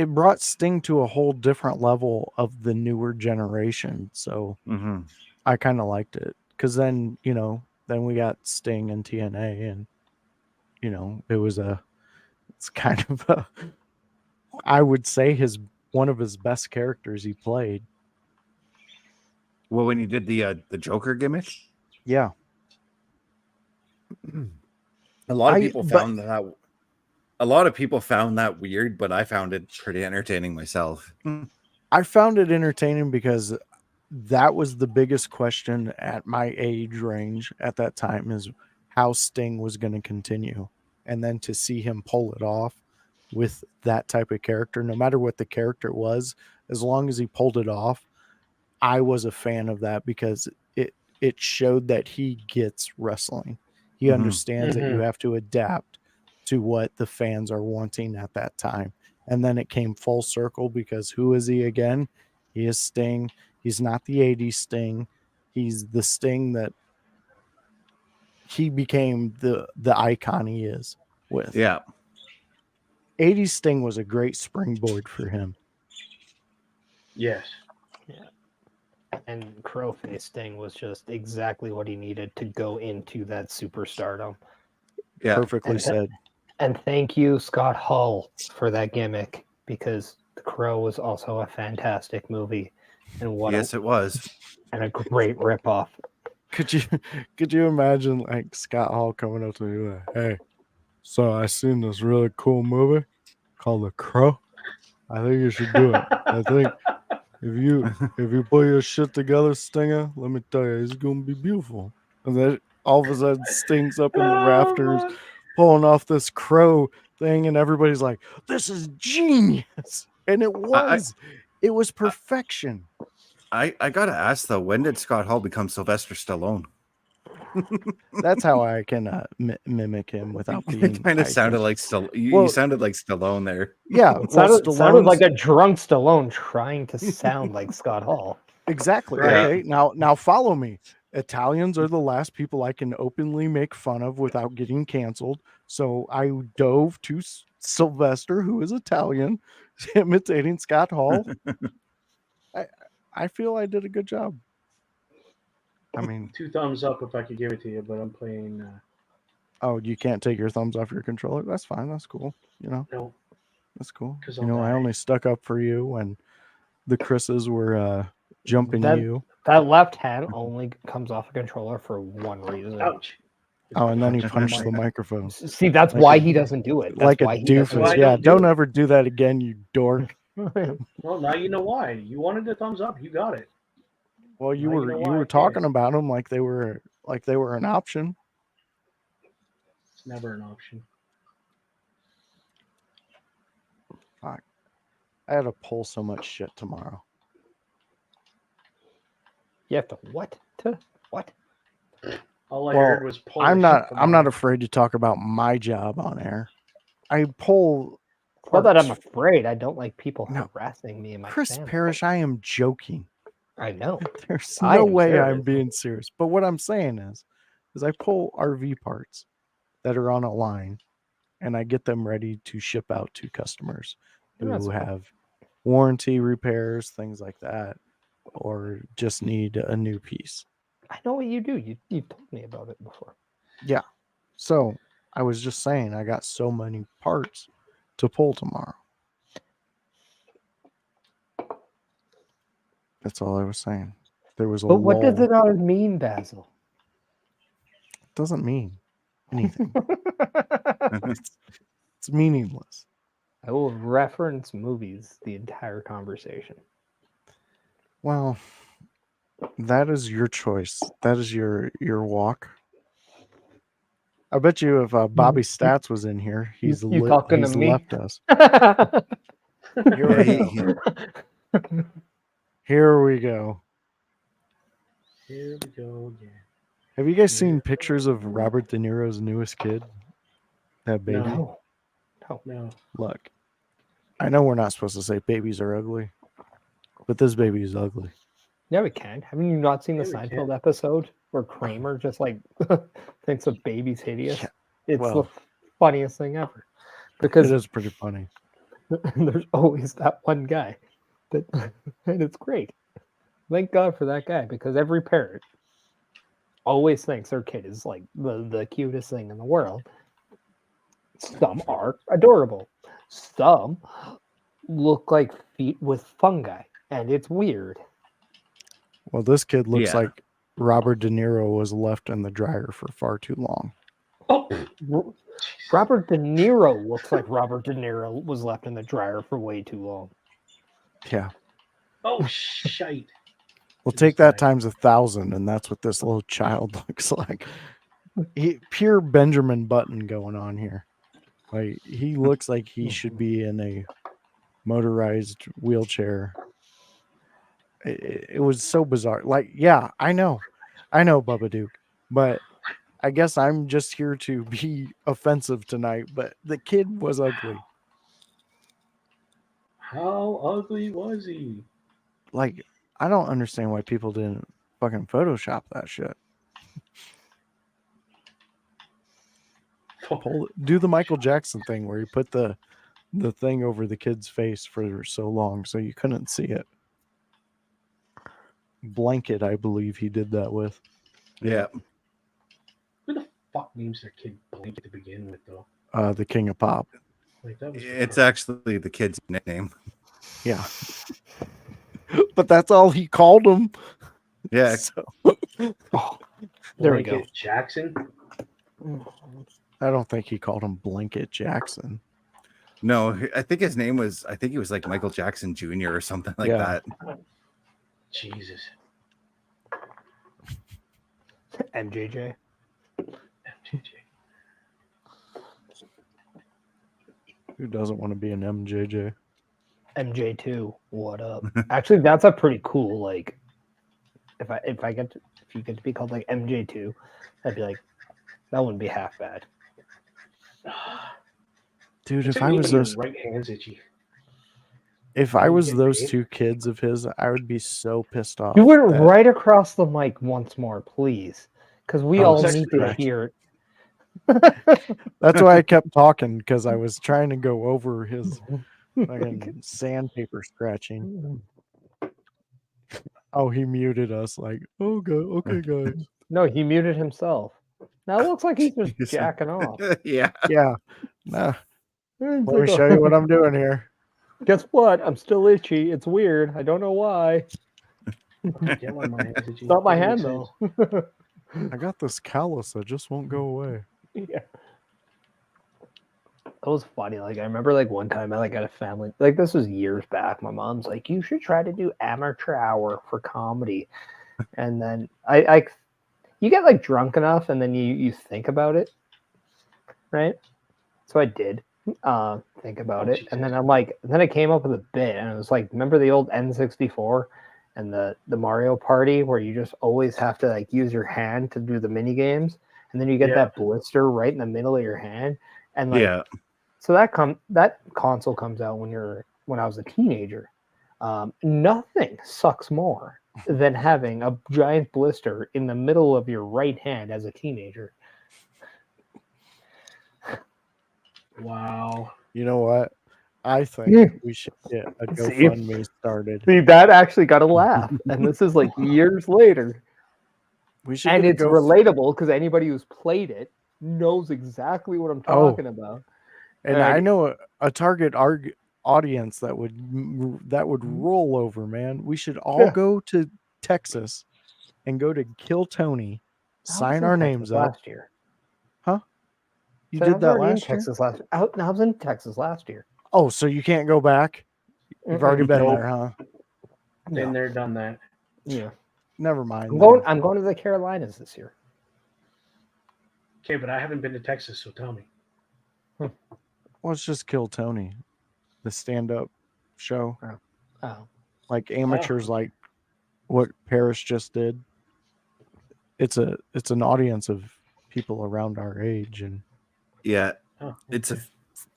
brought Sting to a whole different level of the newer generation. So Mm-hmm. I kind of liked it because then we got Sting and TNA, and it's kind of I would say one of his best characters he played. Well, when you did the Joker gimmick, Yeah. a lot of people found that weird, but I found it pretty entertaining myself. I found it entertaining because that was the biggest question at my age range at that time, is how Sting was going to continue. And then to see him pull it off with that type of character, no matter what the character was, as long as he pulled it off, I was a fan of that because it showed that he gets wrestling. He Mhm. understands that you have to adapt to what the fans are wanting at that time. And then it came full circle because who is he again? He is Sting. He's not the 80s Sting. He's the Sting that he became the icon he is with. Yeah. 80s Sting was a great springboard for him. yes. And Crowface Sting was just exactly what he needed to go into that superstardom. Yeah. Perfectly And said. And thank you, Scott Hull, for that gimmick, because The Crow was also a fantastic movie, and It was. and a great ripoff. Could you imagine like Scott Hall coming up to me like, "Hey, so I seen this really cool movie called The Crow. I think you should do it. I think if you put your shit together, Stinger, let me tell you, it's gonna be beautiful." And then all of a sudden, Sting's up in the rafters, pulling off this crow thing, and everybody's like, "This is genius!" And it was. It was perfection. I gotta ask though, when did Scott Hall become Sylvester Stallone? That's how I can mimic him without being. It kind of sounded like you Well- sounded like Stallone there. Yeah, It well, sounded like Stallone's- a drunk Stallone trying to sound like Scott Hall. exactly. Right. Okay, now follow me. Italians are the last people I can openly make fun of without getting canceled. So I dove to Sylvester, who is Italian, imitating Scott Hall. I feel I did a good job. I mean, 2 thumbs up if I could give it to you, but I'm playing. oh, you can't take your thumbs off your controller. That's fine. That's cool. No, That's cool. 'Cause I I'll die. only stuck up for you when the Chris's were jumping That- you. That left hand only comes off a controller for one reason. ouch. Oh, and then he Punch punched the mic. microphone See, that's Like why a- he doesn't do it. That's like a why he doesn't Why doofus. I Yeah, don't do don't it. ever do that again, you dork. Well, now you know why. You wanted the thumbs up. You got it. Well, you Now you were know you why I were talking can't. about them like they were an option. It's never an option. I had to pull so much shit tomorrow. You have to what? To what? All I Well, heard was pull. I'm the not shit I'm not tomorrow. afraid to talk about my job on air. I pull It's not that I'm parts- afraid. I don't like people No. harassing me and my Chris family. Parrish, I am joking. I know. There's I no am way I'm serious. being serious. But what I'm saying is I pull RV parts that are on a line and I get them ready to ship out to customers Yeah, that's who cool. have warranty repairs, things like that, or just need a new piece. I know what you do. You've told me about it before. Yeah. So I was just saying I got so many parts to pull tomorrow. That's all I was saying. There was a But what does lull. it all mean, Basil? Doesn't mean anything. It's meaningless. I will reference movies the entire conversation. Well, that is your choice. That is your walk. I bet you if Bobby Stats was in here, he's you talking to he's me? left us. Yeah, Here we go. Here we go again. Have you guys seen pictures of Robert De Niro's newest kid? That baby. No. No. No. Look, I know we're not supposed to say babies are ugly, but this baby is ugly. Yeah, we can. Haven't you not seen the Yeah, we Seinfeld can. episode where Kramer just like thinks a baby's hideous? Yeah, It's well- the funniest thing ever. It Because is pretty funny. there's always that one guy. And it's great. Thank God for that guy, because every parent always thinks their kid is like the cutest thing in the world. Some are adorable. Some look like feet with fungi, and it's weird. Well, this kid looks Yeah. like Robert De Niro was left in the dryer for far too long. Oh, Robert De Niro looks like Robert De Niro was left in the dryer for way too long. Yeah. oh, shite. Well, He take just that died. times 1,000, and that's what this little child looks like. Pure Benjamin Button going on here. Like he looks like he should be in a motorized wheelchair. It was so bizarre. Like, yeah, I know, Bubba Duke, but I guess I'm just here to be offensive tonight. But the kid was ugly. How ugly was he? Like, I don't understand why people didn't fucking Photoshop that shit. Do the Michael Jackson thing where you put the thing over the kid's face for so long so you couldn't see it. Blanket, I believe he did that with. Yeah. Who the fuck names their kid Blink to begin with, though? The King of Pop. Like that was. It's actually the kid's nickname. Yeah. But that's all he called him. Yeah. So, Oh, there we go. Blanket Jackson. I don't think he called him Blanket Jackson. No, I think his name was, I think he was like Michael Jackson Jr. or something like Yeah. that. Jesus. MJJ. MJJ. Who doesn't want to be an MJJ? MJ2. What up? Actually, that's a pretty cool, like, if I get to, if you get to be called like MJ2, I'd be like, that wouldn't be half bad. Dude, It's if like I making was your those right hand's itchy. if I You was get those paid? two kids of his, I would be so pissed off. You went that- right across the mic once more, please, because we Oh, all it's need to actually- hear it. That's why I kept talking, because I was trying to go over his fucking sandpaper scratching. Oh, he muted us like, oh, okay, guys. No, he muted himself. Now it looks like he's just He's- jacking off. Yeah. Yeah. Nah, It's let me like, show you what I'm doing here. Guess what? I'm still itchy. It's weird. I don't know why. Yeah, why my hand's itchy. It's not my Doesn't hand make though. sense. I got this callus that just won't go away. Yeah. That was funny. Like I remember like one time I like got a family like this was years back. My mom's like, you should try to do amateur hour for comedy. And then I you get like drunk enough and then you think about it. Right? So I did think about Oh, it. And Jesus. then I'm like then I came up with a bit and it was like, remember the old N64 and the Mario Party where you just always have to like use your hand to do the mini games, and then you get Yeah. that blister right in the middle of your hand, and like Yeah. so that console comes out when I was a teenager. Nothing sucks more than having a giant blister in the middle of your right hand as a teenager. Wow. You know what? I Yeah. think we should get a See? GoFundMe started. See, that actually got a laugh, and this is like years later. We should And get a it's relatable because anybody who's played it knows exactly what I'm talking about. And Like- I know a target audience that would roll over, man. We should all Yeah. go to Texas and go to Kill Tony, I was sign in our Texas names up. last year. You So I did was that already in last year? Texas last. I was in Texas last year. Oh, so you can't go back? You've already been Nope. there, huh? Been there, done that. Yeah, Never mind. I'm going. then. I'm going to the Carolinas this year. Okay, but I haven't been to Texas, so tell me. Well, it's just Kill Tony, the stand-up show. Oh, Like amateurs, like what Paris just did. It's an audience of people around our age, and Yeah. Oh, It's okay.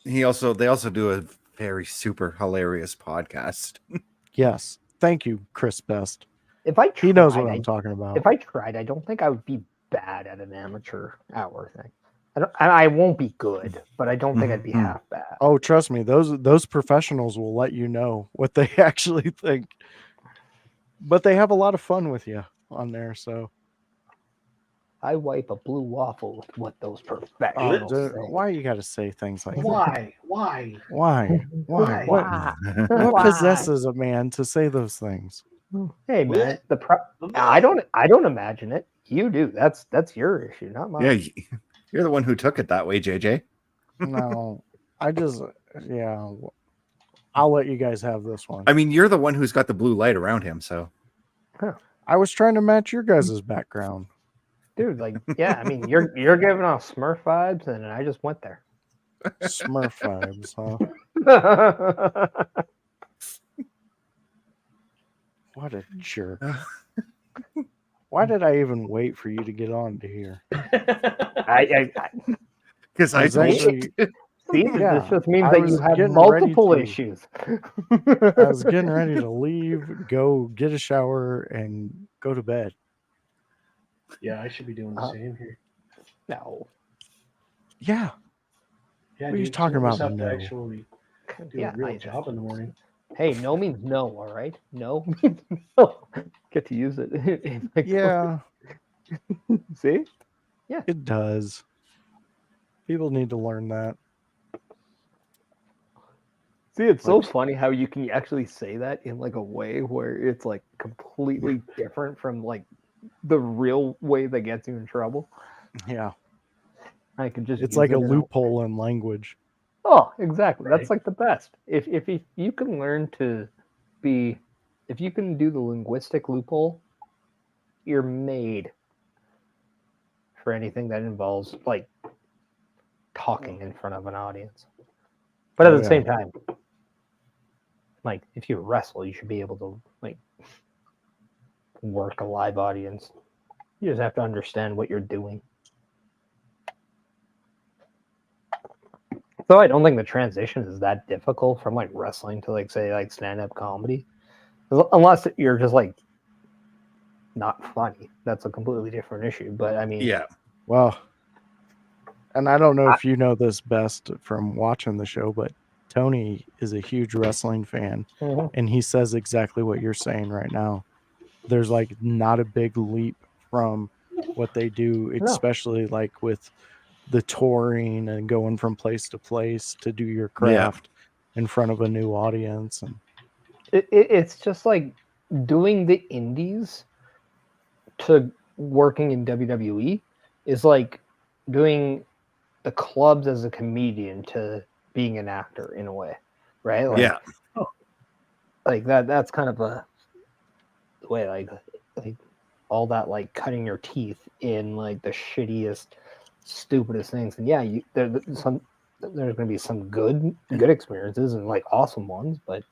they also do a very super hilarious podcast. yes, thank you, Chris Best. if I tried, He knows what I'm talking about. If I tried, I don't think I would be bad at an amateur hour thing. I won't be good, but I don't think I'd be Mhm. half bad. Oh, trust me, those professionals will let you know what they actually think. But they have a lot of fun with you on there, so I wipe a blue waffle with what those oh, professionals dude, say. why you got to say things like that? Why? Why? Why? What Why? possesses a man to say those things? Hey man, I don't imagine it. You do. That's your issue, not mine. Yeah, you're the one who took it that way, JJ. No, I just I'll let you guys have this one. I mean, you're the one who's got the blue light around him, so I was trying to match your guys' background. Dude, like, yeah, I mean, you're giving off Smurf vibes, and I just went there. Smurf vibes, huh? What a jerk. Why did I even wait for you to get on to here? I because I was told actually- you. see. Yeah, This just means I that was you have getting multiple ready to- issues. I was getting ready to leave, go get a shower, and go to bed. Yeah, I should be doing the same here. No. Yeah. Yeah, What are you dude, talking some of us about, have no? to actually do Yeah, a real job in the morning. Hey, no means no, all right? No means no. Get to use it. Like, Yeah, See? it does. People need to learn that. See, it's so Like- funny how you can actually say that in like a way where it's like completely different from like the real way that gets you in trouble. Yeah. I can just It's use like it a in loophole in language. Oh, exactly. Right. That's like the best. If you can learn to be, if you can do the linguistic loophole, you're made for anything that involves like talking in front of an audience. But at Oh, the yeah. same time, like if you wrestle, you should be able to like work a live audience You just have to understand what you're doing. So I don't think the transition is that difficult from like wrestling to like say like stand-up comedy, unless you're just like not funny. That's a completely different issue. But I mean, Yeah. Well, and I don't know if you know this best from watching the show, but Tony is a huge wrestling fan, and he says exactly what you're saying right now. There's like not a big leap from what they do, No. especially like with the touring and going from place to place to do your craft in front of a new audience. And it's just like doing the indies to working in WWE is like doing the clubs as a comedian to being an actor in a way, right? Like, Yeah. like that's kind of a way like all that like cutting your teeth in like the shittiest, stupidest things. And yeah, there's going to be some good experiences and like awesome ones, but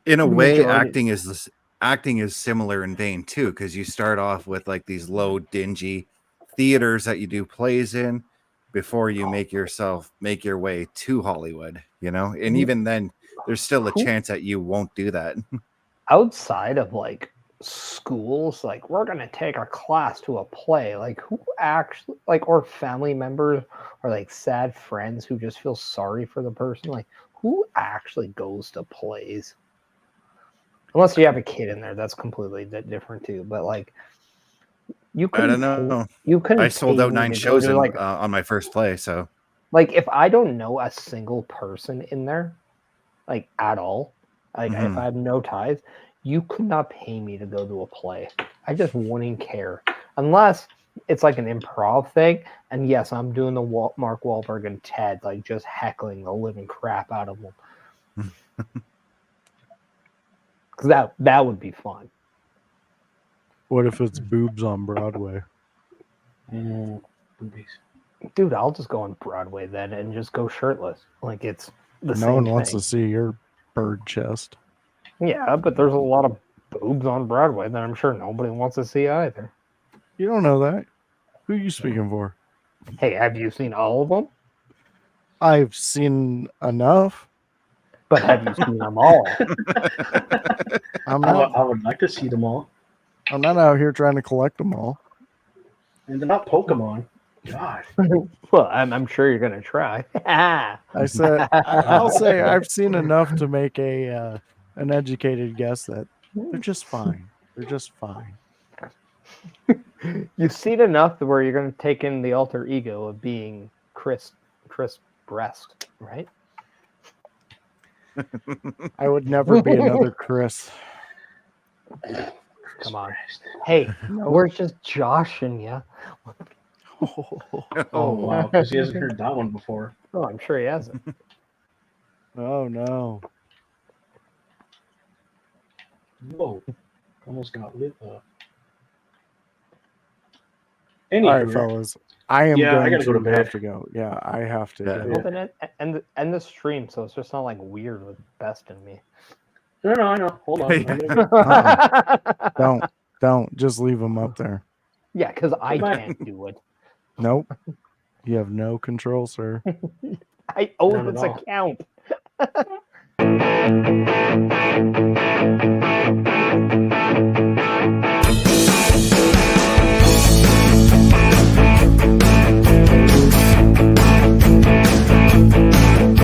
In a the way, majority- acting is similar in vein too, because you start off with like these low, dingy theaters that you do plays in before you make your way to Hollywood, you know? And even then, there's still a chance that you won't do that. outside of like schools, like we're gonna take a class to a play, like who actually like, or family members or like sad friends who just feel sorry for the person, like who actually goes to plays? Unless you have a kid in there, that's completely different too. But like you I don't couldn't know. you couldn't I sold pay out me 9 to go shows to like on my first play, so like if I don't know a single person in there, like at all, like if I have no ties, you could not pay me to go to a play. I just wouldn't care unless it's like an improv thing. And yes, I'm doing the Mark Wahlberg and Ted, like just heckling the living crap out of them. Because that would be fun. what if it's boobs on Broadway? Movies. Dude, I'll just go on Broadway then and just go shirtless. Like it's the No same one wants thing. to see your bird chest. Yeah, but there's a lot of boobs on Broadway that I'm sure nobody wants to see either. You don't know that. Who are you speaking for? Hey, have you seen all of them? I've seen enough. But have you seen them all? I'm not. I would like to see them all. I'm not out here trying to collect them all. And they're not Pokemon. God. Well, I'm sure you're gonna try. I said I'll say I've seen enough to make an educated guess that they're just fine. They're just fine. You've seen enough where you're gonna take in the alter ego of being Chris Breast, right? I would never be another Chris. Come on. Hey, we're just joshing you. Oh wow, because he hasn't heard that one before. Oh, I'm sure he hasn't. Oh no. Whoa. Almost got lit up. All right, Anywho, fellas. I am Yeah, I going gotta go to bed. have to go. Yeah, I have to Yeah. go. Well, then end the stream, so it's just not like weird with Best and me. no, I know. Hold on. Uh-uh. Don't. Just leave them up there. Yeah, because I can't do it. Nope. You have no control, sir. I own None this at all. account.